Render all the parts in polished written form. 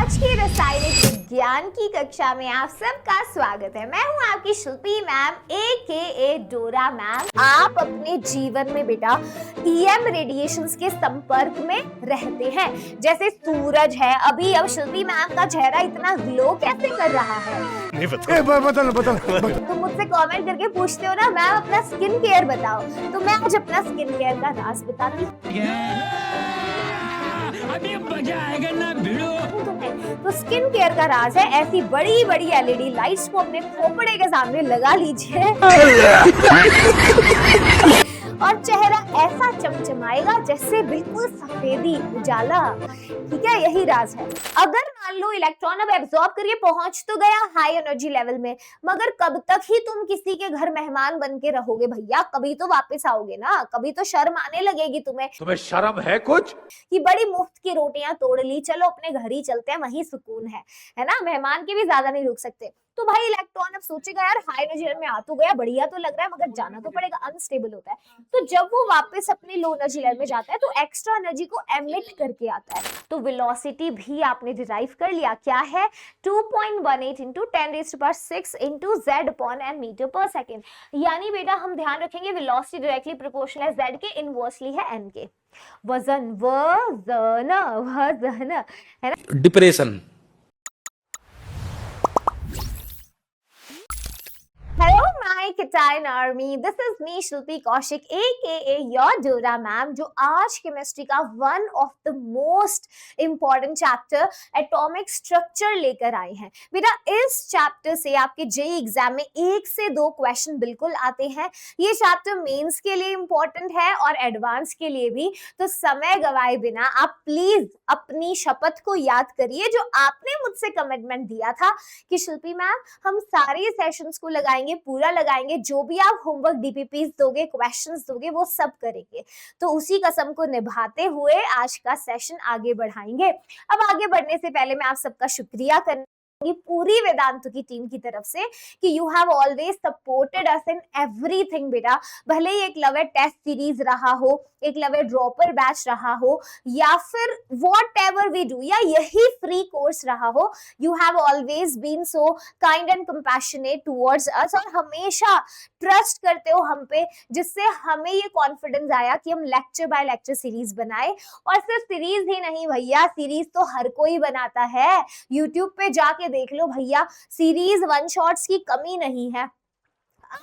आज की रासायनिक विज्ञान की कक्षा में आप सबका स्वागत है। मैं हूं आपकी शिल्पी मैम AKA डोरा मैम। आप अपने जीवन में बेटा EM रेडिएशंस के संपर्क में रहते हैं, जैसे सूरज है। अभी अब शिल्पी मैम का चेहरा इतना ग्लो कैसे कर रहा है? नहीं बता। बता। तुम मुझसे कमेंट करके पूछते हो ना मैम अपना स्किन केयर बताओ, तो मैं आज अपना स्किन केयर का राज बताती हूँ। अभी मजा आएगा ना भिड़ो। तो स्किन केयर का राज है ऐसी बड़ी बड़ी LED लाइट्स को अपने खोपड़े के सामने लगा लीजिए और चेहरा ऐसा चमचमाएगा जैसे बिल्कुल सफेदी उजाला। ठीक है, यही राज है। अगर मान लो इलेक्ट्रॉन अब एब्जॉर्ब करके पहुंच तो गया हाई एनर्जी लेवल में, मगर कब तक ही तुम किसी के घर मेहमान बन के रहोगे भैया? कभी तो वापस आओगे ना, कभी तो शर्म आने लगेगी तुम्हें शर्म है कुछ कि बड़ी मुफ्त की रोटियां तोड़ ली, चलो अपने घर ही चलते हैं, वहीं सुकून है ना। मेहमान के भी ज्यादा नहीं रुक सकते। तो भाई इलेक्ट्रॉन अब सोचेगा यार हाई एनर्जी में आ तो गया, बढ़िया तो लग रहा है, मगर जाना तो पड़ेगा, अनस्टेबल होता है। तो जब वो वापस अपनी लो एनर्जी लेवल में जाता है तो एक्स्ट्रा एनर्जी को एमिट करके आता है। तो वेलोसिटी भी आपने डिराइव कर लिया, क्या है 2.18 into 10⁶ into Z/m मीटर पर सेकेंड। यानी बेटा हम ध्यान रखेंगे वेलोसिटी डायरेक्टली प्रोपोर्शनल है Z के, इनवर्सली है n के। वजन है ना। Depression. Hello my Kitain Army, this is me Shilpi Kaushik AKA your Dora Ma'am, जो आज केमिस्ट्री का one of the most important chapter atomic structure लेकर आए हैं। बेटा इस चैप्टर से आपके जेईई एग्जाम में 1 से 2 क्वेश्चन बिल्कुल आते हैं। ये चैप्टर मेंस के लिए इम्पॉर्टेंट है और एडवांस के लिए भी। तो समय गवाए बिना आप प्लीज अपनी शपथ को याद करिए जो आपने मुझसे कमिटमेंट दिया था कि शिल्पी मैम हम सारे सेशंस को लगाएंगे, पूरा लगाएंगे, जो भी आप होमवर्क DPPs दोगे, क्वेश्चंस दोगे, वो सब करेंगे। तो उसी कसम को निभाते हुए आज का सेशन आगे बढ़ाएंगे। अब आगे बढ़ने से पहले मैं आप सबका शुक्रिया करना पूरी वेदांत की टीम की तरफ से कि you have always supported us in everything. बेटा भले ही एक लव एट टेस्ट सीरीज रहा हो, एक लव एट ड्रॉपर बैच रहा हो, या फिर व्हाटएवर वी डू, या यही फ्री कोर्स रहा हो, you have always been so kind and compassionate towards us और हमेशा ट्रस्ट करते हो हम पे, जिससे हमें ये कॉन्फिडेंस आया कि हम लेक्चर बाय लेक्चर सीरीज बनाए। और सिर्फ सीरीज ही नहीं भैया, सीरीज तो हर कोई बनाता है। यूट्यूब पे जाके देख लो भैया, सीरीज वन शॉट्स की कमी नहीं है।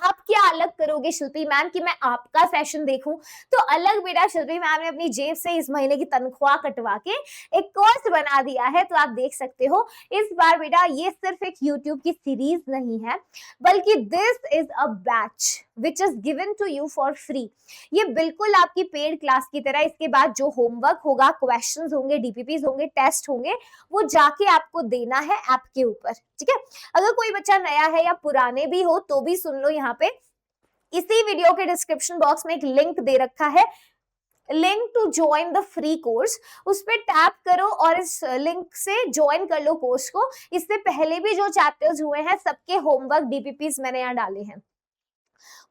आप क्या अलग करोगे शिल्पी मैम कि मैं आपका सेशन देखूं? तो अलग बेटा शिल्पी मैम ने अपनी जेब से इस महीने की तनख्वाह कटवा के एक कोर्स बना दिया है, तो आप देख सकते हो। इस बार बेटा ये सिर्फ एक यूट्यूब की सीरीज नहीं है, बल्कि this is a batch which is given to you for free. ये बिल्कुल आपकी पेड क्लास की तरह। इसके बाद जो होमवर्क होगा, क्वेश्चंस होंगे, DPPs होंगे, टेस्ट होंगे, वो जाके आपको देना है ऐप के ऊपर। ठीक है, अगर कोई बच्चा नया है या पुराने भी हो तो भी सुन लो। यहाँ पे इसी वीडियो के डिस्क्रिप्शन बॉक्स में एक लिंक दे रखा है, link to join the free course. उस पर टैप करो और इस लिंक से ज्वाइन कर लो कोर्स को। इससे पहले भी जो चैप्टर्स हुए हैं सबके होमवर्क DPPs मैंने यहाँ डाले हैं,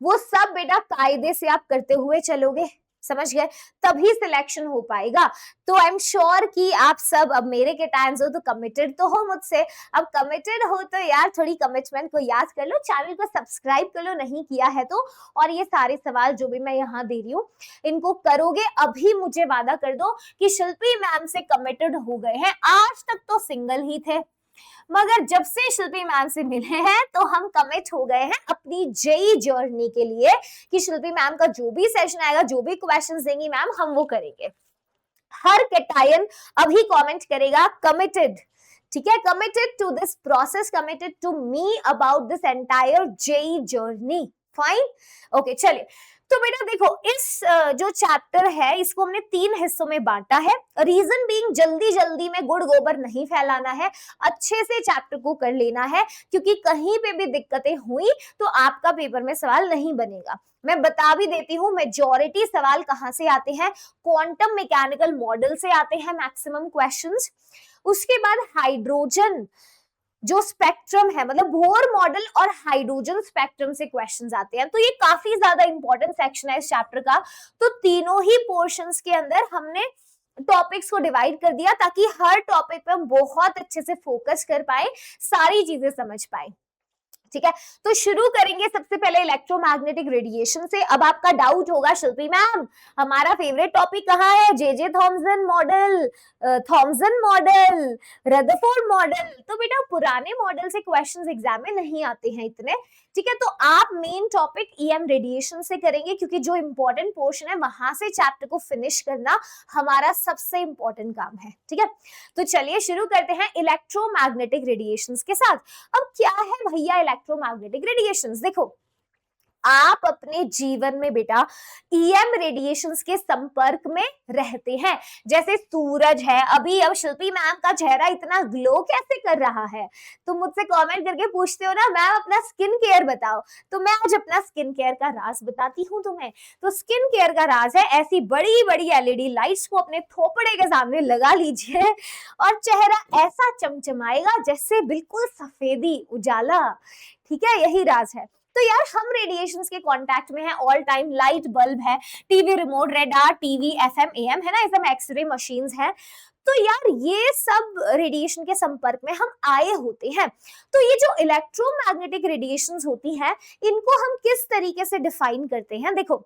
वो सब बेटा कायदे से आप करते हुए चलोगे, समझ गए, तभी सिलेक्शन हो पाएगा। तो आई एम श्योर कि आप सब अब मेरे के टाइम्स हो तो कमिटेड तो हो मुझसे। अब कमिटेड हो तो यार थोड़ी कमिटमेंट को याद कर लो, चैनल को सब्सक्राइब कर लो नहीं किया है तो, और ये सारे सवाल जो भी मैं यहाँ दे रही हूँ इनको करोगे। अभी मुझे वादा कर दो कि शिल्पी मैम से कमिटेड हो गए हैं। आज तक तो सिंगल ही थे, मगर जब से शिल्पी मैम से मिले हैं तो हम कमिट हो गए हैं अपनी जेईई जर्नी के लिए कि शिल्पी मैम का जो भी सेशन आएगा, जो भी क्वेश्चंस देंगी मैम, हम वो करेंगे। हर कैटायन अभी कमेंट करेगा कमिटेड। ठीक है, committed to this process, committed to me about this entire JEE journey. Fine, okay, चलिए। तो बेटा देखो इस जो चैप्टर है इसको हमने 3 हिस्सों में बांटा है। रीजन बीइंग जल्दी जल्दी में गुड़ गोबर नहीं फैलाना है, अच्छे से चैप्टर को कर लेना है, क्योंकि कहीं पे भी दिक्कतें हुई तो आपका पेपर में सवाल नहीं बनेगा। मैं बता भी देती हूँ मेजॉरिटी सवाल कहाँ से आते हैं, क्वांटम मैकेनिकल मॉडल से आते हैं मैक्सिमम क्वेश्चंस। उसके बाद हाइड्रोजन जो स्पेक्ट्रम है, मतलब बोर मॉडल और हाइड्रोजन स्पेक्ट्रम से क्वेश्चंस आते हैं। तो ये काफी ज्यादा इंपॉर्टेंट सेक्शन है इस चैप्टर का। तो तीनों ही पोर्शंस के अंदर हमने टॉपिक्स को डिवाइड कर दिया ताकि हर टॉपिक पे हम बहुत अच्छे से फोकस कर पाए, सारी चीजें समझ पाए। ठीक है, तो शुरू करेंगे सबसे पहले इलेक्ट्रोमैग्नेटिक रेडिएशन से। अब आपका डाउट होगा शिल्पी मैम हमारा फेवरेट टॉपिक कहाँ है, J Thomson model, Thompson model, Rutherford model. तो बेटा पुराने मॉडल से क्वेश्चंस एग्जाम में नहीं आते हैं इतने। ठीक है, तो आप मेन टॉपिक ईएम रेडिएशन से करेंगे क्योंकि जो इंपॉर्टेंट पोर्शन है वहां से चैप्टर को फिनिश करना हमारा सबसे इंपॉर्टेंट काम है। ठीक है, तो चलिए शुरू करते हैं इलेक्ट्रोमैग्नेटिक रेडिएशंस के साथ। अब क्या है भैया इलेक्ट्रोमैग्नेटिक रेडिएशंस? देखो आप अपने जीवन में बेटा ईएम रेडिएशंस के संपर्क में रहते हैं। जैसे सूरज है, अभी अब शिल्पी मैम का चेहरा इतना ग्लो कैसे कर रहा है? तुम मुझसे कमेंट करके पूछते हो ना मैम अपना स्किन केयर बताओ, तो मैं आज अपना स्किन केयर का राज बताती हूँ तुम्हें। तो स्किन केयर का राज है ऐसी बड़ी बड़ी एलईडी लाइट्स को अपने थोपड़े के सामने लगा लीजिए और चेहरा ऐसा चमचमाएगा जैसे बिल्कुल सफेदी उजाला। ठीक है, यही राज है। तो यार हम रेडिएशंस के कांटेक्ट में है ऑल टाइम। लाइट बल्ब है, TV remote, radar, TV, FM, am है ना, ये सब एक्सरे मशीन्स हैं। तो यार ये सब रेडिएशन के संपर्क में हम आए होते हैं। तो ये जो इलेक्ट्रोमैग्नेटिक रेडिएशंस होती हैं इनको हम किस तरीके से डिफाइन करते हैं? देखो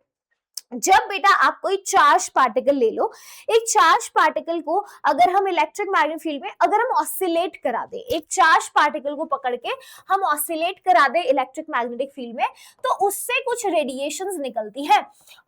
जब बेटा आप कोई चार्ज पार्टिकल ले लो, एक चार्ज पार्टिकल को अगर हम इलेक्ट्रिक मैग्नेटिक फील्ड में अगर हम ऑसिलेट करा दे, एक चार्ज पार्टिकल को पकड़ के हम ऑसिलेट करा दे इलेक्ट्रिक मैग्नेटिक फील्ड में, तो उससे कुछ रेडिएशंस निकलती है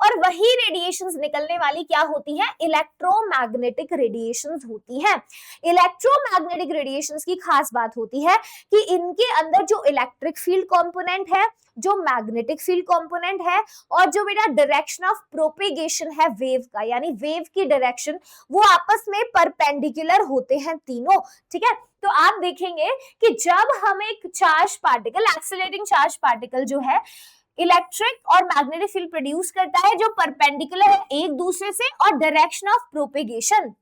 और वही रेडिएशंस निकलने वाली क्या होती है? इलेक्ट्रोमैग्नेटिक रेडिएशंस होती है। इलेक्ट्रोमैग्नेटिक रेडिएशंस की खास बात होती है कि इनके अंदर जो इलेक्ट्रिक फील्ड कंपोनेंट है, जो मैग्नेटिक फील्ड कंपोनेंट है और जो बेटा डायरेक्शन ऑफ प्रोपेगेशन है वेव का, यानी वेव की डायरेक्शन, वो आपस में परपेंडिकुलर होते हैं तीनों। ठीक है, तो आप देखेंगे कि जब हम एक charge particle, accelerating charge particle जो है इलेक्ट्रिक और मैग्नेटिक फील्ड प्रोड्यूस करता है जो परपेंडिकुलर है एक दूसरे से और डायरेक्शन ऑफ प्रोपेगेशन,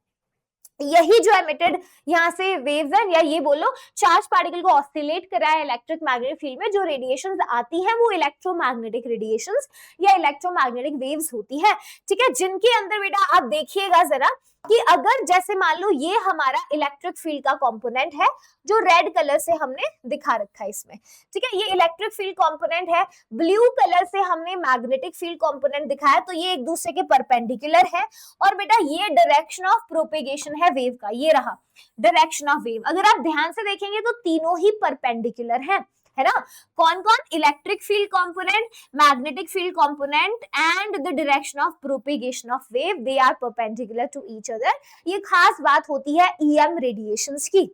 यही जो एमिटेड यहाँ से वेव्स है, या ये बोलो चार्ज पार्टिकल को ऑसिलेट करा है इलेक्ट्रिक मैग्नेटिक फील्ड में, जो रेडिएशंस आती हैं वो इलेक्ट्रोमैग्नेटिक रेडिएशंस या इलेक्ट्रोमैग्नेटिक वेव्स होती है। ठीक है, जिनके अंदर बेटा आप देखिएगा जरा कि अगर जैसे मान लो ये हमारा इलेक्ट्रिक फील्ड का कंपोनेंट है जो रेड कलर से हमने दिखा रखा है इसमें। ठीक है, ये इलेक्ट्रिक फील्ड कंपोनेंट है, ब्लू कलर से हमने मैग्नेटिक फील्ड कंपोनेंट दिखाया, तो ये एक दूसरे के परपेंडिकुलर है। और बेटा ये डायरेक्शन ऑफ प्रोपेगेशन है वेव का, ये रहा डायरेक्शन ऑफ वेव। अगर आप ध्यान से देखेंगे तो तीनों ही परपेंडिकुलर है ना। कौन कौन? Electric field component, magnetic field component and the direction of propagation of wave, they are perpendicular to each other. ये खास बात होती है ईएम रेडिएशंस की।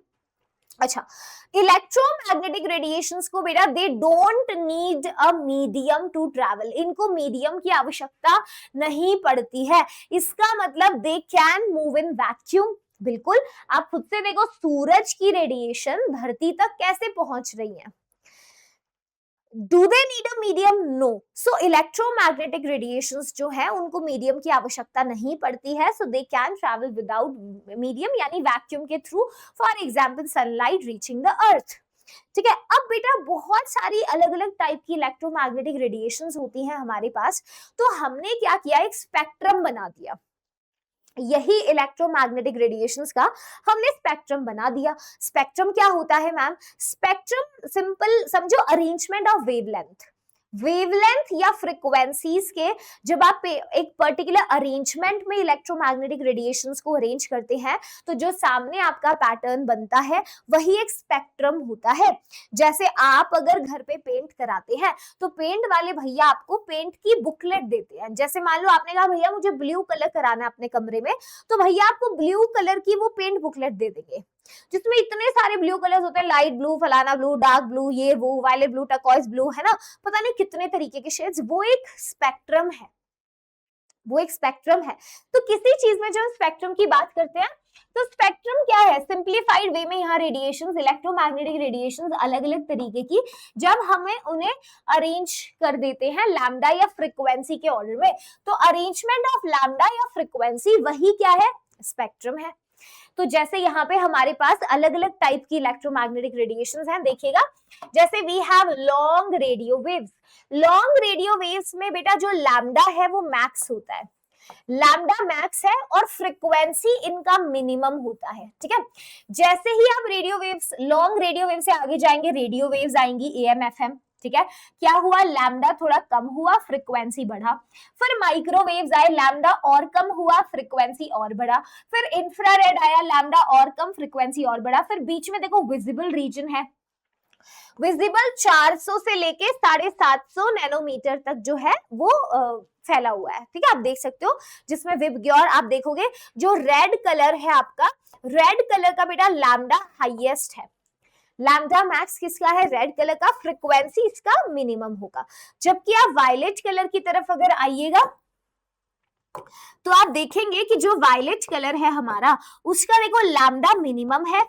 अच्छा, इलेक्ट्रोमैग्नेटिक रेडिएशंस को बेटा they don't need a medium to travel, इनको मीडियम की आवश्यकता नहीं पड़ती है। इसका मतलब they can move in vacuum. बिल्कुल, आप खुद से देखो सूरज की रेडिएशन धरती तक कैसे पहुंच रही है। Do they need a medium? No. So electromagnetic radiations जो है उनको मीडियम की आवश्यकता नहीं पड़ती है, so they can travel without medium यानी वैक्यूम के through, for example sunlight reaching the earth. ठीक है, अब बेटा बहुत सारी अलग अलग टाइप की इलेक्ट्रोमैग्नेटिक रेडिएशंस होती हैं हमारे पास, तो हमने क्या किया, एक स्पेक्ट्रम बना दिया। यही इलेक्ट्रोमैग्नेटिक रेडिएशंस का हमने स्पेक्ट्रम बना दिया। स्पेक्ट्रम क्या होता है मैम? स्पेक्ट्रम सिंपल समझो अरेंजमेंट ऑफ वेवलेंथ, वेवलेंथ या फ्रीक्वेंसीज के जब आप एक पर्टिकुलर अरेंजमेंट में इलेक्ट्रोमैग्नेटिक रेडिएशंस को अरेंज करते हैं तो जो सामने आपका पैटर्न बनता है वही एक स्पेक्ट्रम होता है। जैसे आप अगर घर पे पेंट कराते हैं तो पेंट वाले भैया आपको पेंट की बुकलेट देते हैं। जैसे मान लो आपने कहा भैया मुझे ब्लू कलर कराना है अपने कमरे में, तो भैया आपको ब्लू कलर की वो पेंट बुकलेट दे देंगे जिसमें इतने सारे ब्लू कलर्स होते हैं, लाइट ब्लू, फलाना ब्लू, डार्क ब्लू, ये वो, वायलेट ब्लू, टर्कोइज ब्लू, है ना, पता नहीं कितने तरीके के शेड्स। वो एक स्पेक्ट्रम है, वो एक स्पेक्ट्रम है। तो किसी चीज में जब स्पेक्ट्रम की बात करते हैं तो स्पेक्ट्रम क्या है? सिंप्लीफाइड वे में यहाँ रेडिएशंस, इलेक्ट्रोमैग्नेटिक रेडिएशंस अलग अलग तरीके की जब हमें उन्हें अरेंज कर देते हैं लैम्डा या फ्रीक्वेंसी के ऑर्डर में, तो अरेंजमेंट ऑफ लैम्डा या फ्रीक्वेंसी वही क्या है? स्पेक्ट्रम है। तो जैसे यहाँ पे हमारे पास अलग अलग टाइप की इलेक्ट्रोमैग्नेटिक रेडिएशंस हैं, देखिएगा जैसे we have long radio waves. Long radio waves में बेटा जो लैम्डा है वो मैक्स होता है, लैम्डा मैक्स है और फ्रीक्वेंसी इनका मिनिमम होता है, ठीक है। जैसे ही आप radio waves, long radio wave से आगे जाएंगे, रेडियो वेव्स आएंगी AM FM, ठीक है। क्या हुआ, लैम्डा थोड़ा कम हुआ, फ्रीक्वेंसी बढ़ा। फिर माइक्रोवेव्स आए, लैम्डा और कम हुआ, फ्रीक्वेंसी और बढ़ा। फिर इंफ्रारेड आया, लैम्डा और कम, फ्रीक्वेंसी और बढ़ा। फिर बीच में देखो विजिबल रीजन है, विजिबल 400 से लेके 750 नैनोमीटर तक जो है वो फैला हुआ है, ठीक है। आप देख सकते हो, जिसमें विबग्योर आप देखोगे, जो रेड कलर है आपका, रेड कलर का बेटा लैम्डा हाईएस्ट है। लैम्डा मैक्स किसका है, रेड कलर का, फ्रीक्वेंसी इसका मिनिमम होगा। जबकि आप वायलेट कलर की तरफ अगर आइएगा तो आप देखेंगे कि जो वायलेट कलर है हमारा, उसका देखो लैम्डा मिनिमम है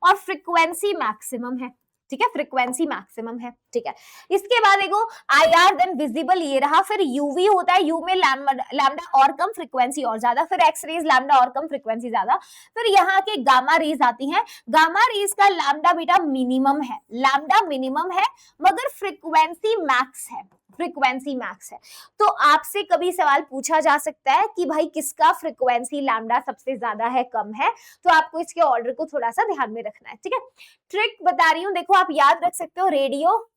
और फ्रीक्वेंसी मैक्सिमम है, ठीक है। फ्रीक्वेंसी मैक्सिमम है, ठीक है। इसके बाद देखो IR देन विजिबल ये रहा। फिर UV होता है, यू में लैम्डा और कम, फ्रीक्वेंसी और ज्यादा। फिर एक्स रेज लैम्डा और कम, फ्रीक्वेंसी ज्यादा। फिर यहाँ के गामा रेज आती हैं, गामा रेज का लैम्डा बेटा मिनिमम है, लैम्डा मिनिमम है मगर फ्रीक्वेंसी मैक्स है, फ्रीक्वेंसी मैक्स है। तो आपसे कभी सवाल पूछा जा सकता है कि भाई किसका फ्रीक्वेंसी लैम्डा सबसे ज्यादा है, कम है, तो आपको इसके ऑर्डर को थोड़ा सा ध्यान में रखना है, ठीक है। ट्रिक बता रही हूं, देखो आप याद रख सकते हो, रेडियो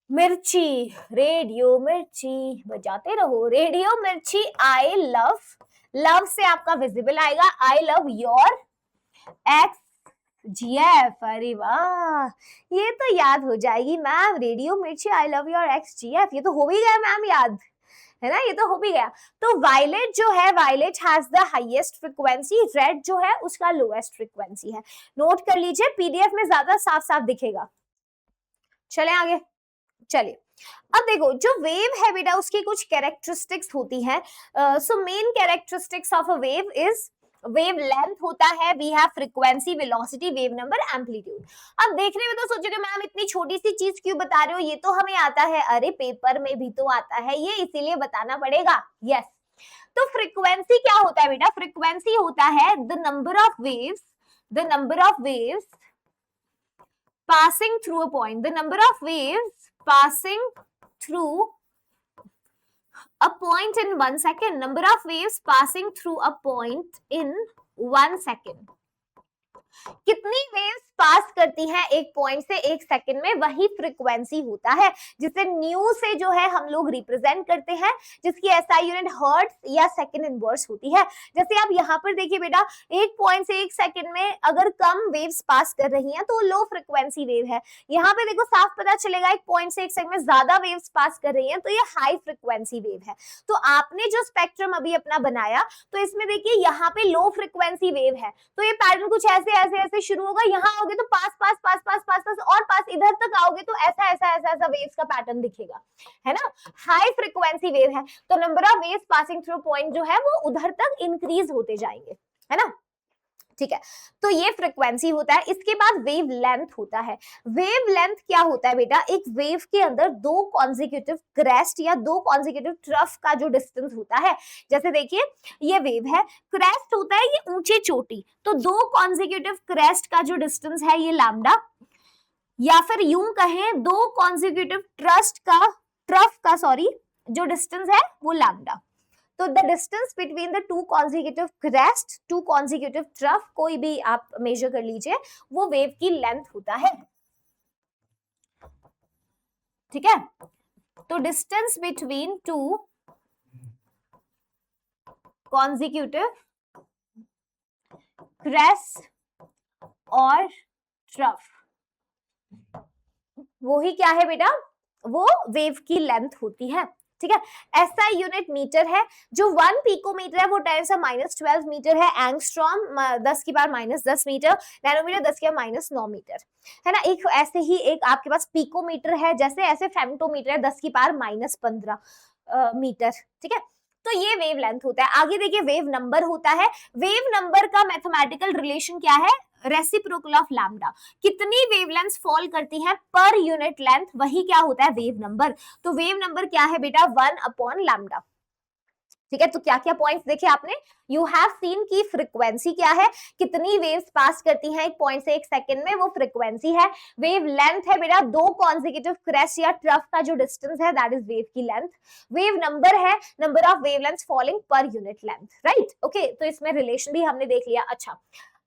मिर्ची, रेडियो मिर्ची बजाते रहो, रेडियो मिर्ची, आई लव, लव से आपका विजिबल आएगा, I love your x GF। अरे वाह, ये तो याद हो जाएगी मैम, रेडियो मिर्ची I love your x GF, ये तो हो भी गया मैम याद, है ना, ये तो हो भी गया। तो वायलेट जो है, violet has the highest frequency, red जो है उसका लोएस्ट फ्रीक्वेंसी है। नोट कर लीजिए, PDF में ज्यादा साफ साफ दिखेगा। चले आगे, चलिए अब देखो, जो वेव है बेटा उसकी कुछ कैरेक्टरिस्टिक्स होती हैं। So main characteristics of a wave is, wave length होता है, we have frequency, velocity, wave number, amplitude. अब देखने में तो सोचोगे मैम इतनी छोटी सी चीज क्यों बता रहे हो, ये तो हमें आता है। अरे पेपर में भी तो आता है ये, इसीलिए बताना पड़ेगा। यस, तो फ्रीक्वेंसी क्या होता है बेटा, फ्रीक्वेंसी होता है the number of waves, the number of waves passing through a point, the number of waves passing through a point in 1 second, number of waves passing through a point in 1 second। कितनी waves पास करती हैं एक point से एक second में, वही frequency होता है, जिसे न्यू से जो है हम लोग रिप्रेजेंट करते हैं, जिसकी SI यूनिट हर्ट्ज या सेकंड इनवर्स होती है। जैसे आप यहाँ पर देखिए बेटा, एक पॉइंट से एक सेकंड में अगर कम वेव्स पास कर रही हैं तो लो फ्रीक्वेंसी वेव है। यहाँ पे देखो साफ पता चलेगा, एक पॉइंट से एक सेकंड में ज्यादा वेव्स पास कर रही हैं तो ये हाई फ्रीक्वेंसी वेव है। तो आपने जो स्पेक्ट्रम अभी अपना बनाया, तो इसमें देखिए यहाँ पे लो फ्रीक्वेंसी वेव है, तो ये पैटर्न कुछ ऐसे ऐसे ऐसे शुरू होगा, यहाँ आओगे तो पास पास पास पास पास पास और पास, इधर तक आओगे तो ऐसा ऐसा ऐसा ऐसा वेव्स का पैटर्न दिखेगा, है ना। हाई फ्रीक्वेंसी वेव है तो number of waves passing through point जो है वो उधर तक इंक्रीज होते जाएंगे, है ना, ठीक है। तो ये फ्रीक्वेंसी होता है। इसके बाद वेव लेंथ होता है। वेव लेंथ क्या होता है बेटा, एक वेव के अंदर दो कॉन्जिक्यूटिव क्रेस्ट या दो कॉन्जिक्यूटिव ट्रफ का जो डिस्टेंस होता है, जैसे देखिए ये वेव है, क्रेस्ट होता है ये ऊंची चोटी, तो दो कॉन्जिक्यूटिव क्रेस्ट का जो डिस्टेंस है ये लैम्डा, या फिर यूं कहें दो कॉन्जिक्यूटिव ट्रफ का जो डिस्टेंस है वो लैम्डा। तो the distance between the two consecutive crest, two consecutive trough, कोई भी आप मेजर कर लीजिए, वो वेव की लेंथ होता है, ठीक है। तो distance between two consecutive crest और ट्रफ, वो ही क्या है बेटा, वो वेव की लेंथ होती है, ठीक है। SI यूनिट मीटर है, जो 1 पिकोमीटर है वो 10⁻12 मीटर है, एंगस्ट्रॉम 10⁻−10 मीटर, नैनोमीटर 10⁻9 मीटर, है ना। एक ऐसे ही एक आपके पास पिकोमीटर है, जैसे ऐसे फेम्टोमीटर है 10⁻15 मीटर, ठीक है। तो ये वेव लेंथ होता है। आगे देखिए वेव नंबर होता है। वेव नंबर का मैथमेटिकल रिलेशन क्या है, रेसिप्रोकल ऑफ लैम्डा, कितनी वेवलेंथ फॉल करती है पर यूनिट लेंथ, वही क्या होता है वेव नंबर। तो वेव नंबर क्या है बेटा, 1/लैम्डा, ठीक है, तो क्या क्या पॉइंट्स देखे आपने? यू हैव सीन की फ्रीक्वेंसी क्या है, कितनी वेव्स पास करती हैं एक पॉइंट से एक सेकंड में, वो फ्रीक्वेंसी है। वेव लेंथ है बेटा दो कॉन्जिक्यूटिव क्रेस्ट या ट्रफ का जो डिस्टेंस है दैट इज वेव की लेंथ। वेव नंबर है, number of wavelengths falling per unit length, right? Okay, तो इसमें रिलेशन भी हमने देख लिया। अच्छा,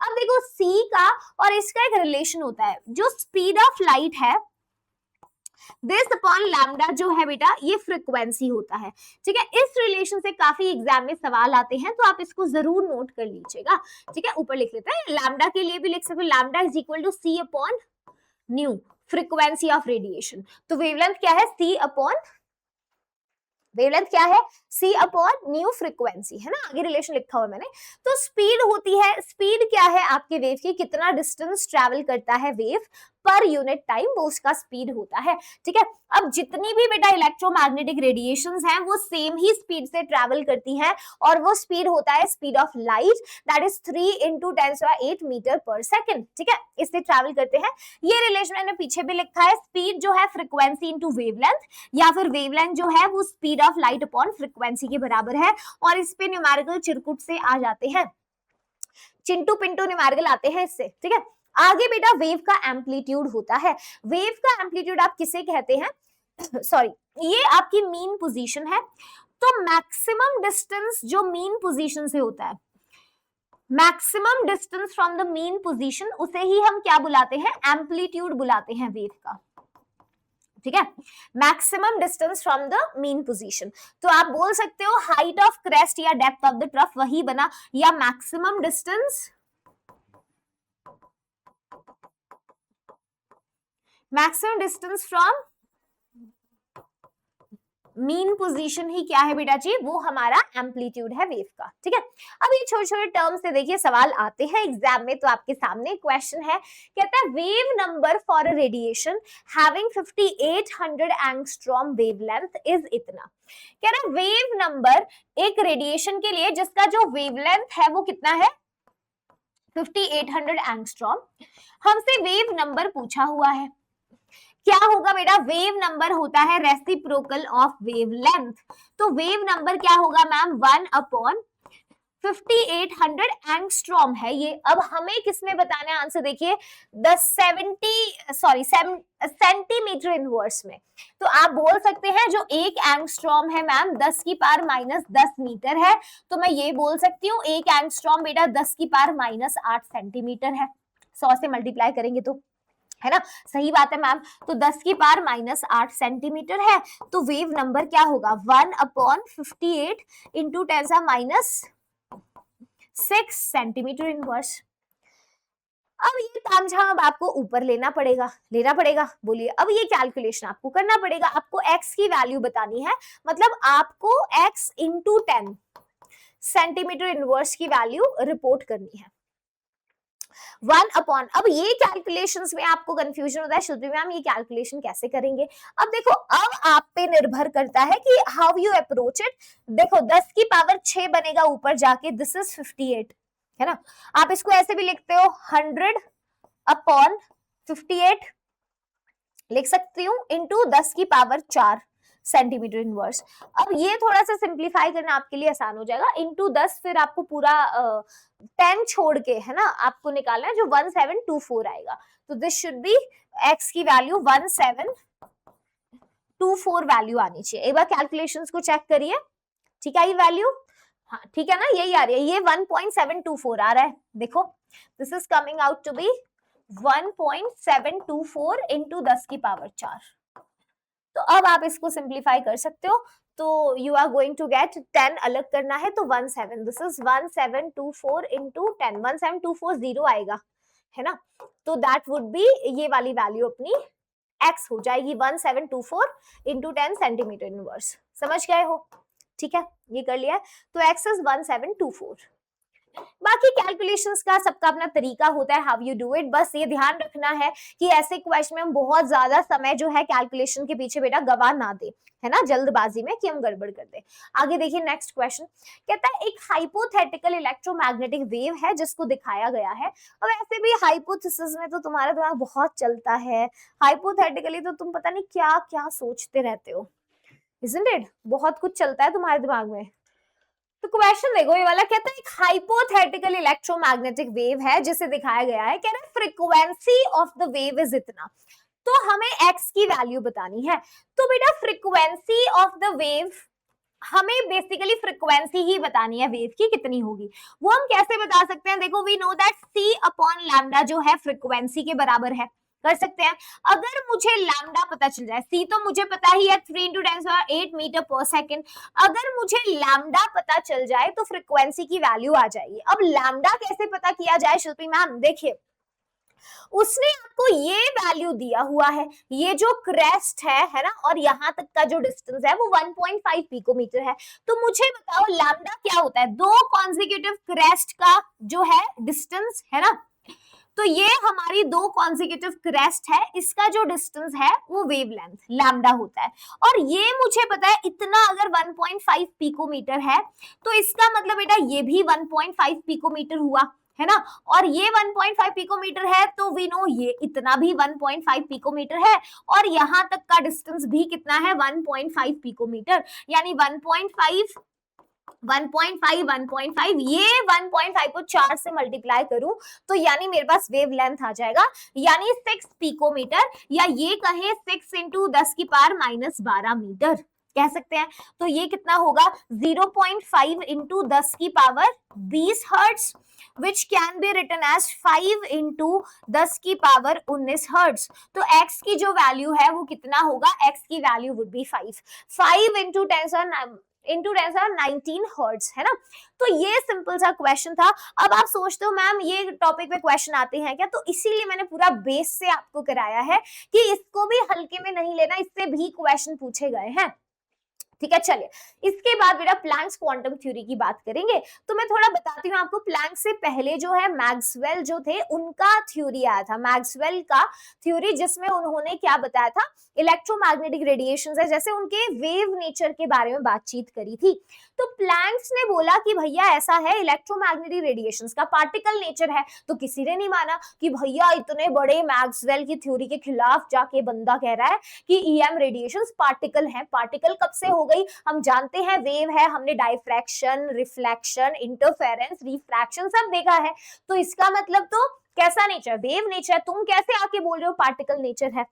अब देखो सी का और इसका एक रिलेशन होता है, जो स्पीड ऑफ लाइट है दिस अपॉन लैम्डा जो है बेटा ये फ्रीक्वेंसी होता है। ठीक है, इस रिलेशन से काफी एग्जाम में सवाल आते हैं, तो आप इसको जरूर नोट कर लीजिएगा। ठीक है, ऊपर लिख लेते हैं, लैम्डा के लिए भी लिख सकते हो, lambda is equal to c upon nu frequency of radiation. तो वेवलेंथ क्या है? सी अपॉन, वेवलेंथ क्या है? सी अपॉन न्यू फ्रीक्वेंसी, है ना, आगे रिलेशन लिखा हुआ मैंने। तो स्पीड होती है, स्पीड क्या है आपके वेव की, कितना डिस्टेंस ट्रैवल करता है वेव पर यूनिट टाइम, वो उसका स्पीड होता है। ठीक है, अब जितनी भी बेटा इलेक्ट्रोमैग्नेटिक रेडिएशंस हैं वो सेम ही स्पीड से ट्रैवल करती हैं, और वो स्पीड होता है speed of light, that is 3 × 10⁸ metre per second. ठीक है, इससे ट्रैवल करते हैं। ये रिलेशन मैंने पीछे भी लिखा है, स्पीड जो है फ्रीक्वेंसी इंटू वेवलेंथ, या फिर वेवलेंथ जो है वो speed of light upon frequency के बराबर है। और इस पे न्यूमेरिकल चिरकुट से आ जाते हैं, चिंटू पिंटू न्यूमेरिकल आते हैं इससे। ठीक है, आगे बेटा वेव का एम्पलीट्यूड होता है। वेव का एम्पलीट्यूड आप किसे कहते हैं? सॉरी, ये आपकी मीन पोजीशन है। तो मैक्सिमम डिस्टेंस जो मीन पोजीशन से होता है, maximum distance from the mean position, उसे ही हम क्या बुलाते हैं? एम्पलीट्यूड बुलाते हैं वेव का। ठीक है, maximum distance from the mean position. तो आप बोल सकते हो हाइट ऑफ क्रेस्ट या डेप्थ ऑफ द ट्रफ वही बना, या maximum distance, maximum distance from mean position ही क्या है बेटा जी? वो हमारा एम्पलीट्यूड है वेव का। ठीक है, अब ये छोटे छोटे टर्म से देखिए सवाल आते हैं एग्जाम में। तो आपके सामने क्वेश्चन है, कहता है wave number for a radiation having 5800 angstrom wavelength is इतना। कह रहा है वेव नंबर एक रेडिएशन के लिए जिसका जो वेवलेंथ है वो कितना है? 5800 एंगस्ट्रॉम। हमसे वेव नंबर पूछा हुआ है, क्या होगा बेटा? वेव नंबर होता है रेसिप्रोकल ऑफ वेवलेंथ। तो वेव नंबर क्या होगा मैम? 1/5800 एंगस्ट्रॉम है ये। अब हमें किसमें बताना है आंसर? देखिए सेंटीमीटर इनवर्स में। तो आप बोल सकते हैं जो एक एंगस्ट्रॉम है मैम 10⁻⁻10 मीटर है, तो मैं ये बोल सकती हूँ एक एंगस्ट्रॉम बेटा 10⁻⁻8 सेंटीमीटर है। 100 से मल्टीप्लाई करेंगे तो, है ना, सही बात है मैम। तो 10⁻⁻8 सेंटीमीटर है, तो वेव नंबर क्या होगा? 1/58 × 10⁻6 सेंटीमीटर इनवर्स। अब ये तामझाम अब आपको ऊपर लेना पड़ेगा, बोलिए। अब ये कैलकुलेशन आपको करना पड़ेगा, आपको x की वैल्यू बतानी है, मतलब आपको x × 10 सेंटीमीटर इनवर्स की वैल्यू रिपोर्ट करनी है। 1/, अब ये कैलकुलेशंस में आपको कंफ्यूजन होता है, शिल्पी मैम ये कैलकुलेशन कैसे करेंगे? अब देखो, अब आप पे निर्भर करता है कि हाउ यू अप्रोच इट। देखो 10 की पावर 6 बनेगा ऊपर जाके, दिस इज 58, है ना। आप इसको ऐसे भी लिखते हो 100/58 लिख सकती हूँ, इंटू 10 की पावर 4 सेंटीमीटर इनवर्स। अब ये थोड़ा सा सिंप्लीफाई करना आपके लिए आसान हो जाएगा, इंटू 10 फिर आपको पूरा 10 छोड़ के, है ना, आपको निकालना है जो 1724 आएगा। तो दिस शुड बी x की वैल्यू 1724 वैल्यू आनी चाहिए। एक बार कैलकुलेशंस को चेक करिए, ठीक है, ये वैल्यू, हाँ ठीक है ना, यही आ रही है, ये 1.724 आ रहा है। देखो this is coming out to be 1.724 into 10 की पावर 4। तो अब आप इसको सिंप्लीफाई कर सकते हो, तो you are going to get 10 अलग करना है तो 17, दिस इज 1724 इंटू 10, 17240 आएगा, है ना। तो दैट वुड बी, ये वाली वैल्यू अपनी x हो जाएगी 1724 इंटू 10 सेंटीमीटर इनवर्स। समझ गए हो? ठीक है, ये कर लिया है, तो x इज 1724। बाकी कैलकुलेशंस का सबका अपना तरीका होता है, हाउ यू डू इट। बस ये ध्यान रखना है कि ऐसे क्वेश्चन में हम बहुत ज्यादा समय जो है कैलकुलेशन के पीछे बेटा गवा ना दे, है ना, जल्दबाजी में कि हम गड़बड़ कर दे। आगे देखिए नेक्स्ट क्वेश्चन, कहता है एक हाइपोथेटिकल इलेक्ट्रोमैग्नेटिक वेव है जिसको दिखाया गया है। और ऐसे भी हाइपोथेसिस में तो तुम्हारा दिमाग बहुत चलता है, हाइपोथेटिकली तो तुम पता नहीं क्या क्या सोचते रहते हो, इजंट इट? बहुत कुछ चलता है तुम्हारे दिमाग में। तो क्वेश्चन देखो ये वाला, कहता है एक हाइपोथेटिकल इलेक्ट्रोमैग्नेटिक वेव है जिसे दिखाया गया है, कह रहा है frequency of the wave is इतना, तो हमें x की वैल्यू बतानी है। तो बेटा फ्रीक्वेंसी ऑफ द वेव, हमें बेसिकली फ्रीक्वेंसी ही बतानी है वेव की कितनी होगी। वो हम कैसे बता सकते हैं, देखो we know that c upon lambda जो है फ्रीक्वेंसी के बराबर है, कर सकते हैं। अगर मुझे लैम्डा पता चल जाए, c तो मुझे पता ही है 3 × 10⁸ मीटर पर सेकंड, अगर मुझे लैम्डा पता चल जाए तो फ्रीक्वेंसी की वैल्यू आ जाएगी। अब लैम्डा कैसे पता किया जाए शिल्पी मैम, देखिए उसने आपको ये वैल्यू दिया हुआ है, ये जो क्रेस्ट है ना, और यहां तक का जो डिस्टेंस है वो 1.5 पिकोमीटर है। तो मुझे बताओ लैम्डा क्या होता है, दो कॉन्जिक्यूटिव क्रेस्ट का जो है डिस्टेंस है ना, तो ये हमारी दो कॉन्जिक्यूटिव क्रेस्ट है, इसका जो डिस्टेंस है वो वेवलेंथ लैम्डा होता है। और ये मुझे पता है इतना, अगर 1.5 पिकोमीटर है तो इसका मतलब बेटा ये भी 1.5 पिकोमीटर हुआ है ना, और ये 1.5 पिकोमीटर है तो वी नो ये इतना भी 1.5 पिकोमीटर है, और यहां तक का डिस्टेंस भी कितना है 1.5 पिकोमीटर, यानी 1.5 1.5 ये 1.5 को 4 से मल्टीप्लाई करूं तो यानी मेरे पास वेवलेंथ आ जाएगा, यानी 6 पिकोमीटर, या ये कहें 6 × 10⁻12 मीटर कह सकते हैं। तो ये कितना होगा 0.5 × 10⁻20 hertz, which can be written as 5 × 10⁻19 hertz. तो x की जो वैल्यू है वो कितना होगा, x की वैल्यू वुड बी 5 × 10⁻19 हर्ट्ज है ना। तो ये सिंपल सा क्वेश्चन था। अब आप सोचते हो मैम ये टॉपिक पे क्वेश्चन आते हैं क्या, तो इसीलिए मैंने पूरा बेस से आपको कराया है कि इसको भी हल्के में नहीं लेना, इससे भी क्वेश्चन पूछे गए हैं, ठीक है। चलिए इसके बाद बेटा प्लैंक्स क्वांटम थ्योरी की बात करेंगे। तो मैं थोड़ा बताती हूँ आपको, प्लैंक से पहले जो है मैक्सवेल जो थे उनका थ्योरी आया था, मैक्सवेल का थ्योरी, जिसमें उन्होंने क्या बताया था, इलेक्ट्रोमैग्नेटिक रेडिएशंस है जैसे उनके वेव नेचर के बारे में बातचीत करी थी। तो प्लैंक्स ने बोला कि भैया ऐसा है इलेक्ट्रोमैग्नेटिक रेडिएशंस का पार्टिकल नेचर है, तो किसी ने नहीं माना कि भैया इतने बड़े मैक्सवेल की थ्योरी के खिलाफ जाके बंदा कह रहा है कि ईएम रेडिएशंस पार्टिकल हैं। पार्टिकल कब से हो गई, हम जानते हैं वेव है, हमने डायफ्रैक्शन, रिफ्लेक्शन, इंटरफेरेंस, रिफ्रैक्शन सब देखा है, तो इसका मतलब तो कैसा नेचर, वेव नेचर। तुम कैसे आके बोल रहे हो पार्टिकल नेचर है,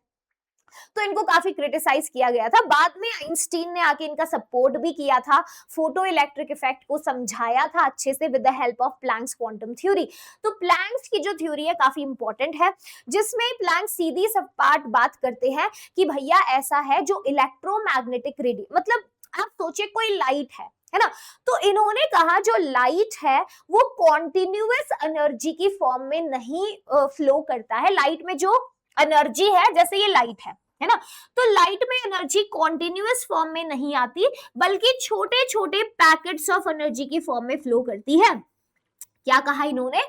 तो इनको काफी क्रिटिसाइज किया गया था। बाद में आइंस्टीन ने आके इनका सपोर्ट भी किया था, फोटो इलेक्ट्रिक इफेक्ट को समझाया था अच्छे से with the help of Planck's quantum theory. तो प्लैंक्स की जो थ्योरी है काफी इंपॉर्टेंट है, जिसमें प्लैंक सीधी सपाट बात करते हैं कि भैया ऐसा है जो इलेक्ट्रोमैग्नेटिक मतलब आप सोचिए कोई लाइट है ना, तो इन्होंने कहा जो लाइट है वो कॉन्टिन्यूअस एनर्जी की फॉर्म में नहीं फ्लो करता है। लाइट में जो एनर्जी है, जैसे ये लाइट है ना, तो लाइट में एनर्जी कॉन्टिन्यूअस फॉर्म में नहीं आती, बल्कि छोटे छोटे पैकेट्स ऑफ एनर्जी की फॉर्म में फ्लो करती है। क्या कहा इन्होंने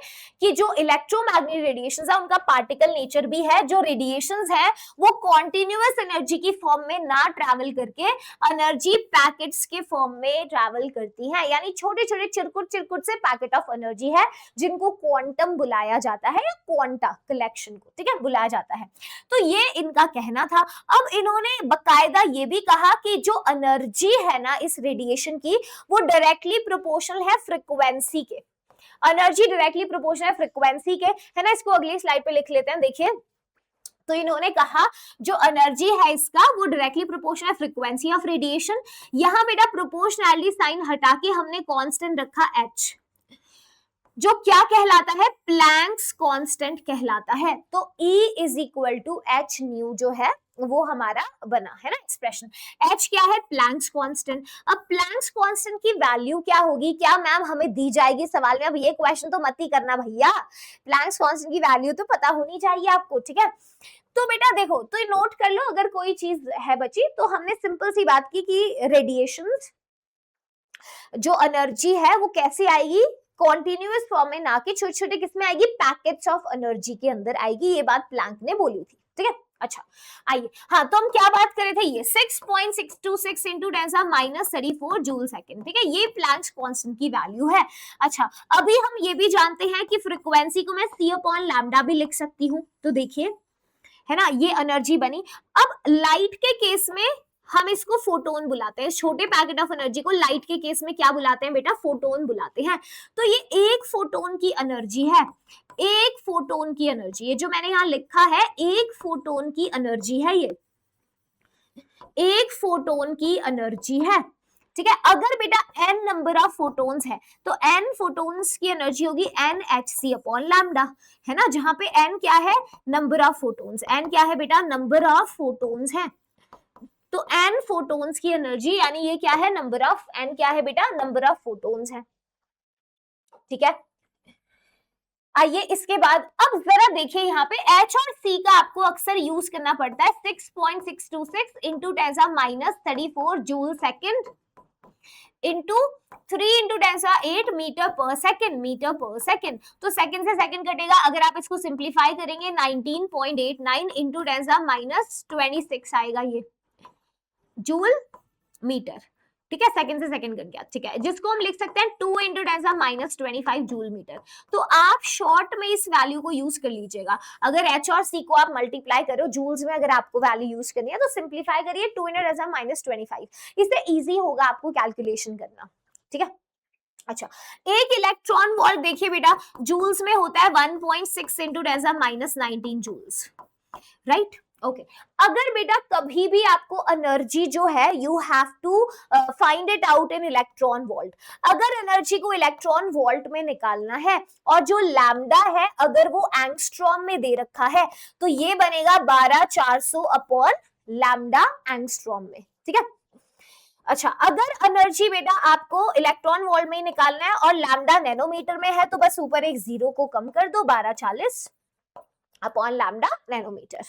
कि जो इलेक्ट्रोमैग्नेटिक रेडिएशंस है उनका पार्टिकल नेचर भी है, जो रेडिएशंस है वो कॉन्टिन्यूअस एनर्जी की फॉर्म में ना ट्रैवल करके एनर्जी पैकेट्स के फॉर्म में ट्रैवल करती हैं, यानी छोटे छोटे चिरकुट से पैकेट ऑफ एनर्जी है जिनको क्वांटम बुलाया जाता है, या क्वांटा कलेक्शन को, ठीक है, बुलाया जाता है। तो ये इनका कहना था। अब इन्होंने बकायदा ये भी कहा कि जो एनर्जी है ना इस रेडिएशन की वो डायरेक्टली प्रोपोर्शनल है फ्रीक्वेंसी के, एनर्जी डायरेक्टली प्रोपोर्शनल है फ्रीक्वेंसी के, है ना। इसको अगली स्लाइड पे लिख लेते हैं, देखिए। तो इन्होंने कहा जो एनर्जी है इसका वो डायरेक्टली प्रोपोर्शनल है फ्रीक्वेंसी ऑफ रेडिएशन। यहां बेटा प्रोपोर्शनैलिटी साइन हटा के हमने कांस्टेंट रखा h, जो क्या कहलाता है, प्लैंक्स कांस्टेंट कहलाता है। तो E = h न्यू जो है वो हमारा बना है ना एक्सप्रेशन। h क्या है, प्लैंक्स कांस्टेंट। अब प्लैंक्स कांस्टेंट की वैल्यू क्या होगी, क्या मैम हमें दी जाएगी सवाल में, अब ये क्वेश्चन तो मत ही करना भैया, प्लैंक्स कांस्टेंट की वैल्यू तो पता होनी चाहिए आपको, ठीक है। तो बेटा देखो, तो नोट कर लो अगर कोई चीज है बची, तो हमने सिंपल सी बात की कि रेडिएशंस जो एनर्जी है वो कैसे आएगी, कॉन्टिन्यूअस फॉर्म में, ना कि छोटे छोटे किसमें आएगी, पैकेट्स ऑफ एनर्जी के अंदर आएगी। ये बात प्लैंक ने बोली थी, ठीक है। अच्छा आइए, हाँ तो हम क्या बात कर रहे थे, ये 6.626 × 10⁻34 जूल सेकंड, ठीक है, ये प्लैंक्स कांस्टेंट की वैल्यू है। अच्छा अभी हम ये भी जानते हैं कि फ्रीक्वेंसी को मैं c/λ भी लिख सकती हूँ, तो देखिए है ना, ये एनर्जी बनी। अब लाइट के केस में हम इसको फोटोन बुलाते हैं। छोटे पैकेट ऑफ एनर्जी को लाइट के केस में क्या बुलाते हैं बेटा, फोटोन बुलाते हैं। तो ये एक फोटोन की एनर्जी है, एक फोटोन की एनर्जी, ये जो मैंने यहाँ लिखा है एक फोटोन की एनर्जी है, ये एक फोटोन की एनर्जी है, ठीक है। अगर बेटा n नंबर ऑफ फोटोन्स है तो n फोटोन्स की एनर्जी होगी NhC अपॉन लैम्डा, है ना, जहां पे n क्या है, नंबर ऑफ फोटोन्स, n क्या है बेटा, नंबर ऑफ फोटोन्स है। तो n फोटोन्स की एनर्जी यानी ये क्या है, नंबर ऑफ, n क्या है बेटा, नंबर ऑफ फोटोन्स है, ठीक है। आइए इसके बाद अब जरा देखिए यहाँ पे H और C का आपको अक्सर यूज करना पड़ता है। 6.626 into 10⁻34 joule second into 3 into 10⁸ metre पर सेकेंड, मीटर पर सेकेंड। तो सेकेंड से सेकेंड कटेगा, अगर आप इसको सिंप्लीफाई करेंगे 19.89 इंटू 10⁻26 आएगा ये जूल मीटर, ठीक है, सेकंड से सेकंड कट गया, ठीक है, जिसको हम लिख सकते हैं 2 इंटू 10⁻25 जूल मीटर। तो आप शॉर्ट में इस वैल्यू को यूज कर लीजिएगा। अगर H और C को आप मल्टीप्लाई करो जूल्स में, अगर आपको वैल्यू यूज करनी है तो सिंप्लीफाई करिए 2 इंटू 10⁻25, इससे इजी होगा आपको कैलकुलेशन करना, ठीक है। अच्छा, एक इलेक्ट्रॉन वोल्ट देखिए बेटा जूल्स में होता है 1.6 इंटू 10⁻19 जूल्स, राइट, ओके। अगर बेटा कभी भी आपको एनर्जी जो है you have to find it out in electron volt, अगर एनर्जी को इलेक्ट्रॉन वोल्ट में निकालना है और जो लैम्डा है अगर वो एंगस्ट्रॉम में दे रखा है तो ये बनेगा 12400 अपॉन लैम्डा एंगस्ट्रॉम में, ठीक है। अच्छा, अगर एनर्जी बेटा आपको इलेक्ट्रॉन वोल्ट में ही निकालना है और लैम्डा नैनोमीटर में है तो बस ऊपर एक जीरो को कम कर दो, 1240 अपॉन लैम्डा नैनोमीटर,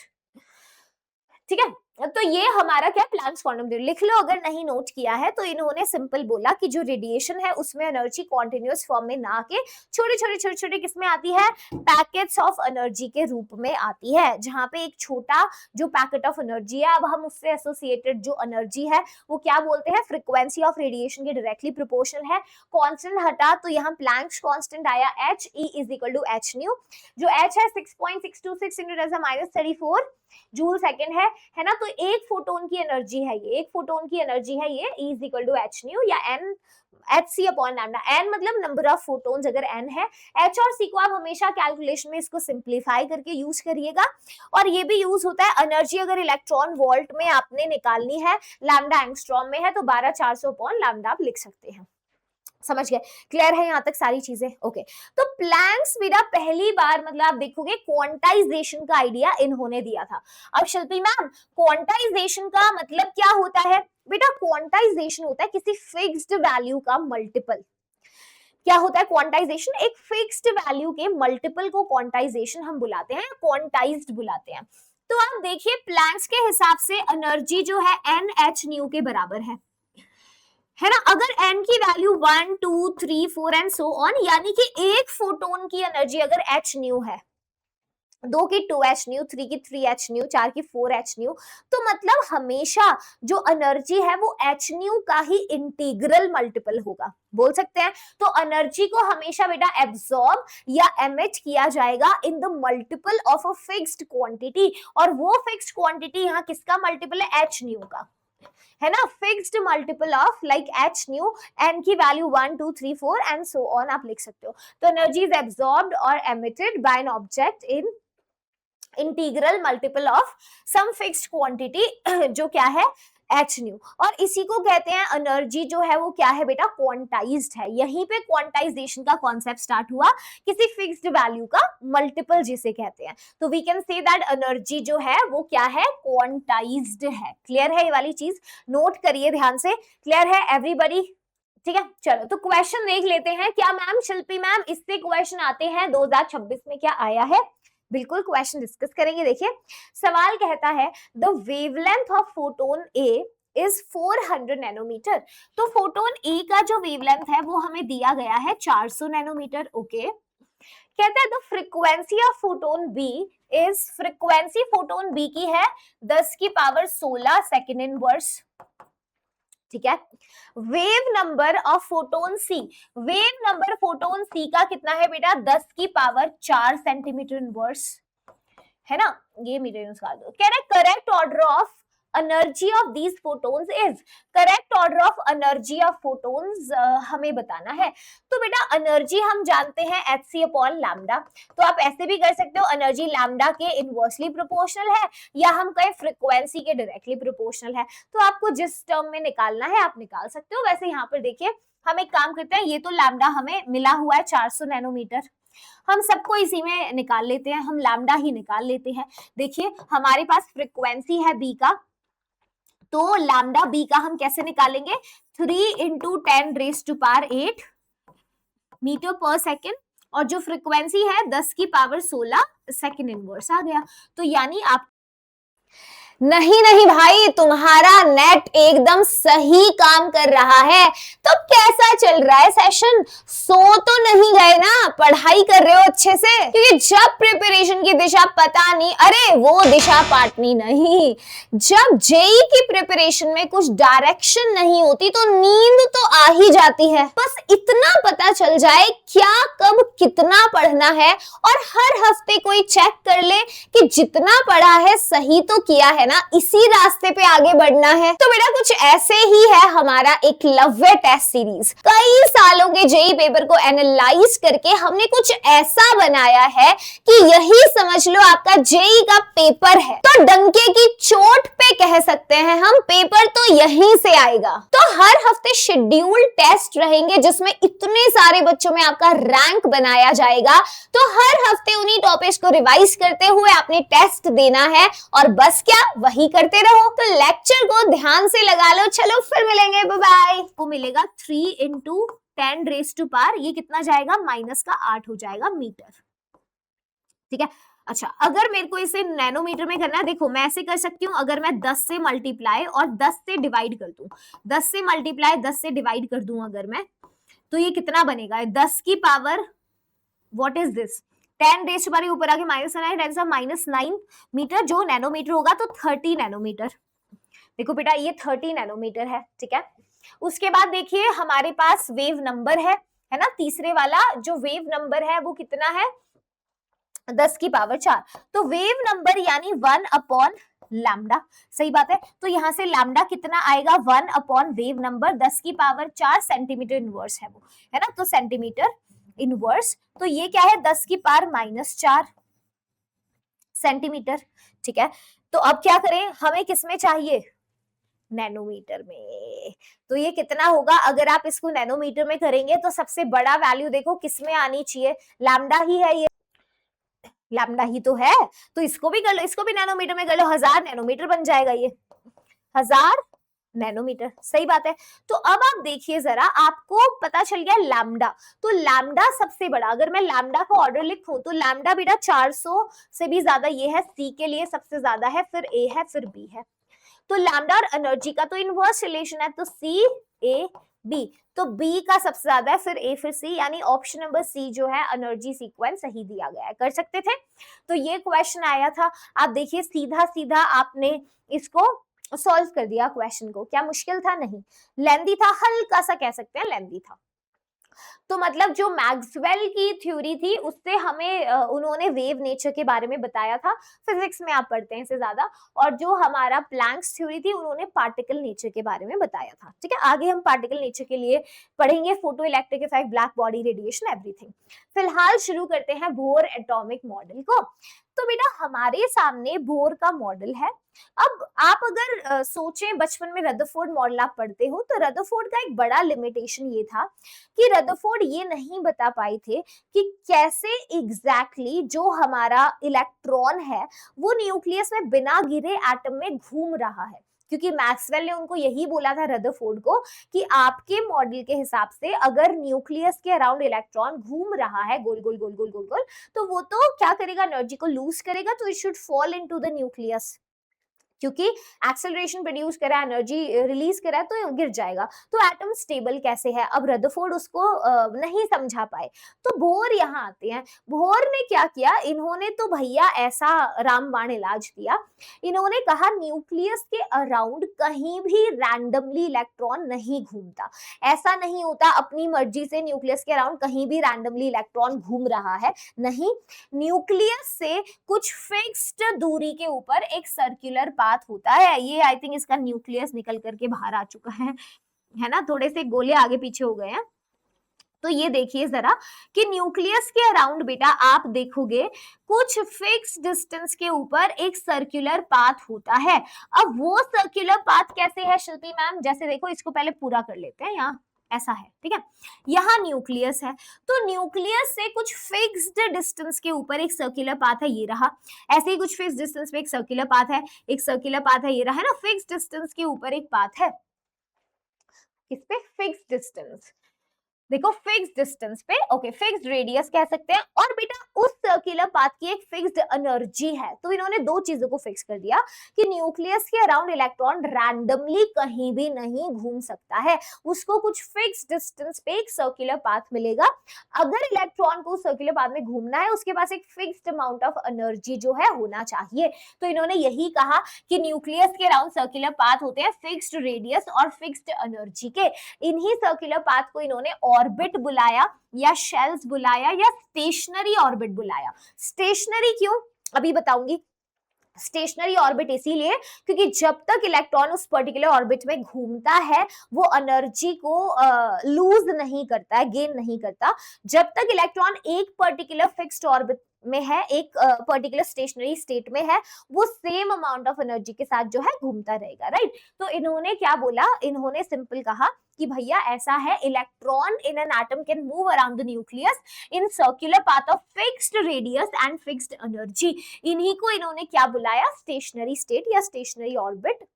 ठीक है। तो ये हमारा क्या, प्लैंक्स क्वांटम थ्योरी लिख लो अगर नहीं नोट किया है। तो इन्होंने सिंपल बोला कि जो रेडिएशन है उसमें एनर्जी कॉन्टिन्यूअस फॉर्म में ना आके छोटे छोटे किसमें आती है, पैकेट्स ऑफ एनर्जी के रूप में आती है, जहां पे एक छोटा जो पैकेट ऑफ एनर्जी है, अब हम उससे एसोसिएटेड जो एनर्जी है वो क्या बोलते हैं, फ्रीक्वेंसी ऑफ रेडिएशन के डायरेक्टली प्रोपोर्शनल है। कांस्टेंट हटा तो यहाँ प्लैंक्स कांस्टेंट आया h, E is equal to h nu, जो h है 6.626 इंटू 10⁻34 जूल सेकेंड है ना। तो एक फोटोन की एनर्जी है ये, एक फोटोन की एनर्जी है ये, E is equal to h nu या n HC upon lambda, n मतलब नंबर ऑफ फोटोन्स अगर n है। H और C को आप हमेशा कैलकुलेशन में इसको सिंप्लीफाई करके यूज करिएगा। और ये भी यूज होता है एनर्जी अगर इलेक्ट्रॉन वोल्ट में आपने निकालनी है, लैम्डा एंगस्ट्रॉम में है तो 12400 अपॉन लैम्डा आप लिख सकते हैं। समझ गए, क्लियर है यहाँ तक सारी चीजें, ओके। तो प्लैंक्स बेटा पहली बार मतलब आप देखोगे क्वांटाइजेशन का आइडिया इन्होंने दिया था। अब शिल्पी मैम क्वांटाइजेशन का मतलब क्या होता है बेटा, क्वांटाइजेशन होता है किसी फिक्स्ड वैल्यू का मल्टीपल। क्या होता है क्वांटाइजेशन, एक फिक्स्ड वैल्यू के मल्टीपल को क्वांटाइजेशन हम बुलाते हैं, क्वांटाइज्ड बुलाते हैं। तो आप देखिए प्लैंक्स के हिसाब से एनर्जी जो है NH न्यू के बराबर है ना। अगर n की वैल्यू 1 2 3 4 एंड सो ऑन, यानी कि एक फोटोन की एनर्जी अगर h न्यू है, 2 की 2h न्यू, 3 की 3h न्यू, 4 की 4h न्यू, तो मतलब हमेशा जो एनर्जी है वो h न्यू का ही इंटीग्रल मल्टीपल होगा, बोल सकते हैं। तो एनर्जी को हमेशा बेटा एब्सॉर्ब या एमिट किया जाएगा in the multiple of a fixed quantity, और वो फिक्स्ड क्वांटिटी यहाँ किसका मल्टीपल है, h न्यू का, है ना, fixed multiple of like h nu, n की वैल्यू 1 2 3 4 एंड सो ऑन आप लिख सकते हो। तो energy is absorbed or emitted by an object in integral multiple of some fixed quantity जो क्या है h न्यू, और इसी को कहते हैं एनर्जी जो है वो क्या है बेटा, क्वांटाइज्ड है। यहीं पे क्वांटाइजेशन का कॉन्सेप्ट स्टार्ट हुआ, किसी फिक्स्ड वैल्यू का मल्टीपल जिसे कहते हैं। तो we can say that energy जो है वो क्या है, क्वांटाइज्ड है। क्लियर है ये वाली चीज, नोट करिए ध्यान से, क्लियर है एवरीबॉडी, ठीक है। चलो तो क्वेश्चन देख लेते हैं। क्या मैम शिल्पी मैम इससे क्वेश्चन आते हैं 2026 में, क्या आया है, बिल्कुल क्वेश्चन डिस्कस करेंगे। देखिए सवाल कहता है the wavelength of photon A is 400 nanometre. तो फोटोन A का जो वेवलेंथ है वो हमें दिया गया है 400 नैनोमीटर, ओके। कहता है the frequency of photon B is, frequency photon B की है 10 की पावर 16 सेकेंड इनवर्स, ठीक है। Wave number of photon C, wave number photon C का कितना है बेटा, 10 की पावर 4 सेंटीमीटर इनवर्स, है ना, ये मीटर यूज कर दो। कह रहा है correct order of energy of these photons is, correct order of energy of photons हमें बताना है। तो बेटा एनर्जी हम जानते हैं hc अपॉन लैम्डा, तो आप ऐसे भी कर सकते हो एनर्जी लैम्डा के इनवर्सली प्रोपोर्शनल है, या हम कहें फ्रीक्वेंसी के डायरेक्टली प्रोपोर्शनल है। तो आपको जिस टर्म में निकालना है आप निकाल सकते हो। वैसे यहाँ पर देखिए हम एक काम करते हैं, ये तो लैम्डा हमें मिला हुआ है 400 नैनोमीटर, हम सबको इसी में निकाल लेते हैं, हम लैम्डा ही निकाल लेते हैं। देखिए हमारे पास फ्रीक्वेंसी है बी का, तो लैम्डा बी का हम कैसे निकालेंगे, 3 इंटू 10⁻⁸ मीटर पर सेकेंड, और जो फ्रीक्वेंसी है 10 की पावर 16 सेकेंड इनवर्स आ गया। तो यानी आप नहीं भाई, तुम्हारा नेट एकदम सही काम कर रहा है। तो कैसा चल रहा है सेशन? सो तो नहीं गए ना, पढ़ाई कर रहे हो अच्छे से? क्योंकि जब प्रिपरेशन की दिशा पता नहीं, अरे वो दिशा पाटनी नहीं, जब जेई की प्रिपरेशन में कुछ डायरेक्शन नहीं होती तो नींद तो आ ही जाती है। बस इतना पता चल जाए क्या कब कितना पढ़ना है, और हर हफ्ते कोई चेक कर ले कि जितना पढ़ा है सही तो किया है ना, इसी रास्ते पे आगे बढ़ना है। तो बेटा कुछ ऐसे ही है हमारा एकलव्य टेस्ट सीरीज। कई सालों के जेई पेपर को एनालाइज करके हमने कुछ ऐसा बनाया है कि यही समझ लो आपका जेई का पेपर है। तो डंके की चोट पे कह सकते हैं हम, पेपर तो यहीं से आएगा। तो हर हफ्ते शेड्यूल टेस्ट रहेंगे जिसमें इतने सारे बच्चों में आपका रैंक बनाया जाएगा। तो हर हफ्ते उन्हीं टॉपिक्स को रिवाइज करते हुए आपने टेस्ट देना है, और बस क्या वही करते रहो। तो लेक्चर को ध्यान से लगा लो। चलो फिर मिलेंगे, बाय बाय। को मिलेगा 3 इंटू 10⁻⁴, ये कितना जाएगा, -8 हो जाएगा मीटर। ठीक है। अच्छा, अगर मेरे को इसे नैनोमीटर में करना है, देखो मैं ऐसे कर सकती हूँ, अगर मैं 10 से मल्टीप्लाई और 10 से डिवाइड कर दूं, 10 से मल्टीप्लाई 10 से डिवाइड कर दूं अगर मैं, तो ये कितना बनेगा, 10 की पावर व्हाट इज दिस, 10⁻⁴ ऊपर आके -9 मीटर, जो नैनोमीटर होगा तो 30 नैनोमीटर। देखो बेटा ये 30 नैनोमीटर है। ठीक है। उसके बाद देखिए हमारे पास वेव नंबर है ना, तीसरे वाला जो वेव नंबर है वो कितना है, 10 की पावर 4। तो वेव नंबर यानी 1 अपॉन लैम्डा, सही बात है। तो यहां से लैम्डा कितना आएगा, 1 अपॉन वेव नंबर 10 की पावर 4 सेंटीमीटर इनवर्स है वो, है ना, तो सेंटीमीटर इनवर्स। तो ये क्या है, 10 की पावर -4 सेंटीमीटर। ठीक है। तो अब क्या करें, हमें किसमें चाहिए, नैनोमीटर में। तो ये कितना होगा, अगर आप इसको नैनोमीटर में करेंगे तो सबसे बड़ा वैल्यू देखो किसमें आनी चाहिए, लैम्डा ही है, ये लैम्डा ही तो है। तो इसको भी कर लो, इसको भी नैनोमीटर में कर लो, 1000 नैनोमीटर बन जाएगा, ये 1000 नैनोमीटर, सही बात है। तो अब आप देखिए जरा, आपको पता चल गया लैम्डा, तो लैम्डा सबसे बड़ा, अगर मैं लैम्डा का ऑर्डर लिखूं तो लैम्डा बेटा 400 से भी ज्यादा, ये है सी के लिए सबसे ज्यादा है, फिर ए है, फिर बी है। तो लैम्डा और एनर्जी का तो इनवर्स रिलेशन है, तो सी ए बी, तो बी का सबसे ज्यादा है, फिर ए, फिर सी, यानी ऑप्शन नंबर सी जो है एनर्जी सीक्वेंस सही दिया गया है। कर सकते थे। तो ये क्वेश्चन आया था, आप देखिए सीधा सीधा आपने इसको सॉल्व कर दिया क्वेश्चन को। क्या मुश्किल था? नहीं। लेंदी था, हल्का सा कह सकते हैं लेंदी था। तो मतलब जो मैक्सवेल की थ्योरी थी उससे हमें उन्होंने वेव नेचर के बारे में बताया था, फिजिक्स में आप पढ़ते हैं इससे ज्यादा, और जो हमारा प्लैंक्स थ्योरी थी उन्होंने पार्टिकल नेचर के बारे में बताया था। ठीक है। आगे हम पार्टिकल नेचर के लिए पढ़ेंगे, photo electric effect, black body radiation, everything. फिलहाल शुरू करते हैं बोर एटॉमिक मॉडल को। तो बेटा हमारे सामने बोर का मॉडल है। अब आप अगर सोचें, बचपन में रदरफोर्ड मॉडल आप पढ़ते हो, तो रदरफोर्ड का एक बड़ा लिमिटेशन ये था कि रदरफोर्ड ये नहीं बता पाए थे कि कैसे एग्जैक्टली जो हमारा इलेक्ट्रॉन है वो न्यूक्लियस में बिना गिरे एटम में घूम रहा है, क्योंकि मैक्सवेल ने उनको यही बोला था रदरफोर्ड को कि आपके मॉडल के हिसाब से अगर न्यूक्लियस के अराउंड इलेक्ट्रॉन घूम रहा है गोल गोल गोल गोल गोल गोल, तो वो तो क्या करेगा, एनर्जी को लूज करेगा, तो it should fall into the nucleus, क्योंकि एक्सेलरेशन प्रोड्यूस करा, एनर्जी रिलीज करा, तो गिर जाएगा। तो एटम स्टेबल कैसे है, अब रदरफोर्ड उसको नहीं समझा पाए। तो बोर यहाँ आते हैं। बोर ने क्या किया, इन्होंने तो भैया ऐसा रामबाण इलाज दिया, इन्होंने कहा न्यूक्लियस के अराउंड कहीं भी रैंडमली इलेक्ट्रॉन नहीं घूमता, ऐसा नहीं होता अपनी मर्जी से न्यूक्लियस के अराउंड कहीं भी रैंडमली इलेक्ट्रॉन घूम रहा है, नहीं। न्यूक्लियस से कुछ फिक्स्ड दूरी के ऊपर एक सर्कुलर पाथ पाथ होता है। ये आई थिंक इसका न्यूक्लियस निकल करके बाहर आ चुका है ना, थोड़े से गोले आगे पीछे हो गए हैं। तो ये देखिए जरा कि न्यूक्लियस के अराउंड बेटा आप देखोगे कुछ फिक्स डिस्टेंस के ऊपर एक सर्कुलर पाथ होता है। अब वो सर्कुलर पाथ कैसे है शिल्पी मैम, जैसे देखो इसको पहले पूरा कर लेते हैं, यहाँ ऐसा है, ठीक है, यहाँ न्यूक्लियस है, तो न्यूक्लियस से कुछ फिक्स्ड डिस्टेंस के ऊपर एक सर्कुलर पाथ है, ये रहा। ऐसे ही कुछ फिक्स्ड डिस्टेंस पे एक सर्कुलर पाथ है, एक सर्कुलर पाथ है, ये रहा है ना, फिक्स्ड डिस्टेंस के ऊपर एक पाथ है। किस पे? फिक्स्ड डिस्टेंस, देखो फिक्स्ड डिस्टेंस पे, ओके, फिक्स्ड रेडियस कह सकते हैं। और बेटा उस सर्कुलर पाथ की एक फिक्स्ड एनर्जी है। तो इन्होंने दो चीजों को फिक्स कर दिया कि न्यूक्लियस के अराउंड इलेक्ट्रॉन रैंडमली कहीं भी नहीं घूम सकता है, उसको कुछ फिक्स्ड डिस्टेंस पे एक सर्कुलर पाथ मिलेगा। अगर इलेक्ट्रॉन को सर्कुलर पाथ में घूमना है, उसके पास एक फिक्स्ड अमाउंट ऑफ एनर्जी जो है होना चाहिए। तो इन्होंने यही कहा कि न्यूक्लियस के अराउंड सर्कुलर पाथ होते हैं फिक्स्ड रेडियस और फिक्स्ड एनर्जी के। इन्हीं सर्कुलर पाथ को इन्होंने ऑर्बिट बुलाया या शेल्स बुलाया या स्टेशनरी ऑर्बिट बुलाया। स्टेशनरी क्यों, अभी बताऊंगी। स्टेशनरी ऑर्बिट इसीलिए क्योंकि जब तक इलेक्ट्रॉन उस पर्टिकुलर ऑर्बिट में घूमता है वो एनर्जी को लूज नहीं करता है, गेन नहीं करता। जब तक इलेक्ट्रॉन एक पर्टिकुलर फिक्स्ड ऑर्बिट में है, एक पर्टिकुलर स्टेशनरी स्टेट में है, वो सेम अमाउंट ऑफ एनर्जी के साथ जो है घूमता रहेगा, राइट। तो इन्होंने क्या बोला, इन्होंने सिंपल कहा कि भैया ऐसा है, electron in an atom can move around the nucleus in circular path of fixed radius and fixed energy. इन्हीं को इन्होंने क्या बुलाया, स्टेशनरी स्टेट या स्टेशनरी ऑर्बिट,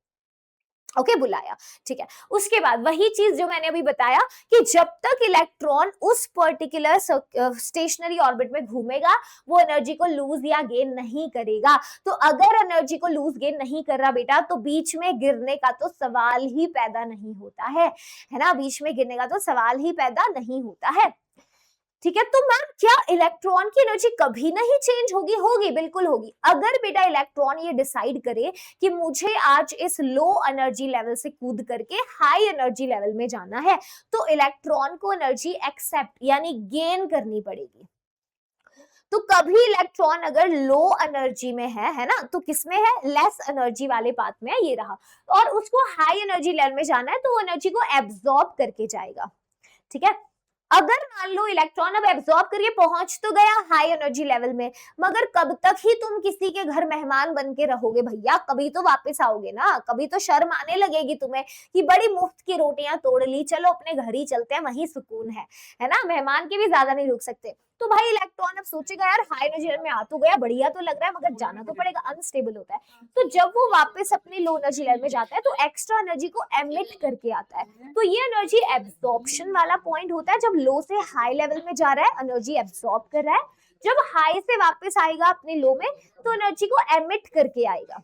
ओके, बुलाया, ठीक है। उसके बाद वही चीज जो मैंने अभी बताया कि जब तक इलेक्ट्रॉन उस पर्टिकुलर स्टेशनरी ऑर्बिट में घूमेगा वो एनर्जी को लूज या गेन नहीं करेगा। तो अगर एनर्जी को लूज गेन नहीं कर रहा बेटा, तो बीच में गिरने का तो सवाल ही पैदा नहीं होता है ना, बीच में गिरने का तो सवाल ही पैदा नहीं होता है, ठीक है। तो मैम क्या इलेक्ट्रॉन की एनर्जी कभी नहीं चेंज होगी? होगी, बिल्कुल होगी। अगर बेटा इलेक्ट्रॉन ये डिसाइड करे कि मुझे आज इस लो एनर्जी लेवल से कूद करके हाई एनर्जी लेवल में जाना है, तो इलेक्ट्रॉन को एनर्जी एक्सेप्ट यानी गेन करनी पड़ेगी। तो कभी इलेक्ट्रॉन अगर लो एनर्जी में है ना, तो किसमें है, लेस एनर्जी वाले पाथ में है, ये रहा, और उसको हाई एनर्जी लेवल में जाना है तो वो एनर्जी को एब्सॉर्ब करके जाएगा, ठीक है। अगर मान लो इलेक्ट्रॉन अब एब्सॉर्ब करके पहुंच तो गया हाई एनर्जी लेवल में, मगर कब तक ही तुम किसी के घर मेहमान बन के रहोगे भैया, कभी तो वापस आओगे ना, कभी तो शर्म आने लगेगी तुम्हें कि बड़ी मुफ्त की रोटियां तोड़ ली, चलो अपने घर ही चलते हैं, वहीं सुकून है ना, मेहमान के भी ज्यादा नहीं रुक सकते। तो भाई इलेक्ट्रॉन अब सोचेगा यार हाई एनर्जी लेवल में आ तो गया, बढ़िया तो लग रहा है, मगर जाना तो पड़ेगा, अनस्टेबल होता है। तो जब वो वापस अपनी लो एनर्जी लेवल में जाता है तो एक्स्ट्रा एनर्जी को एमिट करके आता है। तो ये एनर्जी एब्सॉर्प्शन वाला पॉइंट होता है, जब लो से हाई लेवल में जा रहा है एनर्जी एब्सॉर्ब कर रहा है, जब हाई से वापस आएगा अपने लो में तो एनर्जी को एमिट करके आएगा,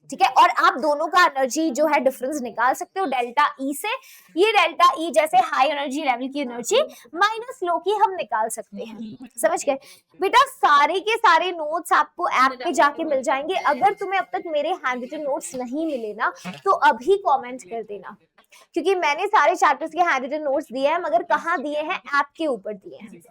ठीक है। और आप दोनों का एनर्जी जो है डिफरेंस निकाल सकते हो डेल्टा ई से। ये डेल्टा ई जैसे हाई एनर्जी लेवल की एनर्जी माइनस लो की हम निकाल सकते हैं, समझ गए बेटा। सारे के सारे नोट्स आपको ऐप पे जाके मिल जाएंगे। अगर तुम्हें अब तक मेरे हैंड रिटन नोट्स नहीं मिले ना तो अभी कमेंट कर देना, क्योंकि मैंने सारे चैप्टर्स के हैंड रिटन नोट्स दिए हैं, मगर कहाँ दिए हैं, ऐप के ऊपर दिए हैं,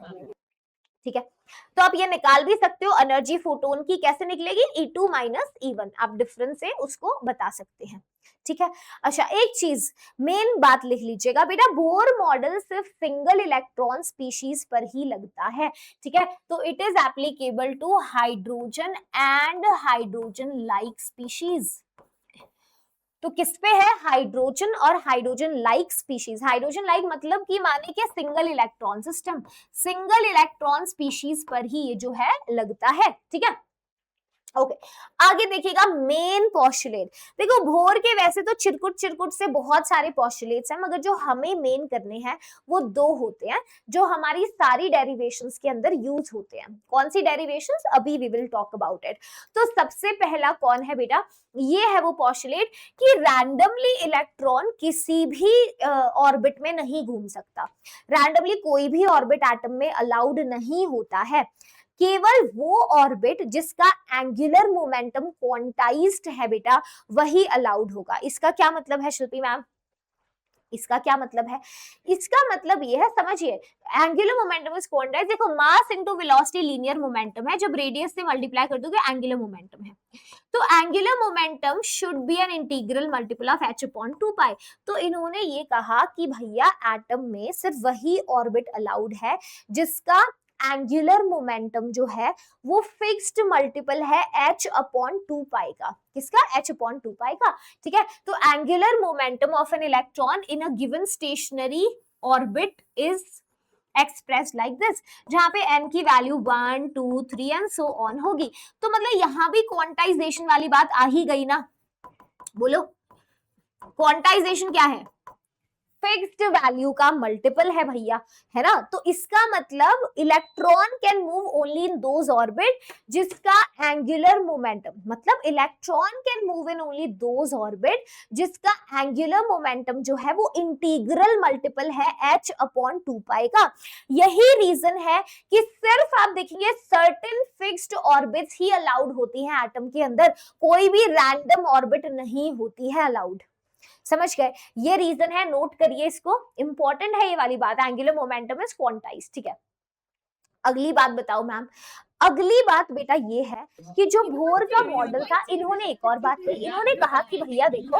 ठीक है। तो आप ये निकाल भी सकते हो, एनर्जी फोटोन की कैसे निकलेगी, E2 माइनस E1, आप डिफरेंस से उसको बता सकते हैं, ठीक है। अच्छा एक चीज मेन बात लिख लीजिएगा बेटा, बोर मॉडल सिर्फ सिंगल इलेक्ट्रॉन स्पीशीज पर ही लगता है, ठीक है। तो it is applicable to hydrogen and hydrogen like species. तो किस पे है, हाइड्रोजन और hydrogen like species. Hydrogen like मतलब कि माने कि single electron system, single electron species पर ही ये जो है लगता है, ठीक है। ओके आगे देखिएगा मेन पोस्टुलेट। देखो बोर के वैसे तो चिरकुट चिरकुट से बहुत सारे पोस्टुलेट्स हैं, मगर जो हमें मेन करने हैं वो दो होते हैं जो हमारी सारी डेरिवेशंस के अंदर यूज होते हैं। कौन सी डेरिवेशंस, अभी we will talk about it. तो सबसे पहला कौन है बेटा, ये है वो पोस्टुलेट कि रैंडमली इलेक्ट्रॉन किसी भी ऑर्बिट में नहीं घूम सकता। रैंडमली कोई भी ऑर्बिट एटम में अलाउड नहीं होता है, केवल वो ऑर्बिट जिसका एंगुलर मोमेंटम क्वांटाइज्ड है बेटा वही अलाउड होगा। इसका क्या मतलब है शिल्पी मैम, इसका क्या मतलब है? इसका मतलब ये है, समझिए, एंगुलर मोमेंटम इज क्वांटाइज्ड। देखो mass into velocity linear momentum है, जब रेडियस से मल्टीप्लाई कर दोगे एंगुलर मोमेंटम है। तो angular momentum should be an integral multiple of h upon 2 pi. तो इन्होंने ये कहा कि भैया एटम में सिर्फ वही ऑर्बिट अलाउड है जिसका एंगुलर मोमेंटम जो है वो फिक्स्ड मल्टीपल है h अपॉन 2 पाई का। किसका? h अपॉन 2 पाई का। ठीक है, तो angular momentum of an electron in a given stationery orbit is express like this, जहां पे n की वैल्यू 1 2 3 एंड सो ऑन होगी। तो मतलब यहां भी क्वांटाइजेशन वाली बात आ ही गई ना। बोलो क्वांटाइजेशन क्या है? फिक्स्ड वैल्यू का मल्टीपल है भैया, है ना। तो इसका मतलब electron can move only in those orbit जिसका एंगुलर मोमेंटम, मतलब electron can move in only those orbit जिसका एंगुलर मोमेंटम जो है वो इंटीग्रल मल्टीपल है h अपॉन 2 पाई का। यही रीजन है कि सिर्फ आप देखेंगे सर्टेन फिक्स्ड ऑर्बिट्स ही अलाउड होती हैं एटम के अंदर, कोई भी रैंडम ऑर्बिट नहीं होती है अलाउड। समझ गए? ये रीजन है, नोट करिए इसको, इंपॉर्टेंट है ये वाली बात, एंगुलर मोमेंटम इज क्वांटाइज्ड। ठीक है, अगली बात बताओ मैम। अगली बात बेटा ये है कि जो बोर का मॉडल था, इन्होंने एक और बात की, इन्होंने कहा कि भैया देखो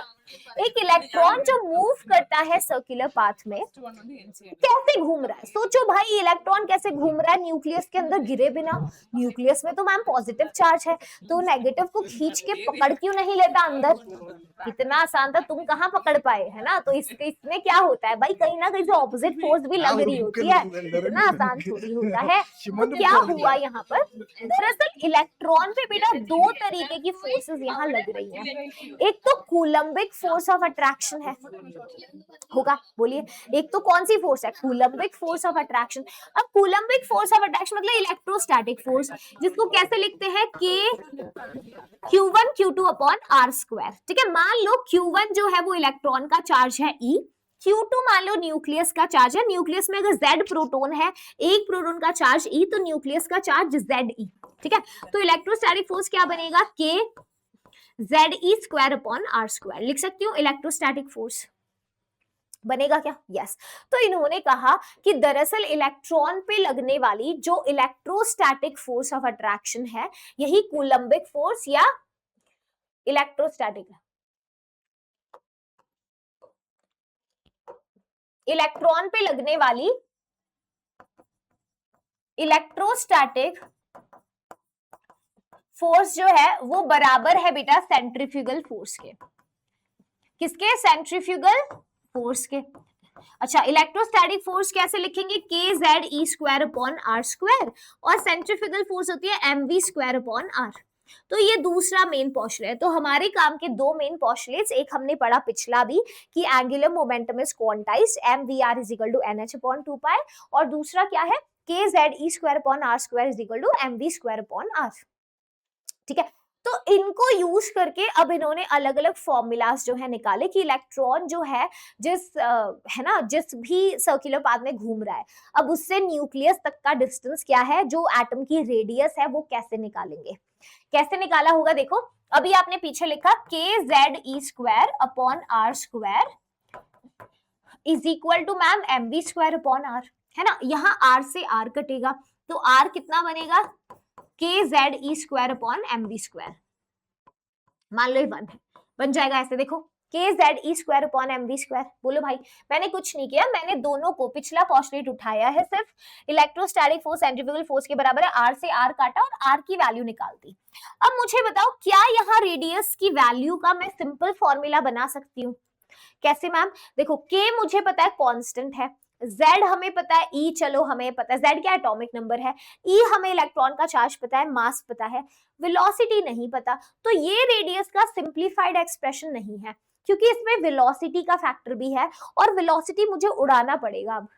एक इलेक्ट्रॉन जो मूव करता है सर्कुलर पाथ में कैसे घूम रहा है। सोचो भाई इलेक्ट्रॉन कैसे घूम रहा है न्यूक्लियस के अंदर गिरे बिना। न्यूक्लियस में तो मैम पॉजिटिव चार्ज है, तो नेगेटिव को खींच के पकड़ क्यों नहीं लेता अंदर? कितना आसान था, तुम कहाँ पकड़ पाए, है ना। तो इसमें क्या होता है भाई, कहीं ना कहीं से ऑपोजिट फोर्स भी लग रही होती है, इतना आसान थोड़ी होता है। तो क्या हुआ यहाँ पर, दरअसल इलेक्ट्रॉन पे बेटा दो तरीके की फोर्सेस यहाँ लग रही हैं। एक तो कूलम्बिक फोर्स ऑफ अट्रैक्शन है, होगा, बोलिए। एक तो कौन सी फोर्स है? Coulombic force of attraction. अब कूलम्बिक फोर्स ऑफ अट्रैक्शन मतलब इलेक्ट्रोस्टैटिक फोर्स, जिसको कैसे लिखते हैं? K Q1 Q2 upon R square. ठीक है, मान लो Q1 जो है वो इलेक्ट्रॉन का चार्ज है E, Q2 मान लो न्यूक्लियस का चार्ज है। न्यूक्लियस में अगर Z प्रोटॉन है, एक प्रोटॉन का चार्ज E, तो न्यूक्लियस का चार्ज ZE। ठीक है, तो इलेक्ट्रोस्टैटिक फोर्स क्या बनेगा? K ZE square upon R square. लिख सकती हूँ इलेक्ट्रोस्टैटिक फोर्स बनेगा क्या? यस। तो इन्होंने कहा कि दरअसल इलेक्ट्रॉन पे लगने वाली जो इलेक्ट्रोस्टैटिक फोर्स ऑफ अट्रैक्शन है, यही कूलम्बिक फोर्स या इलेक्ट्रोस्टैटिक है। इलेक्ट्रॉन पे लगने वाली इलेक्ट्रोस्टैटिक फोर्स जो है वो बराबर है बेटा सेंट्रीफ्यूगल फोर्स के। किसके? सेंट्रीफ्यूगल फोर्स के। अच्छा, इलेक्ट्रोस्टैटिक फोर्स कैसे लिखेंगे? K Z E square upon R square, और सेंट्रीफ्यूगल फोर्स होती है M V square upon R. तो ये दूसरा मेन पोस्टुलेट है। तो हमारे काम के दो मेन पोस्टुलेट्स, एक हमने पढ़ा पिछला भी कि angular momentum is quantised, M V R is equal to N H upon 2 pi, और दूसरा क्या है? K Z E square upon R square is equal to M V square upon R. ठीक है, तो इनको यूज करके अब इन्होंने अलग अलग फॉर्मूलाज जो है निकाले कि इलेक्ट्रॉन जो है है ना, जिस भी सर्कुलर पाथ में घूम रहा है, अब उससे न्यूक्लियस तक का डिस्टेंस क्या है, जो एटम की रेडियस है, वो कैसे निकालेंगे। कैसे निकाला होगा? देखो, अभी आपने पीछे लिखा K Z E square upon R square is equal to ma'am M V square upon R, है ना। यहाँ आर से आर कटेगा, तो आर कितना बनेगा? K Z E square upon M V square, मान लो ये 1 है, बन जाएगा ऐसे। देखो, K Z E square upon M V square. बोलो भाई, मैंने कुछ नहीं किया, मैंने दोनों को पिछला पोस्टुलेट उठाया है, सिर्फ इलेक्ट्रोस्टैटिक फोर्स सेंट्रीफ्यूगल फोर्स के बराबर है, आर से आर काटा और आर की वैल्यू निकाल दी। अब मुझे बताओ, क्या यहाँ रेडियस की वैल्यू का मैं सिंपल फॉर्मूला बना सकती हूँ? कैसे मैम? देखो, के मुझे पता है कांस्टेंट है, Z हमें पता है, E चलो हमें पता है, Z क्या एटॉमिक नंबर है, E हमें इलेक्ट्रॉन का चार्ज पता है, मास पता है, वेलोसिटी नहीं पता। तो ये रेडियस का सिंप्लीफाइड एक्सप्रेशन नहीं है, क्योंकि इसमें वेलोसिटी का फैक्टर भी है, और वेलोसिटी मुझे उड़ाना पड़ेगा। अब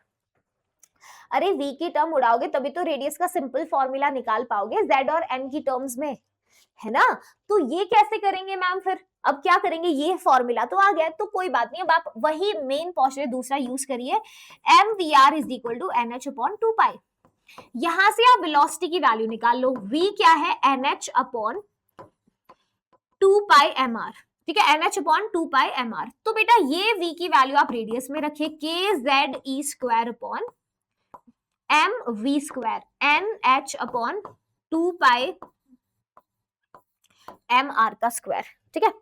अरे V की टर्म उड़ाओगे तभी तो रेडियस का सिंपल फॉर्मूला निकाल पाओगे Z और N की टर्म्स में, है ना। तो ये कैसे करेंगे मैम? फिर अब क्या करेंगे? ये फॉर्मूला तो आ गया, तो कोई बात नहीं, अब आप वही मेन पोस्टुलेट दूसरा यूज करिए, M V R is equal to N H upon 2 pi. यहां से आप वेलोसिटी की वैल्यू निकाल लो, v क्या है? एन एच अपॉन 2 पाई एम आर। ठीक है, NH अपॉन 2 पाई mr। तो बेटा ये v की वैल्यू आप रेडियस में रखिए kze square upon m v square NH upon 2 pi mr का स्क्वायर। ठीक है,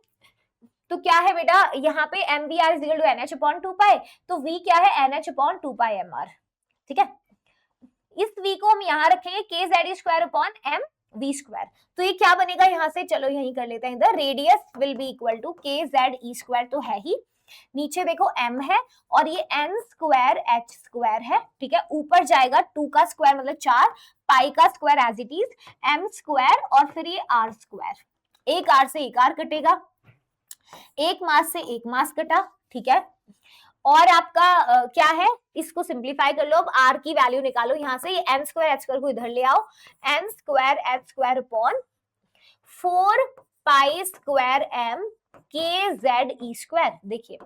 तो क्या है बेटा यहाँ पे mvr is equal to NH upon 2 pi, तो v क्या है NH अपॉन 2 पाई mr। ठीक है, इस v को हम यहाँ रखेंगे kz square upon m v square. तो ये क्या बनेगा यहाँ से, चलो यही कर लेते हैं, इधर radius will be equal to kze square तो है ही, नीचे देखो m है और ये n स्क्वायर h स्क्वायर है। ठीक है, ऊपर जाएगा 2 का स्क्वायर मतलब 4, पाई का square as it is m square और फिर ये r स्क्वायर, एक r से एक r कटेगा, एक मास से एक मास कटा। ठीक है, और आपका क्या है, इसको सिंप्लीफाई कर लो, अब r की वैल्यू निकालो यहाँ से, ये m स्क्वायर h स्क्वायर को इधर ले आओ, m square h square upon 4 पाई स्क्वायर m kze स्क्वायर। देखिए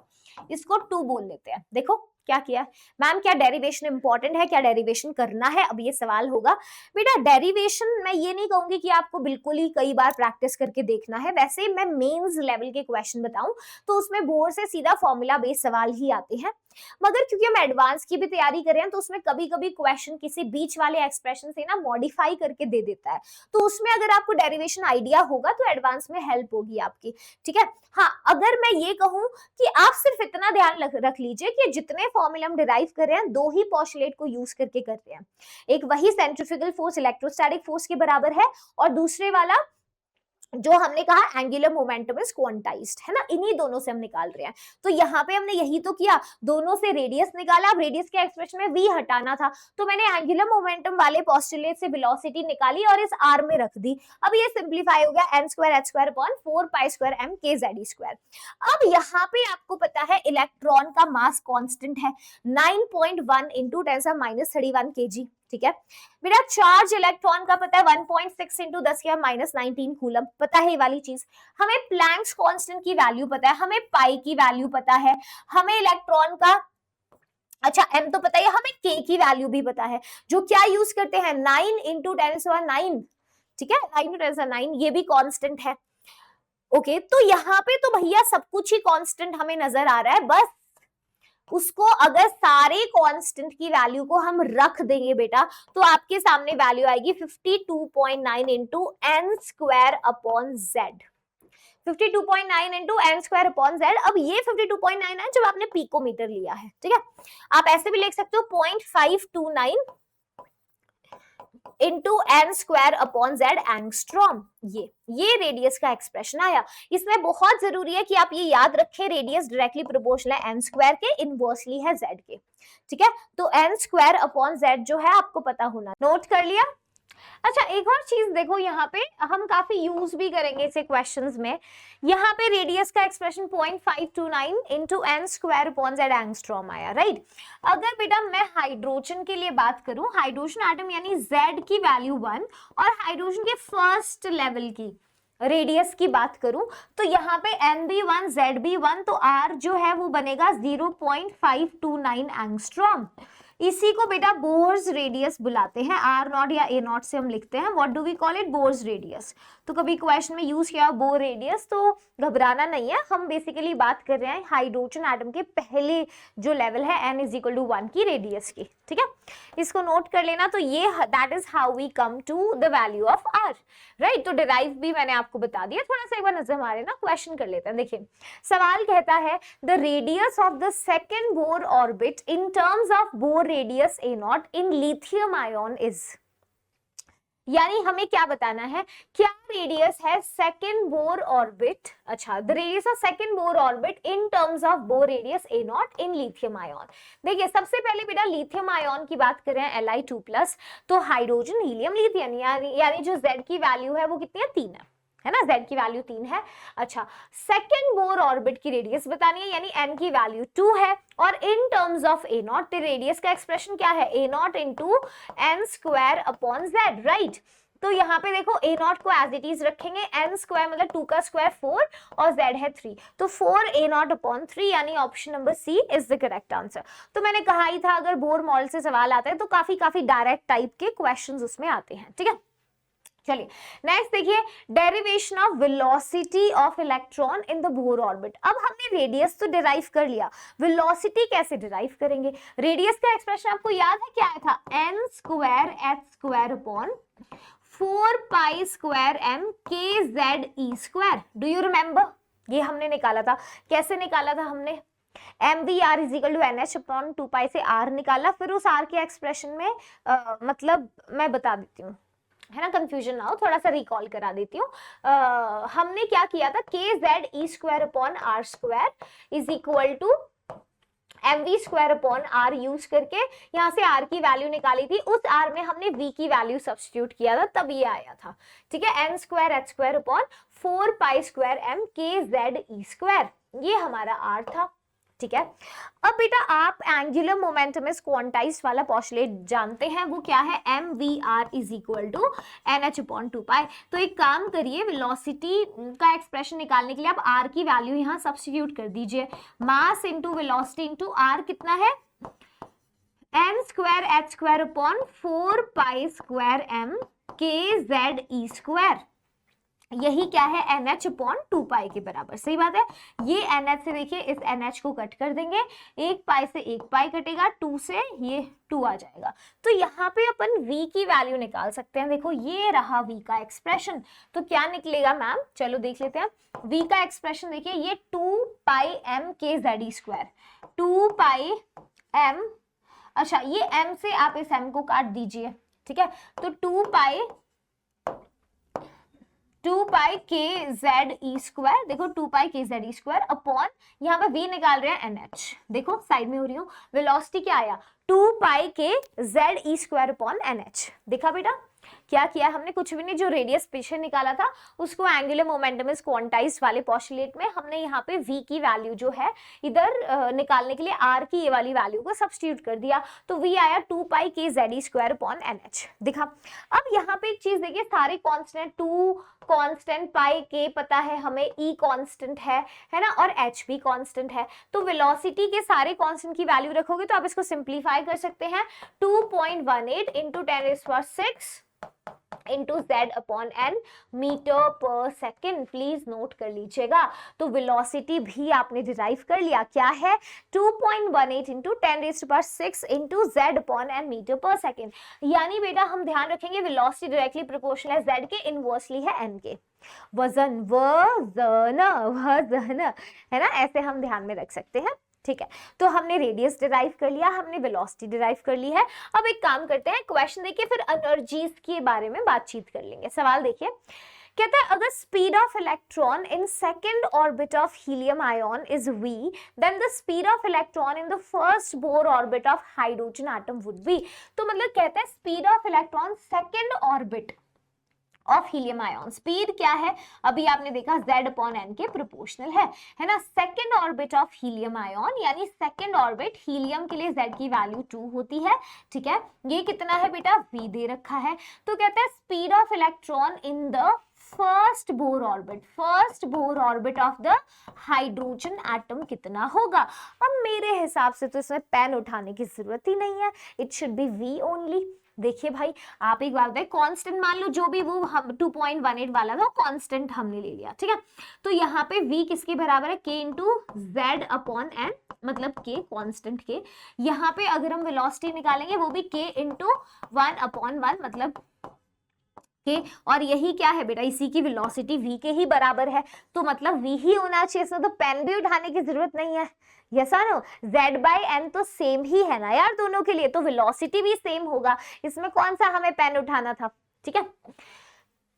इसको 2 बोल लेते हैं। देखो क्या किया मैम, क्या डेरिवेशन इंपॉर्टेंट है, क्या डेरिवेशन करना है, अब ये सवाल होगा। बेटा डेरिवेशन मैं ये नहीं कहूंगी कि आपको बिल्कुल ही कई बार प्रैक्टिस करके देखना है, वैसे मैं मेंस लेवल के क्वेश्चन बताऊं तो उसमें बोर्ड से सीधा फॉर्मूला बेस्ड सवाल ही आते हैं, मगर क्योंकि हम एडवांस की भी तैयारी कर रहे हैं तो उसमें कभी कभी क्वेश्चन किसी बीच वाले एक्सप्रेशन से ना मॉडिफाई करके दे देता है, तो उसमें अगर आपको डेरिवेशन आइडिया होगा तो एडवांस में हेल्प होगी आपकी। ठीक है, हाँ अगर मैं ये कहूं कि आप सिर्फ इतना ध्यान रख लीजिए कि जितने फॉर्मूला हम डिराइव कर रहे हैं 2 ही पोस्टुलेट को यूज करके कर रहे हैं, एक वही सेंट्रीफ्यूगल फोर्स इलेक्ट्रोस्टैटिक फोर्स के बराबर है और दूसरे वाला जो हमने कहा एंगुलर मोमेंटम इज क्वांटाइज्ड, है ना, इन्हीं दोनों से हम निकाल रहे हैं। तो यहाँ पे हमने यही तो किया, दोनों से रेडियस निकाला, अब रेडियस के एक्सप्रेशन में v हटाना था तो मैंने एंगुलर मोमेंटम वाले पोस्टुलेट से वेलोसिटी निकाली और इस r में रख दी। अब ये सिंप्लीफाई हो गया n square h square upon 4 पाई स्क्वायर m kz स्क्वायर। अब यहाँ पे आपको पता है इलेक्ट्रॉन का मास कांस्टेंट है 9.1 इंटू 10⁻31 kg। ठीक है बेटा, चार्ज इलेक्ट्रॉन का पता है 1.6 इंटू 10⁻19 कूलम, पता है ये वाली चीज। हमें प्लैंक्स कांस्टेंट की वैल्यू पता है, हमें पाई की वैल्यू पता है, हमें इलेक्ट्रॉन का अच्छा m तो पता है, हमें k की वैल्यू भी पता है, जो क्या यूज करते हैं 9 इंटू 10⁻9। ठीक है, 9 इंटू 10⁻9 ये भी कांस्टेंट है। ओके, तो यहाँ पे तो भैया सब कुछ ही कांस्टेंट हमें नजर आ रहा है, बस उसको अगर सारे कांस्टेंट की वैल्यू को हम रख देंगे बेटा तो आपके सामने वैल्यू आएगी 52.9 into n square upon z। 52.9 into n square upon z। अब ये 52.9 है जब आपने पिकोमीटर लिया है। ठीक है, आप ऐसे भी लिख सकते हो 0.529 into N square upon Z angstrom. ये रेडियस का एक्सप्रेशन आया। इसमें बहुत जरूरी है कि आप ये याद रखें, रेडियस डायरेक्टली प्रोपोर्शनल है एन स्क्वायर के, इनवर्सली है जेड के। ठीक है, तो एन स्क्वायर अपॉन जेड जो है आपको पता होना, नोट कर लिया। अच्छा एक और चीज देखो, यहाँ पे हम काफी यूज भी करेंगे इसे क्वेश्चंस में। यहाँ पे रेडियस का expression 0.529 into N square upon Z angstrom आया, राइट। अगर बेटा मैं हाइड्रोजन के लिए बात करूं, हाइड्रोजन एटम यानी जेड की वैल्यू 1 और हाइड्रोजन के फर्स्ट लेवल की रेडियस की बात करूं तो यहाँ पे एन भी 1 जेड भी 1, तो आर जो है वो बनेगा 0.529 एंगस्ट्रॉम। इसी को बेटा बोर्स रेडियस बुलाते हैं, आर नॉट या ए नॉट से हम लिखते हैं। What do we call it, Bohr's radius. तो कभी क्वेश्चन में यूज किया बोर रेडियस, तो घबराना नहीं है, हम बेसिकली बात कर रहे हैं हाइड्रोजन एटम के पहले जो लेवल है n इज इक्वल टू 1 की रेडियस की। ठीक है, इसको नोट कर लेना। तो ये that is how we come to the value of R, right. तो डिराइव भी मैंने आपको बता दिया, थोड़ा सा एक बार नजर मारे ना, क्वेश्चन कर लेते हैं। देखिए सवाल कहता है the radius of the second Bohr orbit in terms of bore radius A not in lithium ion is, यानी हमें क्या बताना है, क्या रेडियस है सेकेंड बोर ऑर्बिट। अच्छा, the radius of second Bohr orbit in terms of bore radius A not in lithium ion. देखिए सबसे पहले बेटा लिथियम आयन की बात कर रहे हैं Li2+, तो हाइड्रोजन हीलियम लिथियम यानी जो Z की वैल्यू है वो कितनी है, 3 है ना, Z की वैल्यू 3 है। अच्छा, सेकेंड बोर ऑर्बिट की रेडियस बतानी है, यानी n की वैल्यू 2 है, और in terms of A nought, radius का एक्सप्रेशन क्या है, A nought into N square upon Z, right. तो यहाँ पे देखो ए नॉट को एज इट इज रखेंगे, एन स्क्वायर मतलब 2 का स्क्वायर 4 और जेड है 3, तो 4 ए नॉट अपॉन 3, यानी option number C is the correct answer. तो मैंने कहा ही था अगर बोर मॉडल से सवाल आता है तो काफी डायरेक्ट टाइप के क्वेश्चंस उसमें आते हैं। ठीक है, चलिए नेक्स्ट देखिए, derivation of velocity of electron in the Bohr orbit. अब हमने रेडियस तो डिराइव कर लिया, वेलोसिटी कैसे डिराइव करेंगे? रेडियस का एक्सप्रेशन आपको याद है क्या आया था? n square h square upon 4 पाई square m k z e square. Do you remember? ये हमने निकाला था, कैसे निकाला था हमने? mvr is equal to NH upon 2 pi से r निकाला, फिर उस r के एक्सप्रेशन में मतलब मैं बता देती हूँ, है ना, कंफ्यूजन ना हो, थोड़ा सा रिकॉल करा देती हूँ। हमने क्या किया था? K Z E square upon R square is equal to mv square upon r use करके यहाँ से r की वैल्यू निकाली थी, उस r में हमने v की वैल्यू सब्स्टिट्यूट किया था, तब ये आया था। ठीक है, n square h square upon 4 पाई square m k z e square, ये हमारा r था। ठीक है, अब बेटा आप एंगुलर मोमेंटम इज क्वांटाइज्ड वाला पोस्टुलेट जानते हैं, वो क्या है? mvr is equal to nh upon 2 pi. तो एक काम करिए, वेलोसिटी का एक्सप्रेशन निकालने के लिए आप r की वैल्यू यहाँ सब्स्टिट्यूट कर दीजिए, मास इनटू वेलोसिटी इनटू r कितना है? n square h square upon 4 पाई square m k z e square, यही क्या है? NH अपॉन 2 पाई के बराबर। सही बात है, ये NH से देखिए इस NH को कट कर देंगे, 1 पाई से 1 पाई कटेगा, 2 से ये 2 आ जाएगा। तो यहाँ पे अपन V की वैल्यू निकाल सकते हैं। देखो ये रहा V का एक्सप्रेशन, तो क्या निकलेगा मैम? चलो देख लेते हैं। V का एक्सप्रेशन देखिए, ये 2 पाई m k z e square, 2 पाई m, अच्छा ये m से आप इस m को काट दीजिए। ठीक है, तो 2 पाई के जेड ई स्क्वायर, देखो 2 पाई के जेड ई स्क्वायर अपॉन, यहाँ पे v निकाल रहे हैं NH, देखो साइड में हो रही हूँ, वेलोसिटी क्या आया? 2 पाई के Z E square upon NH। देखा बेटा क्या किया हमने? कुछ भी नहीं, जो रेडियस पीछे निकाला था उसको एंगुलर मोमेंटम इज क्वांटाइज्ड वाले पोस्टुलेट में हमने यहाँ पे v की वैल्यू जो है इधर निकालने के लिए r की ये वाली वैल्यू को सब्स्टिट्यूट कर दिया, तो v आया 2 पाई के Z E square upon NH। दिखा? अब यहाँ पे एक चीज देखिए, सारे कांस्टेंट, 2 कांस्टेंट, पाई के पता है हमें, e कांस्टेंट है ना, और h भी कांस्टेंट है, तो वेलोसिटी के सारे कांस्टेंट की वैल्यू रखोगे तो आप इसको सिंप्लीफाई कर सकते हैं, 2.18 into 10⁻⁶ into z upon n metre पर सेकेंड, प्लीज नोट कर लीजिएगा। तो वेलोसिटी भी आपने डिराइव कर लिया, क्या है? 2.18 into 10⁶ into z upon n metre पर सेकेंड। यानी बेटा हम ध्यान रखेंगे वेलोसिटी डायरेक्टली प्रोपोर्शनल है z के, इनवर्सली है n के। वजन है ना, ऐसे हम ध्यान में रख सकते हैं। ठीक है, तो हमने रेडियस डिराइव कर लिया, हमने वेलोसिटी डिराइव कर ली है। अब एक काम करते हैं, क्वेश्चन देखिए, फिर एनर्जीज के बारे में बातचीत कर लेंगे। सवाल देखिए, कहता है अगर speed of electron in second orbit of helium ion is v, then the speed of electron in the first Bohr orbit of hydrogen atom would be. तो मतलब कहता है speed of electron second orbit of helium ion, speed क्या है? अभी आपने देखा z upon n के प्रोपोर्शनल है ना। Second orbit of helium ion, यानी सेकंड ऑर्बिट हीलियम के लिए z की वैल्यू 2 होती है। ठीक है, ये कितना है बेटा? v दे रखा है। तो कहता है speed of electron in the first Bohr orbit of the hydrogen atom कितना होगा? अब मेरे हिसाब से तो इसमें पेन उठाने की जरूरत ही नहीं है, it should be v only. देखिए भाई, आप एक बात बताइए, कांस्टेंट मान लो, जो भी वो 2.18 वाला था कांस्टेंट हमने ले लिया। ठीक है, तो यहाँ पे v किसके बराबर है? k into Z upon n, मतलब k कांस्टेंट k। यहाँ पे अगर हम वेलोसिटी निकालेंगे वो भी k इंटू 1 अपॉन 1, मतलब k, और यही क्या है बेटा? इसी की वेलोसिटी v के ही बराबर है, तो मतलब v ही होना चाहिए। इसमें तो पेन भी उठाने की जरूरत नहीं है। यस और नो? z बाई n तो सेम ही है ना यार दोनों के लिए, तो वेलोसिटी भी सेम होगा, इसमें कौन सा हमें पेन उठाना था। ठीक है,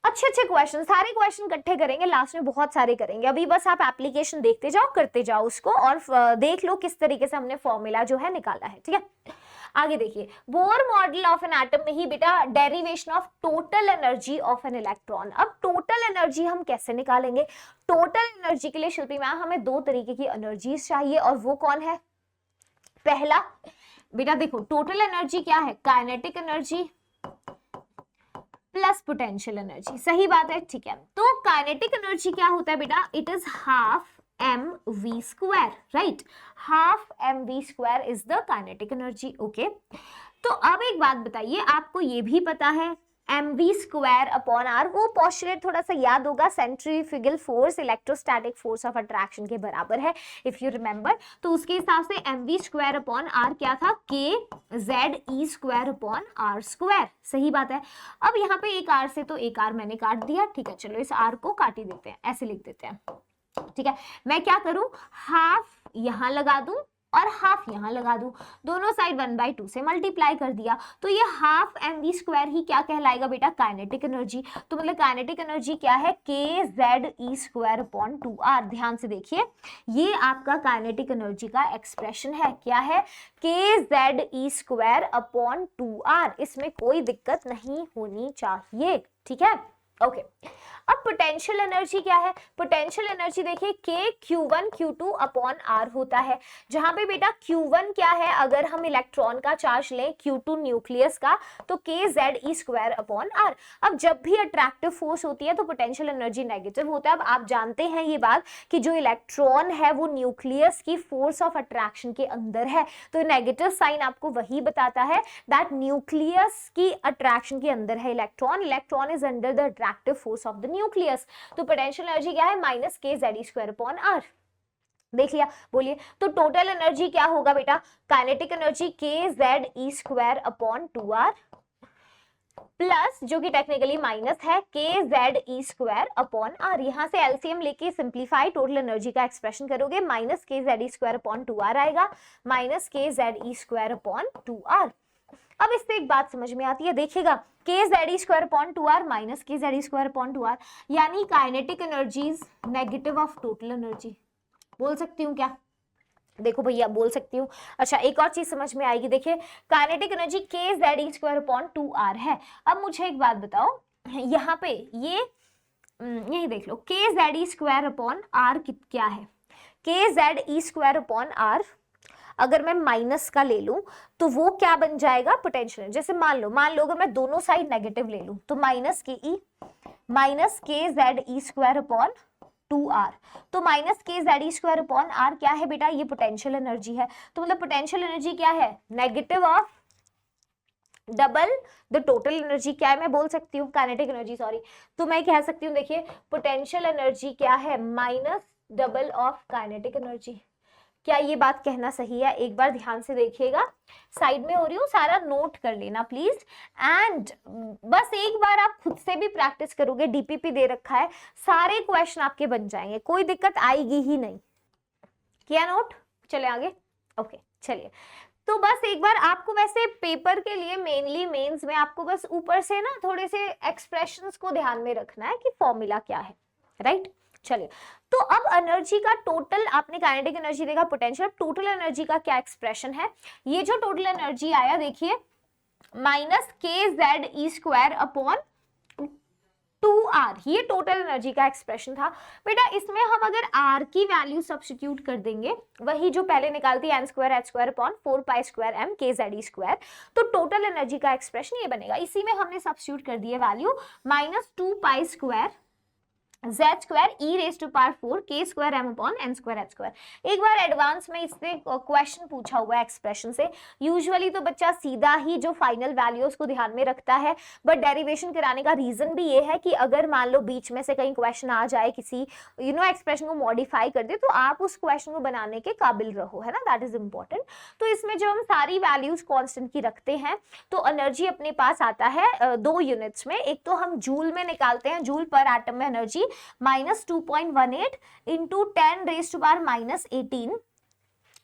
अच्छे क्वेश्चन, सारे क्वेश्चन इकट्ठे करेंगे, लास्ट में बहुत सारे करेंगे। अभी बस आप एप्लीकेशन देखते जाओ, करते जाओ उसको, और देख लो किस तरीके से हमने फॉर्मूला जो है निकाला है। ठीक है, आगे देखिए, bore model of an atom में ही बेटा derivation of total energy of an electron. अब टोटल एनर्जी हम कैसे निकालेंगे? टोटल एनर्जी के लिए शिल्पी मैम हमें 2 तरीके की एनर्जीज चाहिए, और वो कौन है? पहला बेटा देखो, टोटल एनर्जी क्या है? Kinetic energy plus potential energy. सही बात है, ठीक है। तो काइनेटिक एनर्जी क्या होता है बेटा? It is half mv square, right? Half mv square is the kinetic energy. Okay, तो अब एक बात बताइए, आपको ये भी पता है mv स्क्वायर अपॉन आर, वो पोस्टुलेट थोड़ा सा याद होगा, centrifugal force electrostatic force of attraction के बराबर है इफ यू रिमेंबर। तो उसके हिसाब से mv स्क्वायर अपॉन आर क्या था, k z e square upon R square, सही बात है। अब यहाँ पे एक आर से तो एक आर मैंने काट दिया, ठीक है, चलो इस आर को काट ही देते हैं, ऐसे लिख देते हैं, ठीक है। मैं क्या करूं, हाफ यहां लगा दूं और हाफ यहाँ लगा दूं, दोनों साइड 1/2 से मल्टीप्लाई कर दिया, तो ये हाफ mv स्क्वायर ही क्या कहलाएगा बेटा, काइनेटिक एनर्जी। तो मतलब काइनेटिक एनर्जी क्या है, kze स्क्वायर अपॉन 2r। ध्यान से देखिए, ये आपका काइनेटिक एनर्जी का एक्सप्रेशन है, क्या है, kze स्क्वायर अपॉन 2r। इसमें कोई दिक्कत नहीं होनी चाहिए, ठीक है, ओके। अब पोटेंशियल एनर्जी क्या है, पोटेंशियल एनर्जी देखिए k q1 q2 upon r होता है, जहां पे बेटा q1 क्या है, अगर हम इलेक्ट्रॉन का चार्ज लें, q2 न्यूक्लियस का, तो kze स्क्वायर अपॉन r। अब जब भी अट्रैक्टिव फोर्स होती है तो पोटेंशियल एनर्जी नेगेटिव होता है। अब आप जानते हैं ये बात कि जो इलेक्ट्रॉन है वो न्यूक्लियस की फोर्स ऑफ अट्रैक्शन के अंदर है, तो नेगेटिव साइन आपको वही बताता है दैट न्यूक्लियस की अट्रैक्शन के अंदर है electron, electron is under the attractive force of the nucleus. तो पोटेंशियल एनर्जी क्या है, minus kze square upon r। देख लिया, बोलिए, तो टोटल एनर्जी क्या होगा बेटा, kinetic energy kze square upon 2r plus, जो कि टेक्निकली माइनस है, kze स्क्वायर अपॉन r। यहां से एलसीएम लेके सिंप्लीफाई टोटल एनर्जी का एक्सप्रेशन करोगे, minus kze square upon 2r आएगा, minus kze square upon 2r। अब इससे एक बात समझ में आती है, देखिएगा, kze square upon 2r minus kze square upon 2r, यानी kinetic energies negative of total energy. बोल सकती हूँ क्या, देखो भैया बोल सकती हूँ। अच्छा, एक और चीज समझ में आएगी, देखिए kinetic energy kze square upon 2r है। अब मुझे एक बात बताओ, यहाँ पे ये यही देख लो, kze स्क्वायर अपॉन r क्या है, kze स्क्वायर अपॉन r अगर मैं माइनस का ले लूं तो वो क्या बन जाएगा, पोटेंशियल। जैसे मान लो अगर मैं दोनों साइड नेगेटिव ले लूं तो minus kze square upon 2r, तो minus kze square upon r क्या है बेटा, ये पोटेंशियल एनर्जी है। तो मतलब पोटेंशियल एनर्जी क्या है, negative of double the total energy. क्या है, मैं बोल सकती हूँ काइनेटिक एनर्जी, सॉरी, तो मैं कह सकती हूँ, देखिए पोटेंशियल एनर्जी क्या है, minus double of kinetic energy. क्या ये बात कहना सही है, एक बार ध्यान से देखिएगा, साइड में हो रही हूँ, सारा नोट कर लेना प्लीज। एंड बस एक बार आप खुद से भी प्रैक्टिस करोगे, डीपीपी दे रखा है, सारे क्वेश्चन आपके बन जाएंगे, कोई दिक्कत आएगी ही नहीं। किया नोट, चले आगे, ओके चलिए। तो बस एक बार आपको वैसे पेपर के लिए मेनली मेंस में आपको बस ऊपर से ना थोड़े से एक्सप्रेशंस को ध्यान में रखना है कि फॉर्मूला क्या है, राइट। चलिए, तो अब एनर्जी का टोटल, आपने काइनेटिक एनर्जी देखा, पोटेंशियल, टोटल एनर्जी का क्या एक्सप्रेशन है। ये जो टोटल एनर्जी आया देखिए, minus kze square upon 2r, ये टोटल एनर्जी का एक्सप्रेशन था बेटा। इसमें हम अगर r की वैल्यू सब्स्टिट्यूट कर देंगे, वही जो पहले निकालती है n square h square upon 4 square m kze square, तो टोटल एनर्जी का एक्सप्रेशन ये बनेगा। इसी में हमने सब्स्टिट्यूट कर दिए वैल्यू, minus 2 square z square e raise to power 4 k square m upon n square h square. एक बार एडवांस में इससे क्वेश्चन पूछा हुआ है एक्सप्रेशन से, यूजुअली तो बच्चा सीधा ही जो फाइनल वैल्यूज को ध्यान में रखता है, बट डेरिवेशन कराने का रीजन भी ये है कि अगर मान लो बीच में से कहीं क्वेश्चन आ जाए, किसी एक्सप्रेशन को मॉडिफाई कर दे, तो आप उस क्वेश्चन को बनाने के काबिल रहो, है ना, दैट इज इंपॉर्टेंट। तो इसमें जब हम सारी वैल्यूज कॉन्स्टेंट की रखते हैं तो एनर्जी अपने पास आता है 2 यूनिट्स में। एक तो हम जूल में निकालते हैं, जूल पर एटम में energy minus 2.18 into 10 raise to power minus 18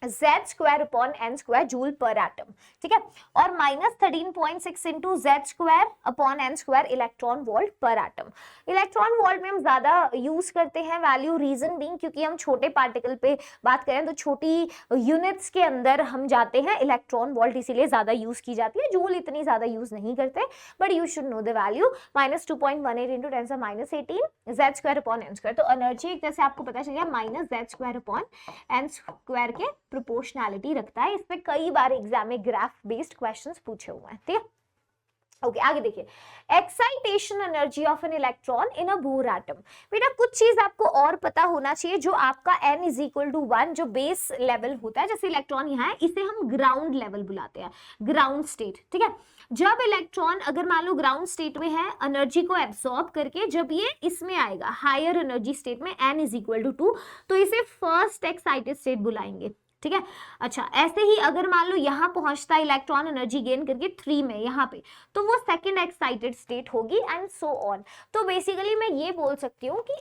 z square upon n square joule पर एटम, ठीक है, और minus 13.6 into z square upon n square electron volt पर एटम। इलेक्ट्रॉन वोल्ट में हम ज्यादा यूज करते हैं वैल्यू, रीजन बीइंग क्योंकि हम छोटे पार्टिकल पे बात करें तो छोटी यूनिट्स के अंदर हम जाते हैं, इलेक्ट्रॉन वोल्ट इसीलिए ज्यादा यूज की जाती है। जूल इतनी ज्यादा यूज नहीं करते, but you should know the value, minus 2.18 into 10 minus 18 z square upon n square. तो एनर्जी एक तरह से आपको पता चल गया minus z square upon n square के प्रोपोर्शनैलिटी रखता है। इस पे कई बार एग्जाम में ग्राफ बेस्ड क्वेश्चंस पूछे हुए हैं, ठीक है। ओके आगे देखिए, excitation energy of an electron in a bore atom. बेटा कुछ चीज आपको और पता होना चाहिए, जो आपका n इज इक्वल टू 1 जो बेस लेवल होता है, जैसे इलेक्ट्रॉन यहाँ है, इसे हम ग्राउंड लेवल बुलाते हैं, ग्राउंड स्टेट, ठीक है। जब इलेक्ट्रॉन अगर मान लो ग्राउंड स्टेट में है, एनर्जी को एब्सॉर्ब करके जब ये इसमें आएगा हायर एनर्जी स्टेट में n इज इक्वल टू 2, तो इसे फर्स्ट एक्साइटेड स्टेट बुलाएंगे, ठीक है। अच्छा ऐसे ही अगर मान लो यहां पहुंचता है इलेक्ट्रॉन एनर्जी गेन करके 3 में यहां पे, तो वो सेकंड एक्साइटेड स्टेट होगी एंड सो ऑन। तो बेसिकली मैं ये बोल सकती हूँ कि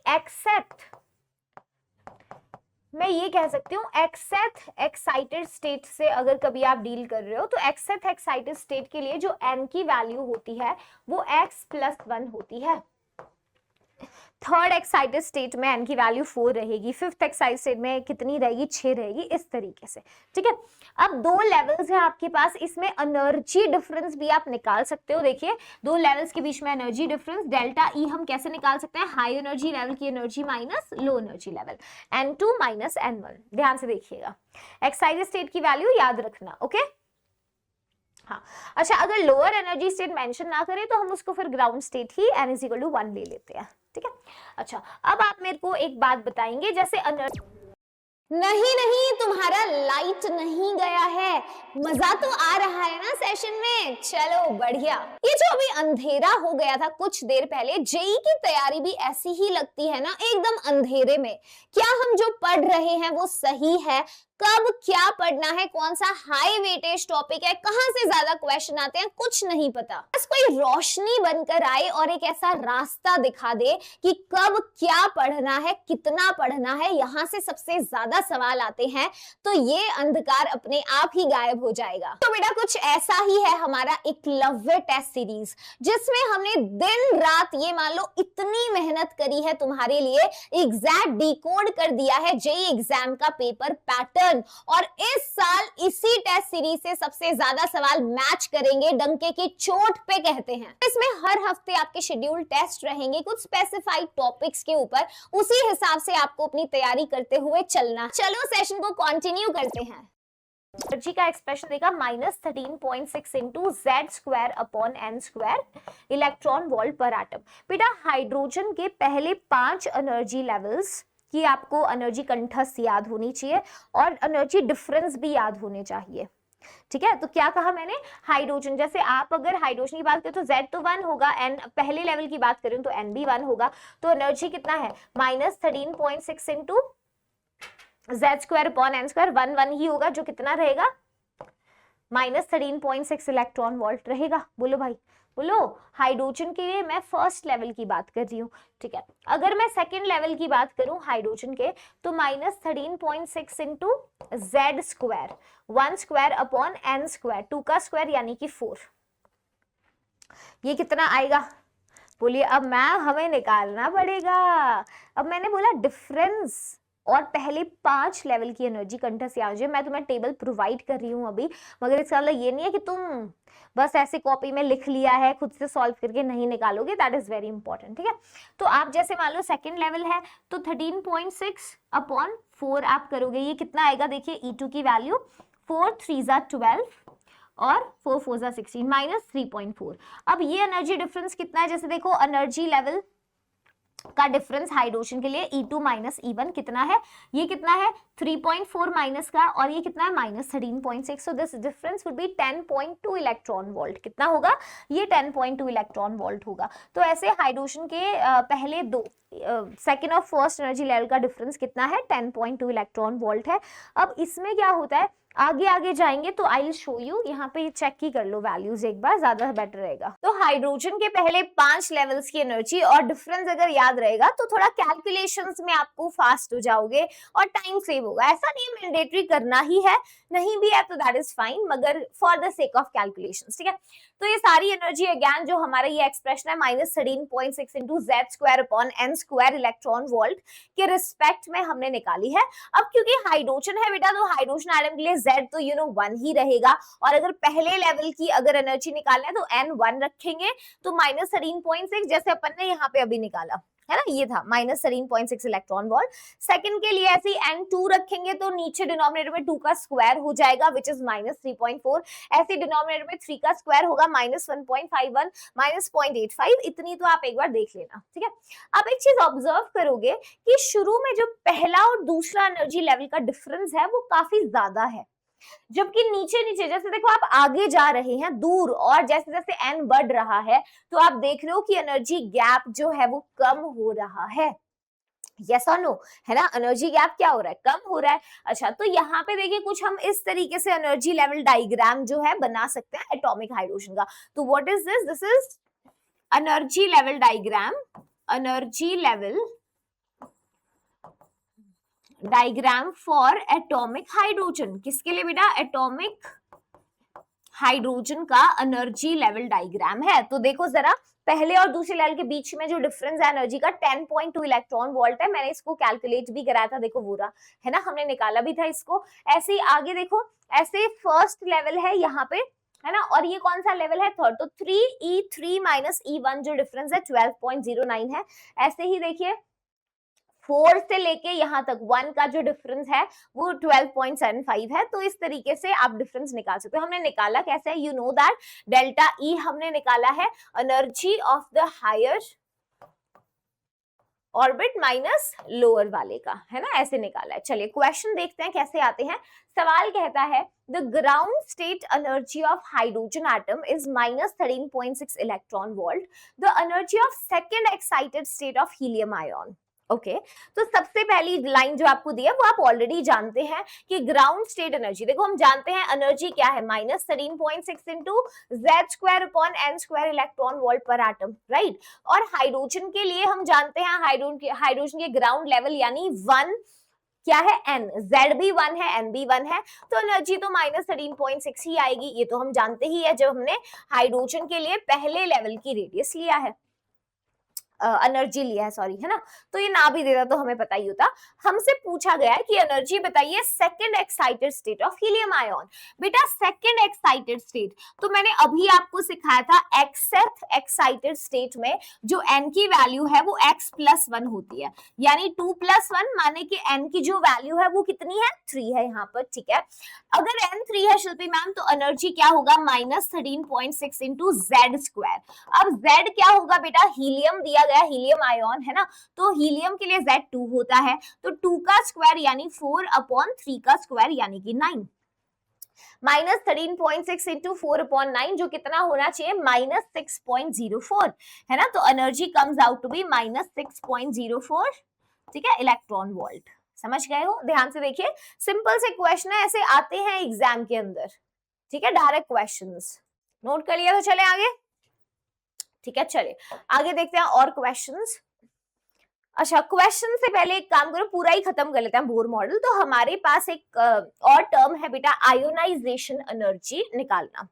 मैं ये कह सकती हूँ एक्सेप्ट एक्साइटेड स्टेट से अगर कभी आप डील कर रहे हो, तो एक्सेप्ट एक्साइटेड स्टेट के लिए जो n की वैल्यू होती है वो x+1 होती है। थर्ड एक्साइटेड स्टेट में n की वैल्यू 4 रहेगी, फिफ्थ एक्साइटेड स्टेट में कितनी रहेगी, 6 रहेगी, इस तरीके से, ठीक है। अब दो लेवल्स है आपके पास, इसमें एनर्जी डिफरेंस भी आप निकाल सकते हो। देखिए दो लेवल्स के बीच में एनर्जी डिफरेंस डेल्टा ई हम कैसे निकाल सकते हैं, हाई एनर्जी लेवल की energy minus low energy level, n2 minus n1। ध्यान से देखिएगा, एक्साइटेड स्टेट की वैल्यू याद रखना, ओके। हाँ अच्छा, अगर लोअर एनर्जी स्टेट मेंशन ना करें तो हम उसको फिर ग्राउंड स्टेट ही n इज इक्वल टू 1 ले लेते हैं, ठीक है। अच्छा अब आप मेरे को एक बात बताएंगे, जैसे नहीं तुम्हारा लाइट नहीं गया है, मजा तो आ रहा है ना सेशन में, चलो बढ़िया। ये जो अभी अंधेरा हो गया था कुछ देर पहले, जेई की तैयारी भी ऐसी ही लगती है ना, एकदम अंधेरे में। क्या हम जो पढ़ रहे हैं वो सही है, कब क्या पढ़ना है, कौन सा हाई वेटेज टॉपिक है, कहां से ज्यादा क्वेश्चन आते हैं, कुछ नहीं पता। बस कोई रोशनी बनकर आए और एक ऐसा रास्ता दिखा दे कि कब क्या पढ़ना है, कितना पढ़ना है, यहां से सबसे ज्यादा सवाल आते हैं, तो ये अंधकार अपने आप ही गायब हो जाएगा। तो बेटा कुछ ऐसा ही है हमारा एकलव्य टेस्ट सीरीज, जिसमें हमने दिन रात ये मान लो इतनी मेहनत करी है तुम्हारे लिए, एग्जैक्ट डिकोड कर दिया है जेई एग्जाम का पेपर पैटर्न, और इस साल इसी टेस्ट सीरीज से सबसे ज्यादा सवाल मैच करेंगे, डंके की चोट पे कहते हैं। इसमें हर हफ्ते आपके शेड्यूल टेस्ट रहेंगे कुछ स्पेसिफाइड टॉपिक्स के ऊपर, उसी हिसाब से आपको अपनी तैयारी करते हुए चलना। चलो सेशन को कंटिन्यू करते हैं। एनर्जी का एक्सप्रेशन देगा -13.6 into z² upon n² electron volt पर एटम। बेटा हाइड्रोजन के पहले 5 एनर्जी लेवल्स कि आपको एनर्जी कंठस्थ याद होनी चाहिए और एनर्जी डिफरेंस भी याद होने चाहिए, ठीक है। तो क्या कहा मैंने, हाइड्रोजन, जैसे आप अगर हाइड्रोजन की बात करें तो Z तो 1 होगा, n पहले लेवल की बात करें तो n भी 1 होगा, तो एनर्जी कितना है -13.6 इंटू z² अपॉन n², 1 ही होगा, जो कितना रहेगा -13.6 इलेक्ट्रॉन वोल्ट रहेगा। बोलो भाई बोलो, हाइड्रोजन के लिए मैं फर्स्ट लेवल की बात कर रही हूँ, ठीक है। अगर मैं सेकेंड लेवल की बात करूं हाइड्रोजन के, तो -13.6 इंटू z² 1² अपॉन n², 2 का स्क्वायर यानी कि 4, ये कितना आएगा बोलिए। अब मैम हमें निकालना पड़ेगा, अब मैंने बोला डिफरेंस और पहले 5 लेवल की एनर्जी कंठस्थ याद हो जाए। मैं तुम्हें टेबल प्रोवाइड कर रही हूँ अभी, मगर इसका मतलब ये नहीं है कि तुम बस ऐसे कॉपी में लिख लिया है खुद से सॉल्व करके नहीं निकालोगे, दैट इज वेरी इंपॉर्टेंट, ठीक है। तो आप जैसे मान लो सेकंड लेवल है तो 13.6 अपॉन 4 आप करोगे, ये कितना आएगा देखिए, E2 की वैल्यू 4 3 12 और 4 4 16 -3.4। अब ये एनर्जी डिफरेंस कितना है, जैसे देखो एनर्जी लेवल का डिफरेंस हाइड्रोजन के लिए E2 माइनस E1 कितना है, ये कितना है 3.4 माइनस का, और ये कितना है -13.6, so this difference would be 10.2 electron volt. कितना होगा ये 10.2 इलेक्ट्रॉन वोल्ट होगा। तो ऐसे हाइड्रोजन के पहले दो सेकेंड और फर्स्ट एनर्जी लेवल का डिफरेंस कितना है 10.2 इलेक्ट्रॉन वोल्ट है। अब इसमें क्या होता है, आगे आगे जाएंगे तो आई विल शो यू, यहाँ पे चेक ही कर लो वैल्यूज एक बार, ज्यादा बेटर रहेगा। तो हाइड्रोजन के पहले 5 लेवल्स की एनर्जी और डिफरेंस अगर याद रहेगा तो थोड़ा कैलकुलेशंस में आपको फास्ट हो जाओगे और टाइम सेव होगा। ऐसा नहीं मैंडेटरी करना ही है, नहीं भी है तो दैट इज फाइन, मगर for the sake of calculations, ठीक है। तो ये सारी एनर्जी अगेन जो हमारा ये एक्सप्रेशन है -13.6 into z² upon n² electron volt के रिस्पेक्ट में हमने निकाली है। अब क्योंकि हाइड्रोजन है बेटा, तो हाइड्रोजन एटम के लिए Z तो 1 ही रहेगा, और अगर पहले लेवल की अगर एनर्जी निकालना है तो n 1 रखेंगे, तो -13.6 जैसे अपन ने यहाँ पे अभी निकाला है ना, ये था -13.6 इलेक्ट्रॉन वोल्ट। सेकंड के लिए ऐसे ही n2 रखेंगे तो नीचे डिनोमिनेटर में 2 का स्क्वायर हो जाएगा विच इज -3.4, ऐसे डिनोमिनेटर में 3 का स्क्वायर होगा -1.51 -0.85, इतनी तो आप एक बार देख लेना, ठीक है। आप एक चीज ऑब्जर्व करोगे कि शुरू में जो पहला और दूसरा एनर्जी लेवल का डिफरेंस है वो काफी ज्यादा है, जबकि नीचे नीचे जैसे देखो आप आगे जा रहे हैं दूर और जैसे जैसे एन बढ़ रहा है तो आप देख रहे हो कि एनर्जी गैप जो है वो कम हो रहा है, यस और नो, है ना, एनर्जी गैप क्या हो रहा है, कम हो रहा है। अच्छा, तो यहाँ पे देखिए कुछ हम इस तरीके से एनर्जी लेवल डायग्राम जो है बना सकते हैं एटॉमिक हाइड्रोजन का। तो what is this, this is energy level diagram, energy level diagram for atomic hydrogen, किसके लिए बेटा, एटॉमिक हाइड्रोजन का एनर्जी लेवल डायग्राम है। तो देखो जरा पहले और दूसरे लेवल के बीच में जो डिफरेंस है एनर्जी का 10.2 इलेक्ट्रॉन वोल्ट है, मैंने इसको कैलकुलेट भी कराया था, देखो वो रहा, है ना, हमने निकाला भी था इसको। ऐसे ही आगे देखो, ऐसे फर्स्ट लेवल है यहाँ पे, है ना, और ये कौन सा लेवल है, थर्ड, तो 3E3 माइनस E1 जो डिफरेंस है 12.09 है। ऐसे ही देखिए 4 से लेके यहाँ तक 1 का जो डिफरेंस है वो 12.75 है। तो इस तरीके से आप डिफरेंस निकाल सकते हो। हमने निकाला कैसे है, you know that delta E हमने निकाला है energy of the higher orbit minus lower वाले का, है ना, ऐसे निकाला है। चलिए क्वेश्चन देखते हैं कैसे आते हैं। सवाल कहता है the ground state energy of hydrogen atom is -13.6 electron volt, the energy of second excited state of helium ion. Okay तो सबसे पहली लाइन जो आपको दी है वो आप ऑलरेडी जानते हैं कि ग्राउंड स्टेट एनर्जी, देखो हम जानते हैं एनर्जी क्या है, -13.6 इंटू Z² इलेक्ट्रॉन वोल्ट पर एटम, राइट। और हाइड्रोजन के लिए हम जानते हैं हाइड्रोजन के ग्राउंड लेवल यानी 1 क्या है, n, Z भी 1 है, n भी 1 है, तो एनर्जी तो -13.6 ही आएगी, ये तो हम जानते ही है जब हमने हाइड्रोजन के लिए पहले लेवल की रेडियस लिया है, एनर्जी लिया है, सॉरी, है ना। तो ये ना भी देता तो हमें पता ही होता। हमसे पूछा गया है कि एनर्जी बताइए second excited state of helium ion. बेटा सेकंड एक्साइटेड स्टेट तो मैंने अभी आपको सिखाया था, एक्सेप्ट एक्साइटेड स्टेट में जो n की वैल्यू है वो x+1 होती है, यानी 2+1 माने कि n की जो वैल्यू है वो कितनी है, 3 है यहाँ पर, ठीक है। अगर n 3 है शिल्पी मैम तो एनर्जी क्या होगा, -13.6 इंटू Z²। अब Z क्या होगा बेटा, हीलियम दिया गया, हीलियम आयन, है ना, तो हीलियम के लिए Z2 होता है, तो 2 का स्क्वायर यानी 4/3 का स्क्वायर यानी कि 9, -13.6 इंटू 4/9 जो कितना होना चाहिए, -6.04, है ना। तो energy comes out to be -6.04, ठीक है, इलेक्ट्रॉन वोल्ट। समझ गए हो, ध्यान से देखिए, सिंपल से क्वेश्चन है, ऐसे आते हैं एग्जाम के अंदर, ठीक है, डायरेक्ट क्वेश्चंस नोट कर लिया तो चले आगे, ठीक है। चलिए आगे देखते हैं और क्वेश्चंस। अच्छा, क्वेश्चन से पहले एक काम करो, पूरा ही खत्म कर लेते हैं बोर मॉडल। तो हमारे पास एक और टर्म है बेटा, आयोनाइजेशन एनर्जी निकालना।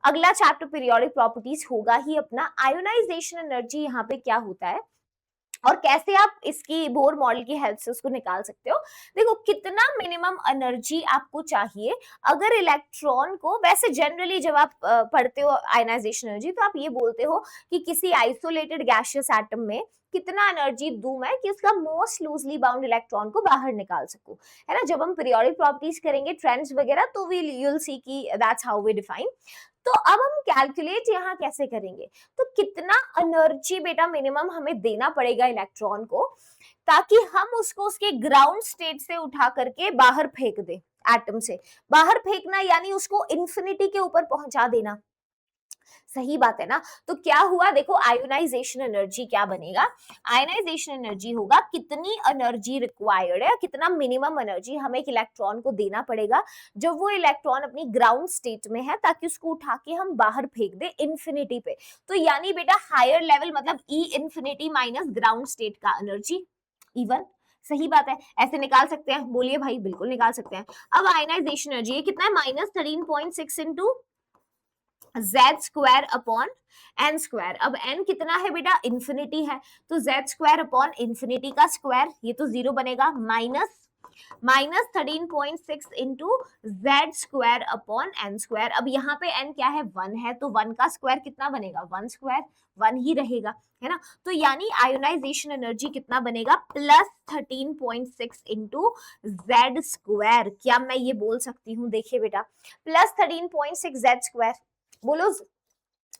अगला चैप्टर पीरियोडिक प्रॉपर्टीज होगा ही अपना। आयोनाइजेशन एनर्जी यहाँ पे क्या होता है और कैसे आप इसकी बोर मॉडल की हेल्प से उसको निकाल सकते हो। देखो कितना मिनिमम एनर्जी आपको चाहिए अगर इलेक्ट्रॉन को, वैसे जनरली जब आप पढ़ते हो आयनाइजेशन एनर्जी तो आप ये बोलते हो कि किसी आइसोलेटेड गैसियस एटम में कितना एनर्जी दूं मैं कि उसका मोस्ट लूजली बाउंड इलेक्ट्रॉन को बाहर निकाल सकूं, है ना। जब हम पीरियोडिक प्रॉपर्टीज करेंगे ट्रेंड्स वगैरह तो वील सी की दैट्स हाउ वी डिफाइन। तो अब हम कैलकुलेट यहाँ कैसे करेंगे, तो कितना एनर्जी बेटा मिनिमम हमें देना पड़ेगा इलेक्ट्रॉन को ताकि हम उसको उसके ग्राउंड स्टेट से उठा करके बाहर फेंक दे, एटम से बाहर फेंकना यानी उसको इंफिनिटी के ऊपर पहुंचा देना, सही बात है ना। तो क्या हुआ, देखो आयोनाइजेशन एनर्जी क्या बनेगा, आयोनाइजेशन एनर्जी होगा कितनी एनर्जी रिक्वायर्ड है, कितना मिनिमम एनर्जी हमें एक इलेक्ट्रॉन को देना पड़ेगा जब वो इलेक्ट्रॉन अपनी ग्राउंड स्टेट में है ताकि उसको उठा के हम बाहर फेंक दे इंफिनिटी पे। तो यानी बेटा हायर लेवल मतलब ई इंफिनिटी माइनस ग्राउंड स्टेट का एनर्जी E1, सही बात है, ऐसे निकाल सकते हैं, बोलिए भाई, बिल्कुल निकाल सकते हैं। अब आयोनाइजेशन एनर्जी ये कितना है, -13.6 इंटू Z²/n²। अब n कितना है बेटा, इंफिनिटी है, तो Z² अपॉन इंफिनिटी का स्क्वायर, ये तो 0 बनेगा, minus -13.6 into Z square upon N square. अब यहाँ पे एन क्या है, 1 है, तो 1 का स्क्वायर कितना बनेगा, 1 स्क्वायर, 1 ही रहेगा, है ना। तो यानी आयोनाइजेशन एनर्जी कितना बनेगा, +13.6 इंटू जेड स्क्वायर। क्या मैं ये बोल सकती हूँ, देखिए बेटा, +13.6 जेड स्क्वायर, बोलो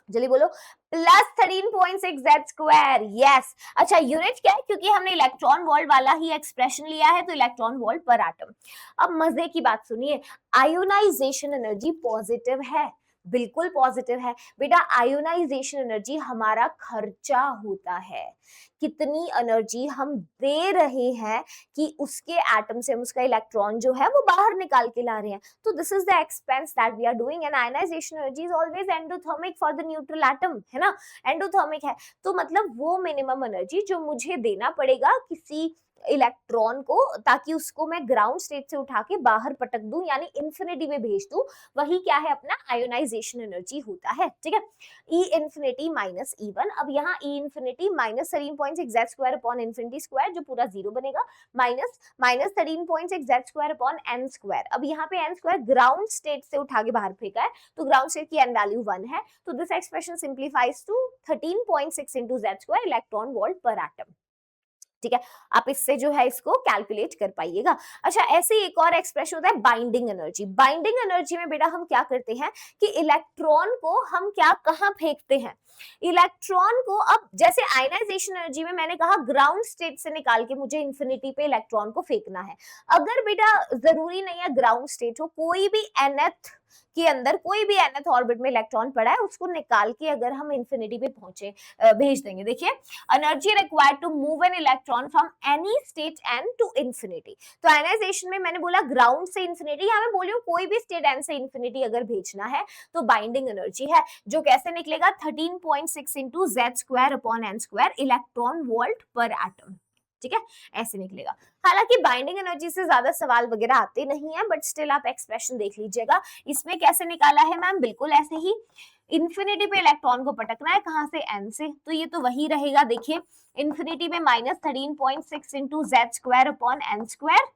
जल्दी बोलो, +13.6 जेड स्क्वायर, यस। अच्छा यूनिट क्या है, क्योंकि हमने इलेक्ट्रॉन वोल्ट वाला ही एक्सप्रेशन लिया है, तो इलेक्ट्रॉन वोल्ट पर एटम। अब मजे की बात सुनिए, आयोनाइजेशन एनर्जी पॉजिटिव है, बिल्कुल पॉजिटिव है बेटा। आयोनाइजेशन एनर्जी हमारा खर्चा होता है, कितनी एनर्जी हम दे रहे हैं कि उसके एटम से हम उसका इलेक्ट्रॉन जो है वो बाहर निकाल के ला रहे हैं। तो this is the expense that we are doing, and ionisation energy is always endothermic for the neutral atom, है ना, एंडोथर्मिक है। तो मतलब वो मिनिमम एनर्जी जो मुझे देना पड़ेगा किसी इलेक्ट्रॉन को, ताकि उसको मैं ग्राउंड स्टेट से उठा के बाहर पटक दूं, यानी इंफिनिटी में भेज दूं, वही क्या है, अपना आयोनाइजेशन एनर्जी होता है, ठीक है। E इंफिनिटी माइनस E1, अब यहाँ E infinity -13.6 Z square upon infinity square, जो पूरा जीरो बनेगा, minus -13.6 Z square upon N square. अब यहाँ पे एन स्क्वायर ग्राउंड स्टेट से उठा के बाहर फेंका है, तो ग्राउंड स्टेट की एन वैल्यू 1 है, तो this expression simplifies to 13.6 into Z square electron volt पर एटम, ठीक है। आप इससे जो है इसको कैलकुलेट कर पाइएगा। अच्छा, ऐसे ही एक और एक्सप्रेशन होता है बाइंडिंग एनर्जी। बाइंडिंग एनर्जी में बेटा हम क्या करते हैं कि इलेक्ट्रॉन को हम क्या कहाँ फेंकते हैं, इलेक्ट्रॉन को, अब जैसे आयनाइजेशन एनर्जी में मैंने कहा ग्राउंड स्टेट से निकाल के मुझे इंफिनिटी पे इलेक्ट्रॉन को फेंकना है। अगर बेटा जरूरी नहीं है ग्राउंड स्टेट हो, कोई भी nth के अंदर कोई भी nth ऑर्बिट में इलेक्ट्रॉन पड़ा है, उसको निकाल के अगर हम इंफिनिटी पे पहुंचे भेज देंगे। देखिए, energy required to move an electron from any state n to infinity. तो आयनाइजेशन में मैंने बोला ग्राउंड से इंफिनिटी, यहाँ मैं बोली हूँ कोई भी स्टेट n से इंफिनिटी अगर भेजना है तो बाइंडिंग एनर्जी है, जो कैसे निकलेगा, 13.6 into Z square upon N square electron volt पर एटम, ठीक है, ऐसे निकलेगा। हालांकि बाइंडिंग एनर्जी से ज्यादा सवाल वगैरह आते नहीं है, बट स्टिल आप एक्सप्रेशन देख लीजिएगा। इसमें कैसे निकाला है मैम, बिल्कुल ऐसे ही, इंफिनिटी पे इलेक्ट्रॉन को पटकना है, कहां से, n से, तो ये तो वही रहेगा। देखिए, इंफिनिटी में -13.6 into Z square upon N square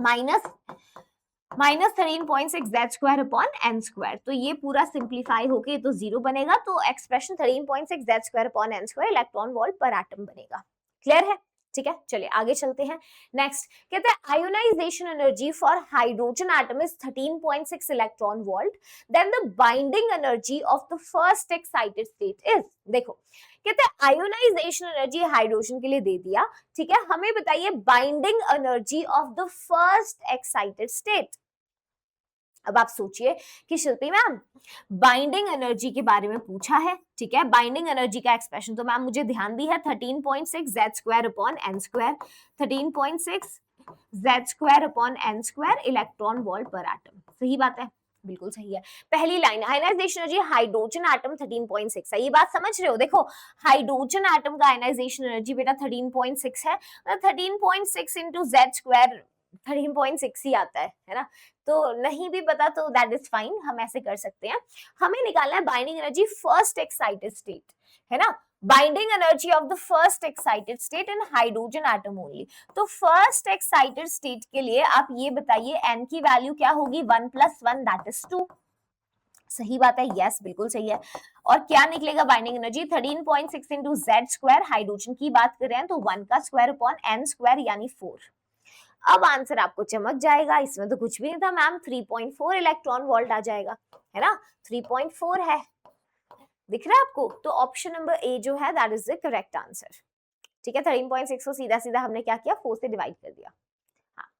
-13.6 Z square upon N square, तो ये पूरा सिंप्लीफाई होके तो जीरो बनेगा, तो expression 13.6 Z square upon N square electron volt पर एटम बनेगा। क्लियर है, ठीक है, चलिए आगे चलते हैं। नेक्स्ट कहते हैं ionisation energy for hydrogen atom is 13.6 electron volt, then the binding energy of the first excited state is, देखो कहते हैं आयोनाइजेशन एनर्जी हाइड्रोजन के लिए दे दिया, ठीक है, हमें बताइए binding energy of the first excited state. अब आप सोचिए कि शिल्पी मैम बाइंडिंग एनर्जी के बारे में पूछा है, ठीक है, बाइंडिंग एनर्जी का एक्सप्रेशन तो मैम मुझे ध्यान भी है 13.6 Z square upon N square, 13.6 Z square upon N square electron volt पर एटम, सही बात है, बिल्कुल सही है। पहली line ionisation energy hydrogen atom 13.6 है, ये बात समझ रहे हो, देखो हाइड्रोजन एटम का आयनाइजेशन एनर्जी बेटा 13.6 है, 13.6 इंटू जेड स्क्वायर 13.6 ही आता है ना, तो नहीं भी पता तो दैट इज फाइन, हम ऐसे कर सकते हैं। हमें निकालना है binding energy first excited state, है ना, binding energy of the first excited state in hydrogen atom only. तो फर्स्ट एक्साइटेड स्टेट के लिए आप ये बताइए n की वैल्यू क्या होगी, 1 + 1 दैट इज 2, सही बात है, यस बिल्कुल सही है। और क्या निकलेगा binding energy 13.6 into Z square, hydrogen की बात कर रहे हैं तो 1 का स्क्वायर अपॉन n स्क्वायर यानी 4। अब आंसर आपको चमक जाएगा, इसमें तो कुछ भी नहीं था मैम, 3.4 इलेक्ट्रॉन वोल्ट आ जाएगा, है ना, 3.4 है, दिख रहा है आपको, तो ऑप्शन नंबर ए जो है that is the correct answer, ठीक है। 13.6 को सीधा सीधा हमने क्या किया, 4 से डिवाइड कर दिया। हाँ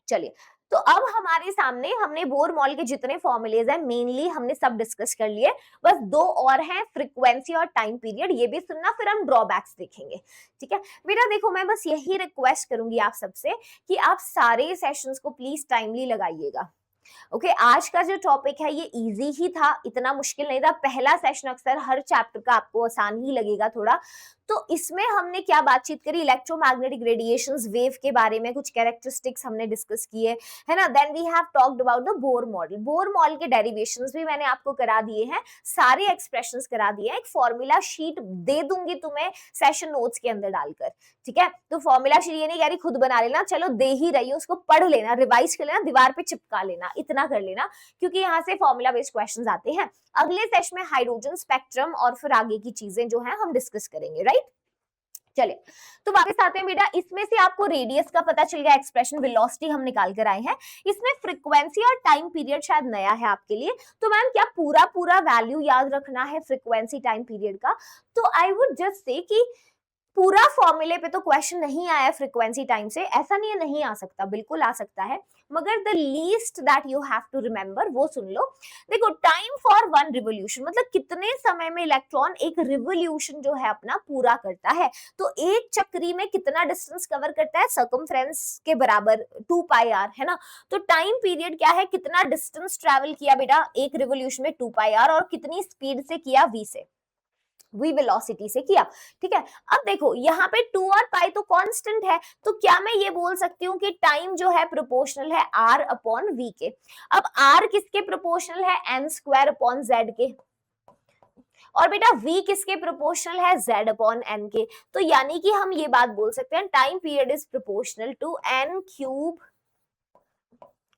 चलिए, तो अब हमारे सामने हमने बोर मॉल के जितने फॉर्मूलेज हैं मेनली हमने सब डिस्कस कर लिए, बस दो और हैं, फ्रीक्वेंसी और टाइम पीरियड, ये भी सुनना, फिर हम ड्रॉबैक्स देखेंगे, ठीक है बेटा। देखो मैं बस यही रिक्वेस्ट करूंगी आप सबसे कि आप सारे सेशंस को प्लीज टाइमली लगाइएगा, ओके आज का जो टॉपिक है ये इजी ही था, इतना मुश्किल नहीं था। पहला सेशन अक्सर हर चैप्टर का आपको आसान ही लगेगा थोड़ा, तो इसमें हमने क्या बातचीत करी, इलेक्ट्रोमैग्नेटिक रेडिएशंस वेव के बारे में कुछ कैरेक्टरिस्टिक्स हमने डिस्कस किए, है ना। Then we have talked about the Bohr model, Bohr model के डेरिवेशंस भी मैंने आपको करा दिए हैं, सारे एक्सप्रेशंस करा दिए हैं, एक फॉर्मूला शीट दे दूंगी तुम्हें सेशन नोट्स के अंदर डालकर, ठीक है। तो फॉर्मूला शीट ये नहीं कह रही खुद बना लेना, चलो दे ही रही हो, उसको पढ़ लेना, रिवाइज कर लेना, दीवार पे चिपका लेना, इतना कर लेना, क्योंकि यहाँ से फॉर्मूला बेस्ड क्वेश्चंस आते हैं। अगले सेशन में हाइड्रोजन स्पेक्ट्रम और फिर आगे की चीजें जो है हम डिस्कस करेंगे, राइट। चले तो वापस आते हैं बेटा, इसमें से आपको रेडियस का पता चल गया, एक्सप्रेशन वेलोसिटी हम निकाल कर आए हैं, इसमें फ्रीक्वेंसी और टाइम पीरियड शायद नया है आपके लिए। तो मैम क्या पूरा पूरा वैल्यू याद रखना है फ्रीक्वेंसी टाइम पीरियड का? तो आई वुड जस्ट से कि पूरा फॉर्मूले पे तो क्वेश्चन नहीं आया फ्रीक्वेंसी टाइम से, ऐसा नहीं है नहीं आ सकता, बिल्कुल आ सकता है, मगर the least that you have to remember वो सुन लो। देखो टाइम फॉर वन रिवोल्यूशन मतलब कितने समय में इलेक्ट्रॉन एक रिवोल्यूशन जो है अपना पूरा करता है। तो एक चक्री में कितना डिस्टेंस कवर करता है, सर्कमफ्रेंस के बराबर 2 पाई आर, है ना। तो टाइम पीरियड क्या है, कितना डिस्टेंस ट्रेवल किया बेटा एक रिवोल्यूशन में 2 पाई आर, और कितनी स्पीड से किया, v से, v वेलोसिटी से किया, ठीक है। अब देखो यहाँ पे 2 और पाई तो कांस्टेंट है, तो क्या मैं ये बोल सकती हूँ कि टाइम जो है प्रोपोर्शनल है r अपॉन v के। अब r किसके प्रोपोर्शनल है, n स्क्वायर अपॉन z के, और बेटा v किसके प्रोपोर्शनल है, z अपॉन n के। तो यानी कि हम ये बात बोल सकते हैं time period is proportional to n cube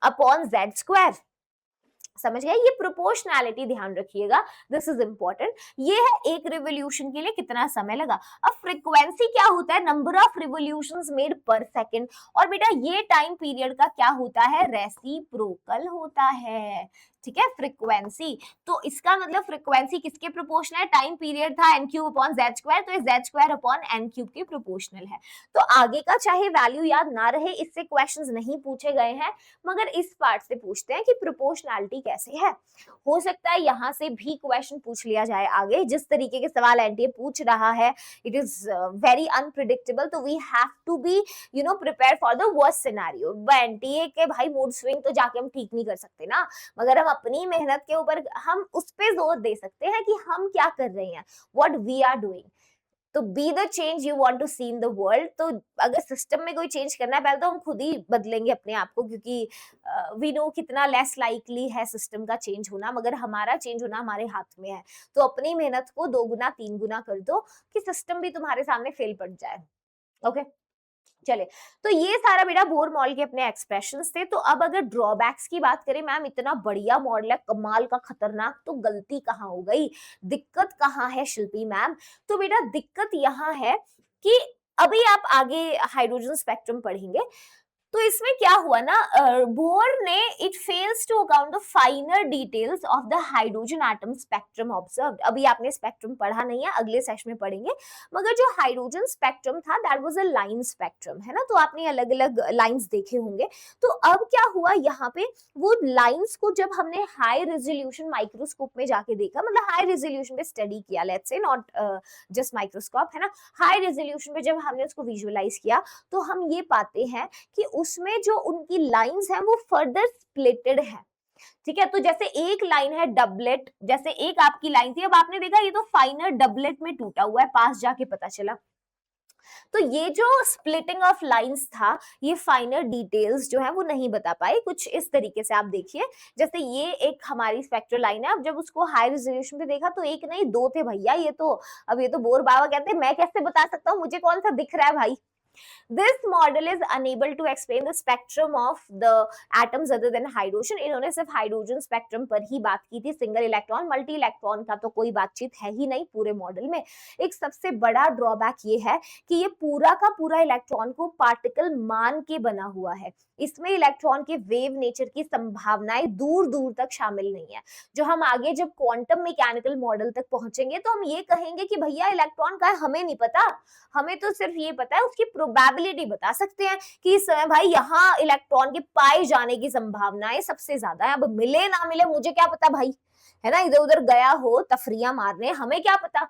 upon z square. समझ गए, ये प्रोपोर्शनैलिटी ध्यान रखिएगा, दिस इज इंपॉर्टेंट। ये है एक रिवोल्यूशन के लिए कितना समय लगा। अब फ्रीक्वेंसी क्या होता है, नंबर ऑफ रिवोल्यूशंस मेड पर सेकंड, और बेटा ये टाइम पीरियड का क्या होता है, रेसिप्रोकल होता है, ठीक है। फ्रीक्वेंसी तो इसका मतलब फ्रीक्वेंसी किसके प्रोपोर्शनल है, टाइम पीरियड था n cube upon z square, तो ये z square upon n cube के प्रोपोर्शनल है। तो आगे का चाहे वैल्यू याद ना रहे, इससे क्वेश्चंस नहीं पूछे गए हैं, मगर इस पार्ट से पूछते हैं कि प्रोपोर्शनैलिटी कैसे है। हो सकता है यहाँ से भी क्वेश्चन पूछ लिया जाए आगे, जिस तरीके के सवाल एनटीए पूछ रहा है, इट इज वेरी अनप्रिडिक्टेबल, तो we have to be prepare for the worst scenario. NTA के भाई मूड स्विंग तो जाके हम ठीक नहीं कर सकते ना, मगर हम अपनी मेहनत के ऊपर हम उस पे जोर दे सकते हैं कि हम क्या कर रहे हैं, व्हाट वी आर डूइंग। तो be the change you want to see in the world. तो अगर सिस्टम में कोई चेंज करना है, पहले तो हम खुद ही बदलेंगे अपने आप को, क्योंकि वी नो कितना लेस लाइकली है सिस्टम का चेंज होना, मगर हमारा चेंज होना हमारे हाथ में है। तो अपनी मेहनत को 2 गुना 3 गुना कर दो कि सिस्टम भी तुम्हारे सामने फेल पड़ जाए, ओके। चले तो ये सारा बेटा बोर मॉडल के अपने एक्सप्रेशंस थे। तो अब अगर ड्रॉबैक्स की बात करें, मैम इतना बढ़िया मॉडल है, कमाल का खतरनाक, तो गलती कहाँ हो गई, दिक्कत कहाँ है शिल्पी मैम? तो बेटा दिक्कत यहाँ है कि अभी आप आगे हाइड्रोजन स्पेक्ट्रम पढ़ेंगे, तो इसमें क्या हुआ ना, बोर ने it fails to account the finer details of the hydrogen atom spectrum observed. अभी आपने स्पेक्ट्रम पढ़ा नहीं है, अगले सेशन में पढ़ेंगे, मगर जो हाइड्रोजन स्पेक्ट्रम था that was a line spectrum, है ना। तो आपने अलग अलग लाइंस देखे होंगे। तो अब क्या हुआ यहाँ पे, वो लाइंस को जब हमने हाई रेजोल्यूशन माइक्रोस्कोप में जाके देखा, मतलब हाई रेजोल्यूशन पे स्टडी किया, let's say not just microscope, है ना, हाई रेजोल्यूशन पे जब हमने उसको विजुअलाइज किया, तो हम ये पाते हैं कि उसमें जो उनकी लाइंस हैं वो फर्दर स्प्लिटेड है, ठीक है। तो जैसे एक लाइन है डबलेट, जैसे एक आपकी लाइन थी, अब आपने देखा ये तो फाइनर डबलेट में टूटा हुआ है, पास जाके पता चला। तो ये जो स्प्लिटिंग ऑफ लाइंस था, ये फाइनर डिटेल्स जो है वो नहीं बता पाए। कुछ इस तरीके से आप देखिए, जैसे ये एक हमारी स्पेक्ट्रल लाइन है, अब जब उसको हाई रेजोल्यूशन पे देखा तो एक नहीं 2 थे भैया, ये तो अब ये तो बोर बाबा कहते हैं मैं कैसे बता सकता हूँ, मुझे कौन सा दिख रहा है भाई। This model is unable to explain the spectrum of the atoms other than hydrogen। इन्होंने सिर्फ हाइड्रोजन स्पेक्ट्रम पर ही बात की थी, सिंगल इलेक्ट्रॉन मल्टी इलेक्ट्रॉन का तो कोई बातचीत है ही नहीं पूरे मॉडल में। एक सबसे बड़ा ड्रॉबैक ये है कि ये पूरा का पूरा इलेक्ट्रॉन को पार्टिकल मान के बना हुआ है, इसमें इलेक्ट्रॉन के वेव नेचर की संभावनाएं दूर दूर तक शामिल नहीं है। जो हम आगे जब क्वांटम मैकेनिकल मॉडल तक पहुंचेंगे तो हम ये कहेंगे कि भैया इलेक्ट्रॉन का है, हमें नहीं पता, हमें तो सिर्फ ये पता है उसकी प्रोबेबिलिटी बता सकते हैं कि इस समय भाई यहाँ इलेक्ट्रॉन के पाए जाने की संभावनाएं सबसे ज्यादा है। अब मिले ना मिले मुझे क्या पता भाई, है ना, इधर उधर गया हो तफरियां मारने, हमें क्या पता।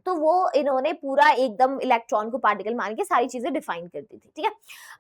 तो वो इन्होंने पूरा एकदम इलेक्ट्रॉन को पार्टिकल मान के सारी चीजें डिफाइन कर दी थी, ठीक है।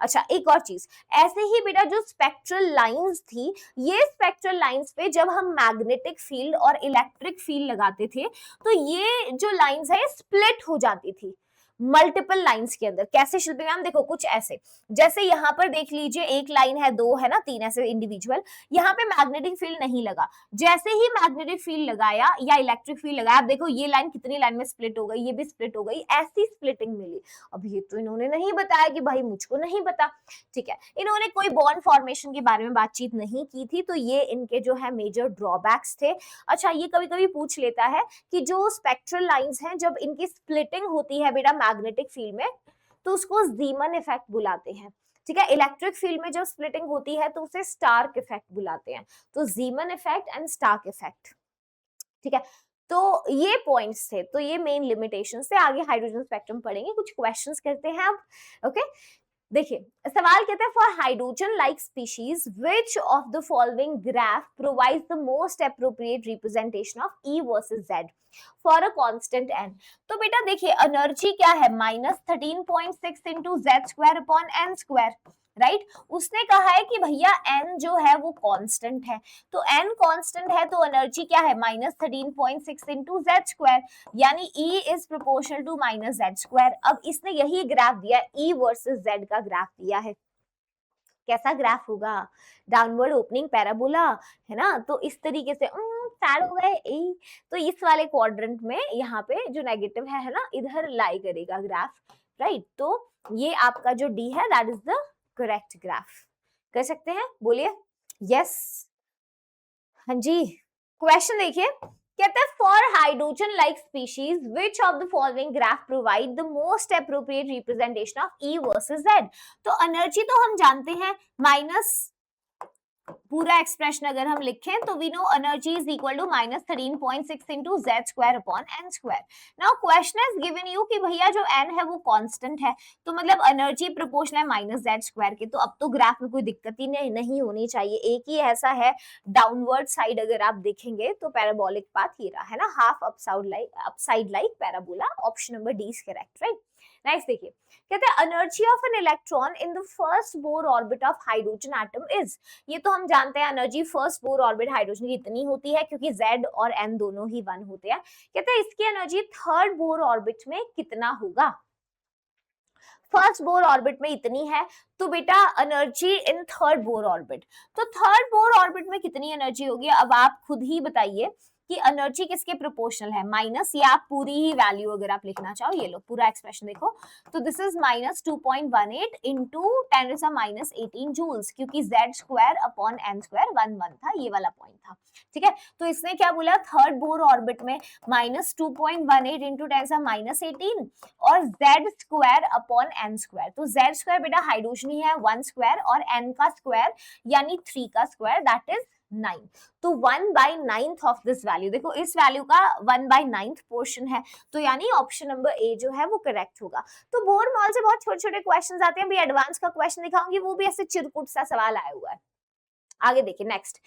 अच्छा, एक और चीज, ऐसे ही बेटा जो स्पेक्ट्रल लाइंस थी, ये स्पेक्ट्रल लाइंस पे जब हम मैग्नेटिक फील्ड और इलेक्ट्रिक फील्ड लगाते थे तो ये जो लाइंस है स्प्लिट हो जाती थी मल्टीपल लाइंस के अंदर। कैसे शिल्पी मैम? देखो कुछ ऐसे, जैसे यहाँ पर देख लीजिए एक लाइन है, दो है ना, तीन ऐसे इंडिविजुअल, यहाँ पे मैग्नेटिक फील्ड नहीं लगा, जैसे ही मैग्नेटिक फील्ड लगाया या इलेक्ट्रिक फील्ड लगाया, आप देखो ये लाइन कितनी लाइन में स्प्लिट हो गई, ये भी स्प्लिट हो गई, ऐसी स्प्लिटिंग मिली। अब ये तो इन्होंने नहीं बताया कि भाई मुझको नहीं पता, ठीक है, इन्होंने कोई बॉन्ड फॉर्मेशन के बारे में बातचीत नहीं की थी, तो ये इनके जो है मेजर ड्रॉबैक्स थे। अच्छा, ये कभी कभी पूछ लेता है कि जो स्पेक्ट्रल लाइंस हैं जब इनकी स्प्लिटिंग होती है बेटा मैग्नेटिक फील्ड में, तो उसको जीमन इफेक्ट बुलाते हैं, ठीक है। इलेक्ट्रिक फील्ड में जब स्प्लिटिंग होती है तो उसे स्टार्क इफेक्ट बुलाते हैं, तो Zeeman effect and Stark effect, ठीक है। तो ये पॉइंट्स थे, तो ये मेन लिमिटेशंस थे। आगे हाइड्रोजन स्पेक्ट्रम पढ़ेंगे, कुछ क्वेश्चंस करते हैं अब, ओके। देखिए सवाल कहते हैं, for hydrogen like species which of the following graph provides the most appropriate representation of E versus Z for a constant N. तो बेटा देखिए एनर्जी क्या है, -13.6 into Z square upon N square, right. उसने कहा है कि भैया n जो है वो कांस्टेंट है, तो n कांस्टेंट है तो एनर्जी क्या है, -13.6 इंटू जेड स्क्वायर, यानी E is proportional to minus Z square. अब इसने यही ग्राफ दिया, E वर्सेस Z का ग्राफ दिया है। कैसा ग्राफ होगा, डाउनवर्ड ओपनिंग पैराबोला, है ना। तो इस तरीके से सैड हो गए ए, तो इस वाले क्वाड्रेंट में यहाँ पे जो नेगेटिव है ना, इधर लाई करेगा ग्राफ, राइट। तो ये आपका जो डी है that is the correct graph. कर सकते हैं, बोलिए यस। हाँ जी, क्वेश्चन देखिए, कहते हैं for hydrogen like species which of the following graph provide the most appropriate representation of E versus Z. तो एनर्जी तो हम जानते हैं, माइनस पूरा एक्सप्रेशन अगर हम लिखें तो we know energy is equal to -13.6 into Z square upon N square. Now question is given you कि भैया जो एन है वो कांस्टेंट है, तो मतलब एनर्जी प्रोपोर्शनल है माइनस जेड स्क्वायर के, तो अब तो ग्राफ में कोई दिक्कत ही नहीं होनी चाहिए। एक ही ऐसा है डाउनवर्ड साइड, अगर आप देखेंगे तो पैराबोलिक पाथ ये रहा है ना, half upside like parabola. Option number D is correct, right. Next देखिए, कहते हैं energy of an electron in the first Bohr orbit of hydrogen atom is. ये तो हम जानते हैं energy first Bohr orbit hydrogen की इतनी होती है क्योंकि Z और N दोनों ही 1 होते हैं। कहते हैं इसकी एनर्जी थर्ड बोर ऑर्बिट में कितना होगा। फर्स्ट बोर ऑर्बिट में इतनी है, तो बेटा energy in third Bohr orbit, तो थर्ड बोर ऑर्बिट में कितनी एनर्जी होगी, अब आप खुद ही बताइए कि एनर्जी किसके प्रोपोर्शनल है, माइनस, या आप पूरी ही वैल्यू अगर आप लिखना चाहो, ये लो पूरा एक्सप्रेशन देखो, तो दिस इज -2.18 इंटू 10⁻18 जूल्स, क्योंकि Z square upon N square 1 था, ये वाला पॉइंट था, ठीक है। तो इसने क्या बोला, थर्ड बोर ऑर्बिट में -2.18 इंटू 10⁻18 और Z square upon N square, तो जेड स्क्वायर बेटा हाइड्रोजन ही है 1 स्क्वायर, और एन का स्क्वायर यानी 3 का स्क्वायर, दैट इज 9। तो 1/9 ऑफ दिस वैल्यू, देखो इस वैल्यू का 1/9 पोर्शन है, तो यानी ऑप्शन नंबर ए जो है वो करेक्ट होगा। तो बोर मॉल से बहुत छोटे छोटे क्वेश्चंस आते हैं, भी एडवांस का क्वेश्चन दिखाऊंगी, वो भी ऐसे चिरकुट सा सवाल आया हुआ है। आगे देखिए नेक्स्ट,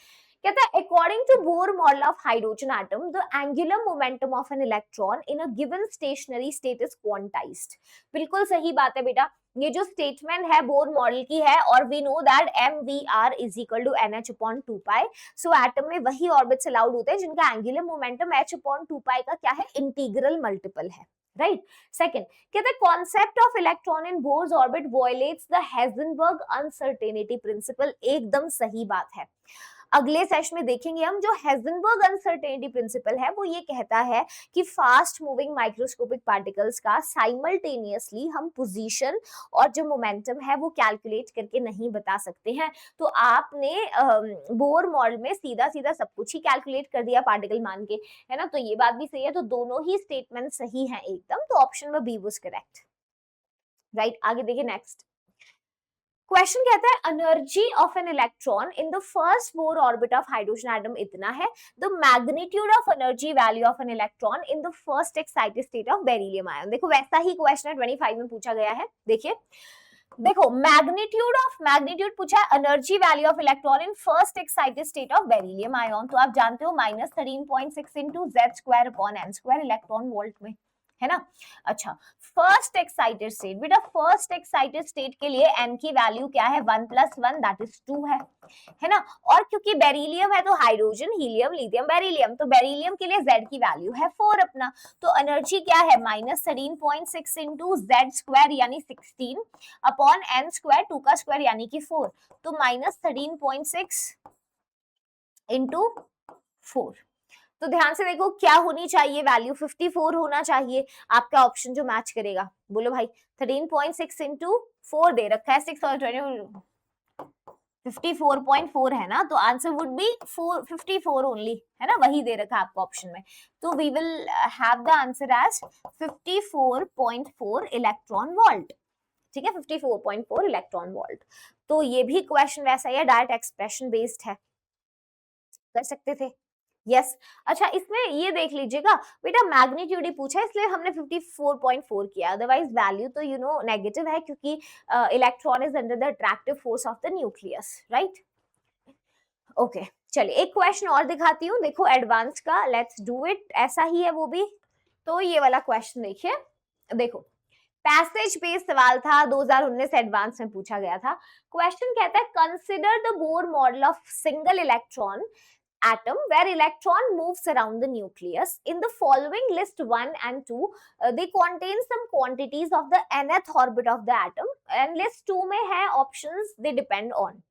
कहता है according to Bohr model of hydrogen atom the angular momentum of an electron in a given stationary state is quantized. बिल्कुल सही बात है बेटा, ये जो स्टेटमेंट है बोर मॉडल की है, और we know that mvr is equal to nh/2π। So atom में वही ऑर्बिट्स अलाउड होते हैं जिनका एंगुलर मोमेंटम h/2π का क्या है, इंटीग्रल मल्टीपल है, राइट। सेकंड, कहते हैं concept of electron in Bohr's orbit violates the Heisenberg uncertainty principle. एकदम सही बात है। अगले सेशन में देखेंगे हम, जो हाइजेनबर्ग अनसर्टेनिटी प्रिंसिपल है वो ये कहता है कि फास्ट मूविंग माइक्रोस्कोपिक पार्टिकल्स का साइमल्टेनियसली हम पोजीशन और जो मोमेंटम है वो कैलकुलेट करके नहीं बता सकते हैं। तो आपने बोर मॉडल में सीधा सीधा सब कुछ ही कैलकुलेट कर दिया पार्टिकल मान के, है ना, तो ये बात भी सही है। तो दोनों ही स्टेटमेंट सही है एकदम, तो option number B was correct, right. आगे देखिए नेक्स्ट क्वेश्चन, कहता है energy of an electron in the first Bohr orbit of hydrogen atom इतना है, the magnitude of energy value of an electron in the first excited state of beryllium ion. देखो वैसा ही question 25 में पूछा गया है। देखिए देखो मैग्नीट्यूड पूछा है, energy value of electron in first excited state of beryllium ion, तो आप जानते हो -13.6 into Z square upon N square electron volt में, है ना। अच्छा, फर्स्ट एक्साइटेड स्टेट, बेटा फर्स्ट एक्साइटेड स्टेट के लिए n की वैल्यू क्या है, 1 + 1 दैट इज 2 है ना। और क्योंकि बेरिलियम है तो हाइड्रोजन, हीलियम, लिथियम, बेरिलियम, तो बेरिलियम के लिए z की वैल्यू है 4 अपना, तो एनर्जी क्या है -13.6 इंटू z² यानी 16 अपॉन n², 2 का स्क्वायर यानी कि 4, तो -13.6 इंटू 4। तो ध्यान से देखो क्या होनी चाहिए वैल्यू, 54 होना चाहिए आपका ऑप्शन जो मैच करेगा। बोलो भाई 13.6 इंटू 4 दे रखा है, 6 और 20 54.4 है ना, तो आंसर वुड बी 54 ओनली, है ना, वही दे रखा है आपको ऑप्शन में। तो we will have the answer as 54.4 electron volt, ठीक है, 54.4 इलेक्ट्रॉन वोल्ट। तो ये भी क्वेश्चन वैसा ही है, डायरेक्ट एक्सप्रेशन बेस्ड है, कर सकते थे। यस अच्छा, इसमें ये देख लीजिएगा बेटा मैग्नीट्यूड ही पूछा है इसलिए हमने 54.4 किया, अदरवाइज वैल्यू तो यू नो नेगेटिव है क्योंकि electron is under the attractive force of the nucleus, right. Okay चलिए एक क्वेश्चन और दिखाती हूँ, देखो एडवांस का, लेट्स डू इट, ऐसा ही है वो भी। तो ये वाला क्वेश्चन देखिए, देखो पैसेज बेस्ड सवाल था, 2019 एडवांस में पूछा गया था। क्वेश्चन कहता है consider the Bohr model of single electron atom where electron moves around the nucleus. In the following list 1 and 2 they contain some quantities of the nth orbit of the atom, and list 2 में है options they depend on।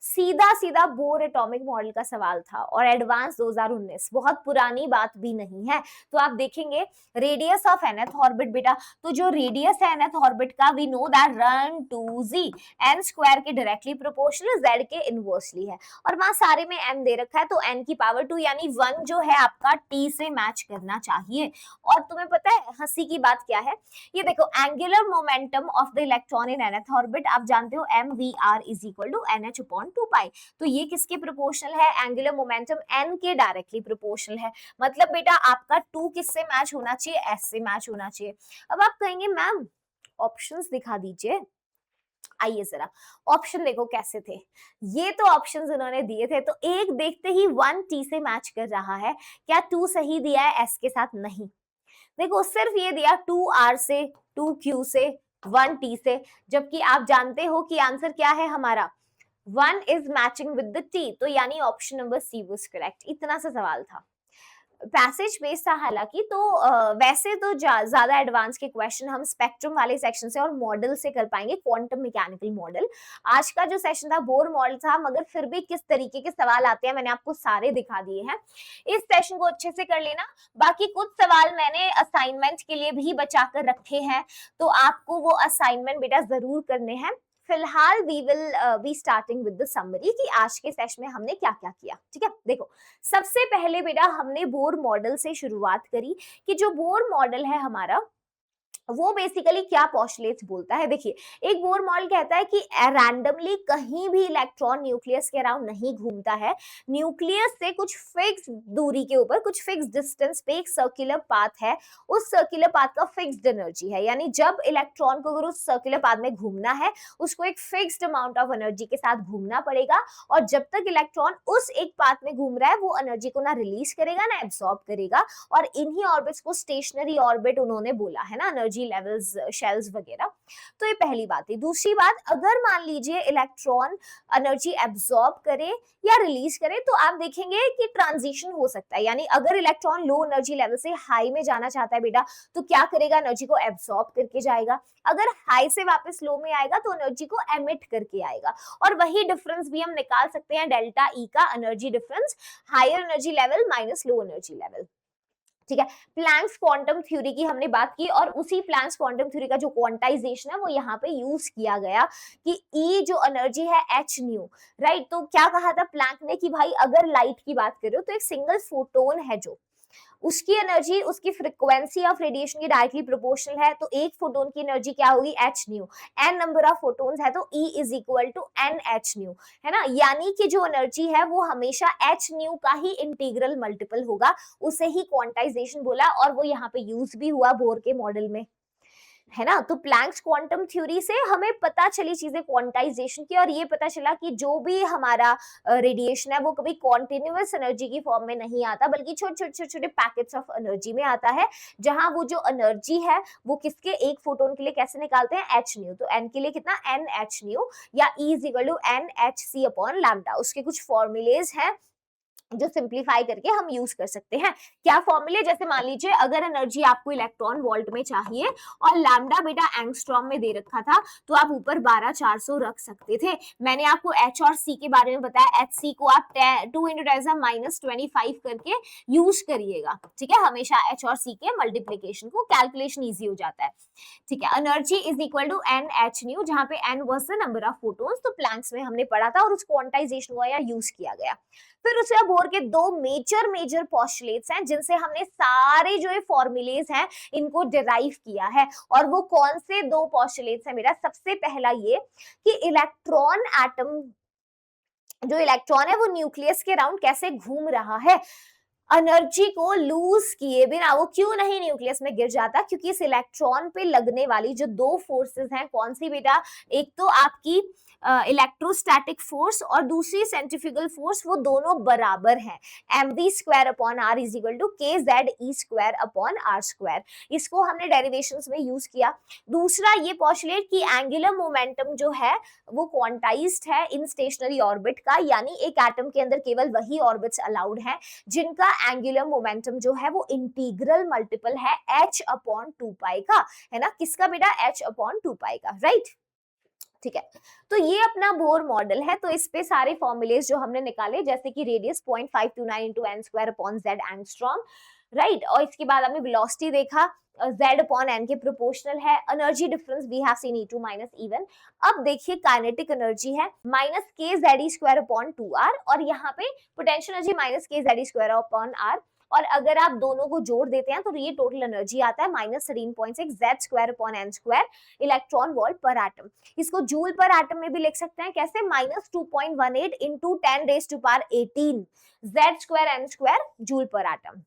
सीधा सीधा bore atomic model का सवाल था और advance 2019, बहुत पुरानी बात भी नहीं है। तो आप देखेंगे रेडियस ऑफ nth ऑर्बिट, बेटा तो जो रेडियस है nth ऑर्बिट का we know that run to z, n² के डायरेक्टली प्रोपोर्शनल, z के इनवर्सली है, और वहां सारे में n दे रखा है, तो n की पावर 2 यानी 1 जो है आपका t से मैच करना चाहिए। और तुम्हें पता है हंसी की बात क्या है, ये देखो angular momentum of the electron in nth orbit, आप जानते हो mvr is equal to nh/2 pi, तो ये किसके प्रोपोर्शनल है, एंगुलर मोमेंटम n के डायरेक्टली प्रोपोर्शनल है, मतलब बेटा आपका 2 किससे मैच होना चाहिए, s से मैच होना चाहिए। अब आप कहेंगे मैम ऑप्शंस दिखा दीजिए, आइए जरा ऑप्शन देखो कैसे थे, ये तो ऑप्शंस उन्होंने दिए थे, तो एक देखते ही 1 t से मैच कर रहा है, क्या 2 सही दिया है s के साथ, नहीं, देखो सिर्फ ये दिया 2r से, 2q से, 1 t से, जबकि आप जानते हो कि आंसर क्या है हमारा 1 is matching with the t, तो यानी option number she was correct. इतना सा सवाल था, पैसेज बेस्ड था हालांकि, तो वैसे तो ज्यादा एडवांस के क्वेश्चन हम स्पेक्ट्रम वाले सेक्शन से और मॉडल से कर पाएंगे, क्वांटम मैकेनिकल मॉडल। आज का जो सेशन था बोर मॉडल था, मगर फिर भी किस तरीके के सवाल आते हैं मैंने आपको सारे दिखा दिए हैं, इस सेशन को अच्छे से कर लेना। बाकी कुछ सवाल मैंने असाइनमेंट के लिए भी बचा कर रखे हैं, तो आपको वो असाइनमेंट बेटा जरूर करने हैं। फिलहाल we will be starting with the summary कि आज के सेशन में हमने क्या क्या किया, ठीक है। देखो सबसे पहले बेटा हमने बोर मॉडल से शुरुआत करी कि जो बोर मॉडल है हमारा वो बेसिकली क्या पोस्टुलेट्स बोलता है। देखिए एक बोर मॉडल कहता है कि रैंडमली कहीं भी इलेक्ट्रॉन न्यूक्लियस के अराउंड नहीं घूमता है, न्यूक्लियस से कुछ फिक्स दूरी के ऊपर, कुछ फिक्स डिस्टेंस पे एक सर्कुलर पाथ है, उस सर्कुलर पाथ का फिक्स्ड एनर्जी है, यानी जब इलेक्ट्रॉन को अगर उस सर्कुलर पाथ में घूमना है उसको एक फिक्स्ड अमाउंट ऑफ एनर्जी के साथ घूमना पड़ेगा, और जब तक इलेक्ट्रॉन उस एक पाथ में घूम रहा है वो एनर्जी को ना रिलीज करेगा ना एब्सॉर्ब करेगा, और इन्हीं ऑर्बिट्स को स्टेशनरी ऑर्बिट उन्होंने बोला है ना, एनर्जी लेवल्स, शेल्स वगैरह। तो ये पहली बात है। दूसरी बात, अगर मान लीजिए इलेक्ट्रॉन एनर्जी एब्सॉर्ब करे या रिलीज करे तो आप देखेंगे कि ट्रांजिशन हो सकता है, यानी अगर इलेक्ट्रॉन लो एनर्जी लेवल से हाई में जाना चाहता है बेटा तो क्या करेगा, एनर्जी को एब्सॉर्ब करके जाएगा, अगर हाई से वापस लो में आएगा तो एनर्जी को एमिट करके आएगा, और वही डिफरेंस भी हम निकाल सकते हैं डेल्टा ई का, energy difference higher energy level minus low energy level, ठीक है। प्लैंक्स क्वांटम थ्योरी की हमने बात की, और उसी प्लैंक्स क्वांटम थ्योरी का जो क्वांटाइजेशन है वो यहाँ पे यूज किया गया कि E जो एनर्जी है h न्यू, राइट। तो क्या कहा था प्लैंक ने कि भाई अगर लाइट की बात करो तो एक सिंगल फोटोन है जो उसकी एनर्जी उसकी फ्रीक्वेंसी ऑफ रेडिएशन की डायरेक्टली प्रोपोर्शनल है, तो एक फोटोन की एनर्जी क्या होगी h nu, n number of photons है तो E is equal to n h nu, है ना, यानी कि जो एनर्जी है वो हमेशा h न्यू का ही इंटीग्रल मल्टीपल होगा, उसे ही क्वांटाइजेशन बोला, और वो यहाँ पे यूज भी हुआ बोर के मॉडल में। है ना। तो प्लैंक्स क्वांटम थ्योरी से हमें पता चली चीजें क्वांटाइजेशन की, और ये पता चला कि जो भी हमारा रेडिएशन है वो कभी कॉन्टिन्यूअस एनर्जी की फॉर्म में नहीं आता, बल्कि छोटे छोटे छोटे छोटे पैकेट्स ऑफ एनर्जी में आता है, जहां वो जो एनर्जी है वो किसके, एक फोटोन के लिए कैसे निकालते हैं, एच न्यू। तो एन के लिए कितना, एन एच न्यू, या E is equal to N H C upon lambda. उसके कुछ फॉर्मूलेज हैं जो सिंप्लीफाई करके हम यूज कर सकते हैं। क्या फॉर्मूले, जैसे मान लीजिए अगर एनर्जी आपको इलेक्ट्रॉन वोल्ट में चाहिए और लैम्डा बेटा एंगस्ट्रॉम में दे रखा था, तो आप ऊपर 12400 रख सकते थे। मैंने आपको एच और सी के बारे में बताया, एच सी को आप 2 इंटू 10⁻25 करके यूज करिएगा, ठीक है। हमेशा एच और सी के मल्टीप्लीकेशन को, कैलकुलेशन ईजी हो जाता है, ठीक है। Energy is equal to N H nu, जहां पे N was the number of photons, तो प्लैंक्स में हमने पढ़ा था और उस क्वांटाइजेशन को यहाँ यूज किया गया। फिर उसके बोर के दो मेजर पॉस्टुलेट्स हैं जिनसे हमने सारे जो ये फॉर्मूलेज हैं इनको डिराइव किया है। और वो कौन से दो पॉस्टुलेट्स हैं मेरा, सबसे पहला ये कि इलेक्ट्रॉन एटम, जो इलेक्ट्रॉन है वो न्यूक्लियस के अराउंड कैसे घूम रहा है, एनर्जी को लूज किए बिना वो क्यों नहीं न्यूक्लियस में गिर जाता, क्योंकि इस इलेक्ट्रॉन पे लगने वाली जो दो फोर्सेस हैं, कौन सी बेटा, एक तो आपकी इलेक्ट्रोस्टैटिक फोर्स और दूसरी सेंट्रीफ्यूगल फोर्स, वो दोनों बराबर हैं। mv² upon r is equal to kze² upon r²। इसको हमने डेरिवेशंस में यूज किया। दूसरा ये पॉस्टुलेट कि एंगुलर मोमेंटम जो है वो क्वांटाइज्ड है इन स्टेशनरी ऑर्बिट का, यानी एक एटम के अंदर केवल वही ऑर्बिट्स अलाउड हैं जिनका एंगुलर मोमेंटम जो है वो इंटीग्रल मल्टीपल है h अपॉन 2 का, है ना। किसका बेटा, h अपॉन 2 का, राइट, ठीक है। तो ये अपना बोर मॉडल है। तो इस पे सारे फॉर्मूलेज जो हमने निकाले, जैसे कि radius 0.529 into n² upon z angstrom, right. और इसके बाद हमने वेलोसिटी देखा, z अपॉन n के प्रोपोर्शनल है। Energy difference we have seen E2 minus E1। अब देखिए काइनेटिक एनर्जी है माइनस kze² अपॉन 2r, और यहाँ पे potential energy minus kze² upon r, और अगर आप दोनों को जोड़ देते हैं तो ये टोटल एनर्जी आता है -13.6 z² upon n² electron volt पर एटम। इसको जूल पर एटम में भी लिख सकते हैं, कैसे, -2.18 इंटू 10⁻18 z² n² जूल पर एटम,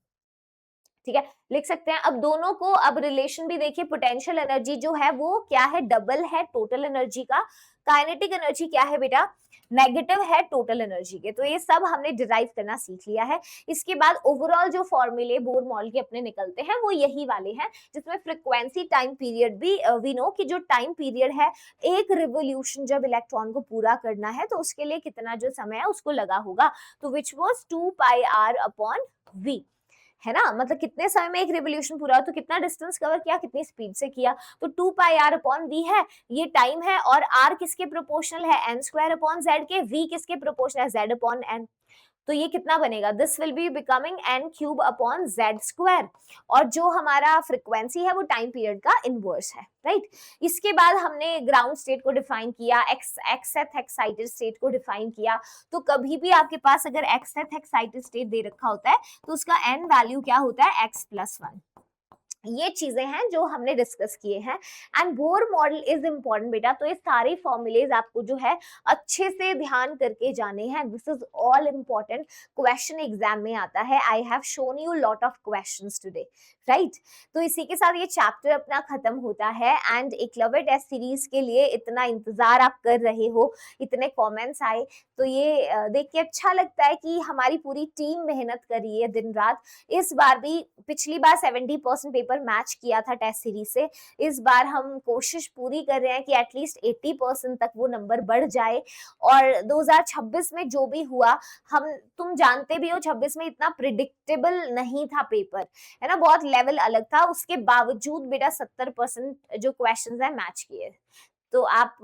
ठीक है, लिख सकते हैं। अब दोनों को, अब रिलेशन भी देखिए, पोटेंशियल एनर्जी जो है वो क्या है, डबल है टोटल एनर्जी का। काइनेटिक एनर्जी क्या है बेटा, नेगेटिव है टोटल एनर्जी के। तो ये सब हमने डिराइव करना सीख लिया है। इसके बाद ओवरऑल जो फॉर्मूले बोर मॉडल के अपने निकलते हैं वो यही वाले हैं, जिसमें फ्रीक्वेंसी टाइम पीरियड भी वी नो कि जो टाइम पीरियड है एक रिवोल्यूशन जब इलेक्ट्रॉन को पूरा करना है तो उसके लिए कितना जो समय है उसको लगा होगा, तो which was 2πr upon v, है ना। मतलब कितने समय में एक रिवोल्यूशन पूरा हो, तो कितना डिस्टेंस कवर किया, कितनी स्पीड से किया, तो 2πr अपॉन v है, ये टाइम है। और r किसके प्रोपोर्शनल है, n² अपॉन z के, v किसके प्रोपोर्शनल है, z अपॉन n। तो ये कितना बनेगा, this will be becoming n³ upon z²। और जो हमारा फ्रीक्वेंसी है वो टाइम पीरियड का इनवर्स है, राइट। इसके बाद हमने ग्राउंड स्टेट को डिफाइन किया, एक्सेथ एक्साइटेड स्टेट को डिफाइन किया। तो कभी भी आपके पास अगर एक्सेथ एक्साइटेड स्टेट दे रखा होता है तो उसका n वैल्यू क्या होता है, x+1। ये चीजें हैं जो हमने डिस्कस किए हैं। And Bohr model is important बेटा, तो ये सारे फॉर्मूलेज आपको जो है अच्छे से ध्यान करके जाने हैं। This is all important, question exam में आता है। I have shown you lot of questions today, right. तो इसी के साथ ये चैप्टर अपना खत्म होता है। एंड एकलव्य टेस्ट सीरीज के लिए इतना इंतजार आप कर रहे हो, इतने कमेंट्स आए, तो ये देख के अच्छा लगता है कि हमारी पूरी टीम मेहनत कर रही है दिन रात। इस बार भी, पिछली बार 70% पेपर मैच किया था टेस्ट सीरीज से, इस बार हम कोशिश पूरी कर रहे हैं कि एटलीस्ट 80% तक वो नंबर बढ़ जाए। और 2026 में जो भी हुआ, हम तुम जानते भी हो 26 में इतना प्रिडिक्टेबल नहीं था पेपर, है ना, बहुत लेवल अलग था। उसके बावजूद बेटा 70% जो क्वेश्चंस है मैच किए। तो आप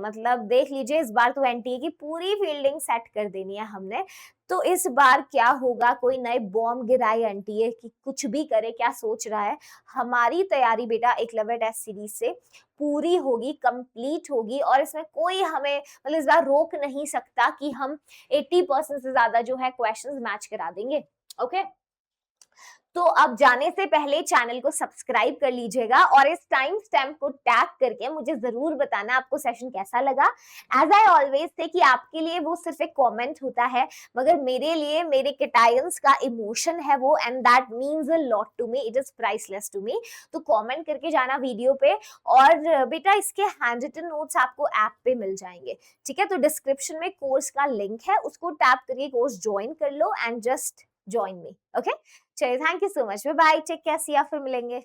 मतलब देख लीजिए, इस बार तो एनटीए की पूरी फील्डिंग सेट कर देनी है हमने। तो इस बार क्या होगा, कोई नए बॉम्ब गिराए एनटीए की, कुछ भी करे, क्या सोच रहा है, हमारी तैयारी बेटा एकलव्य टेस्ट सीरीज से पूरी होगी, कंप्लीट होगी। और इसमें कोई हमें मतलब इस बार रोक नहीं सकता कि हम 80% से ज्यादा जो है क्वेश्चंस मैच करा देंगे, ओके। तो अब जाने से पहले चैनल को सब्सक्राइब कर लीजिएगा और इस टाइम स्टैम्प को टैग करके मुझे जरूर बताना आपको सेशन कैसा लगा। एज आई ऑलवेज से कि आपके लिए वो सिर्फ एक कमेंट होता है, मगर मेरे लिए मेरे केटायंस का इमोशन है वो, and that means a lot to me, it is priceless to me. तो कमेंट करके जाना वीडियो पे, और बेटा इसके हैंड रिटन नोट्स आपको ऐप पे मिल जाएंगे, ठीक है। तो डिस्क्रिप्शन में कोर्स का लिंक है, उसको टैप करके कोर्स ज्वाइन कर लो and just join me, okay. चलिए, thank you so much, bye bye, take care, see ya, फिर मिलेंगे।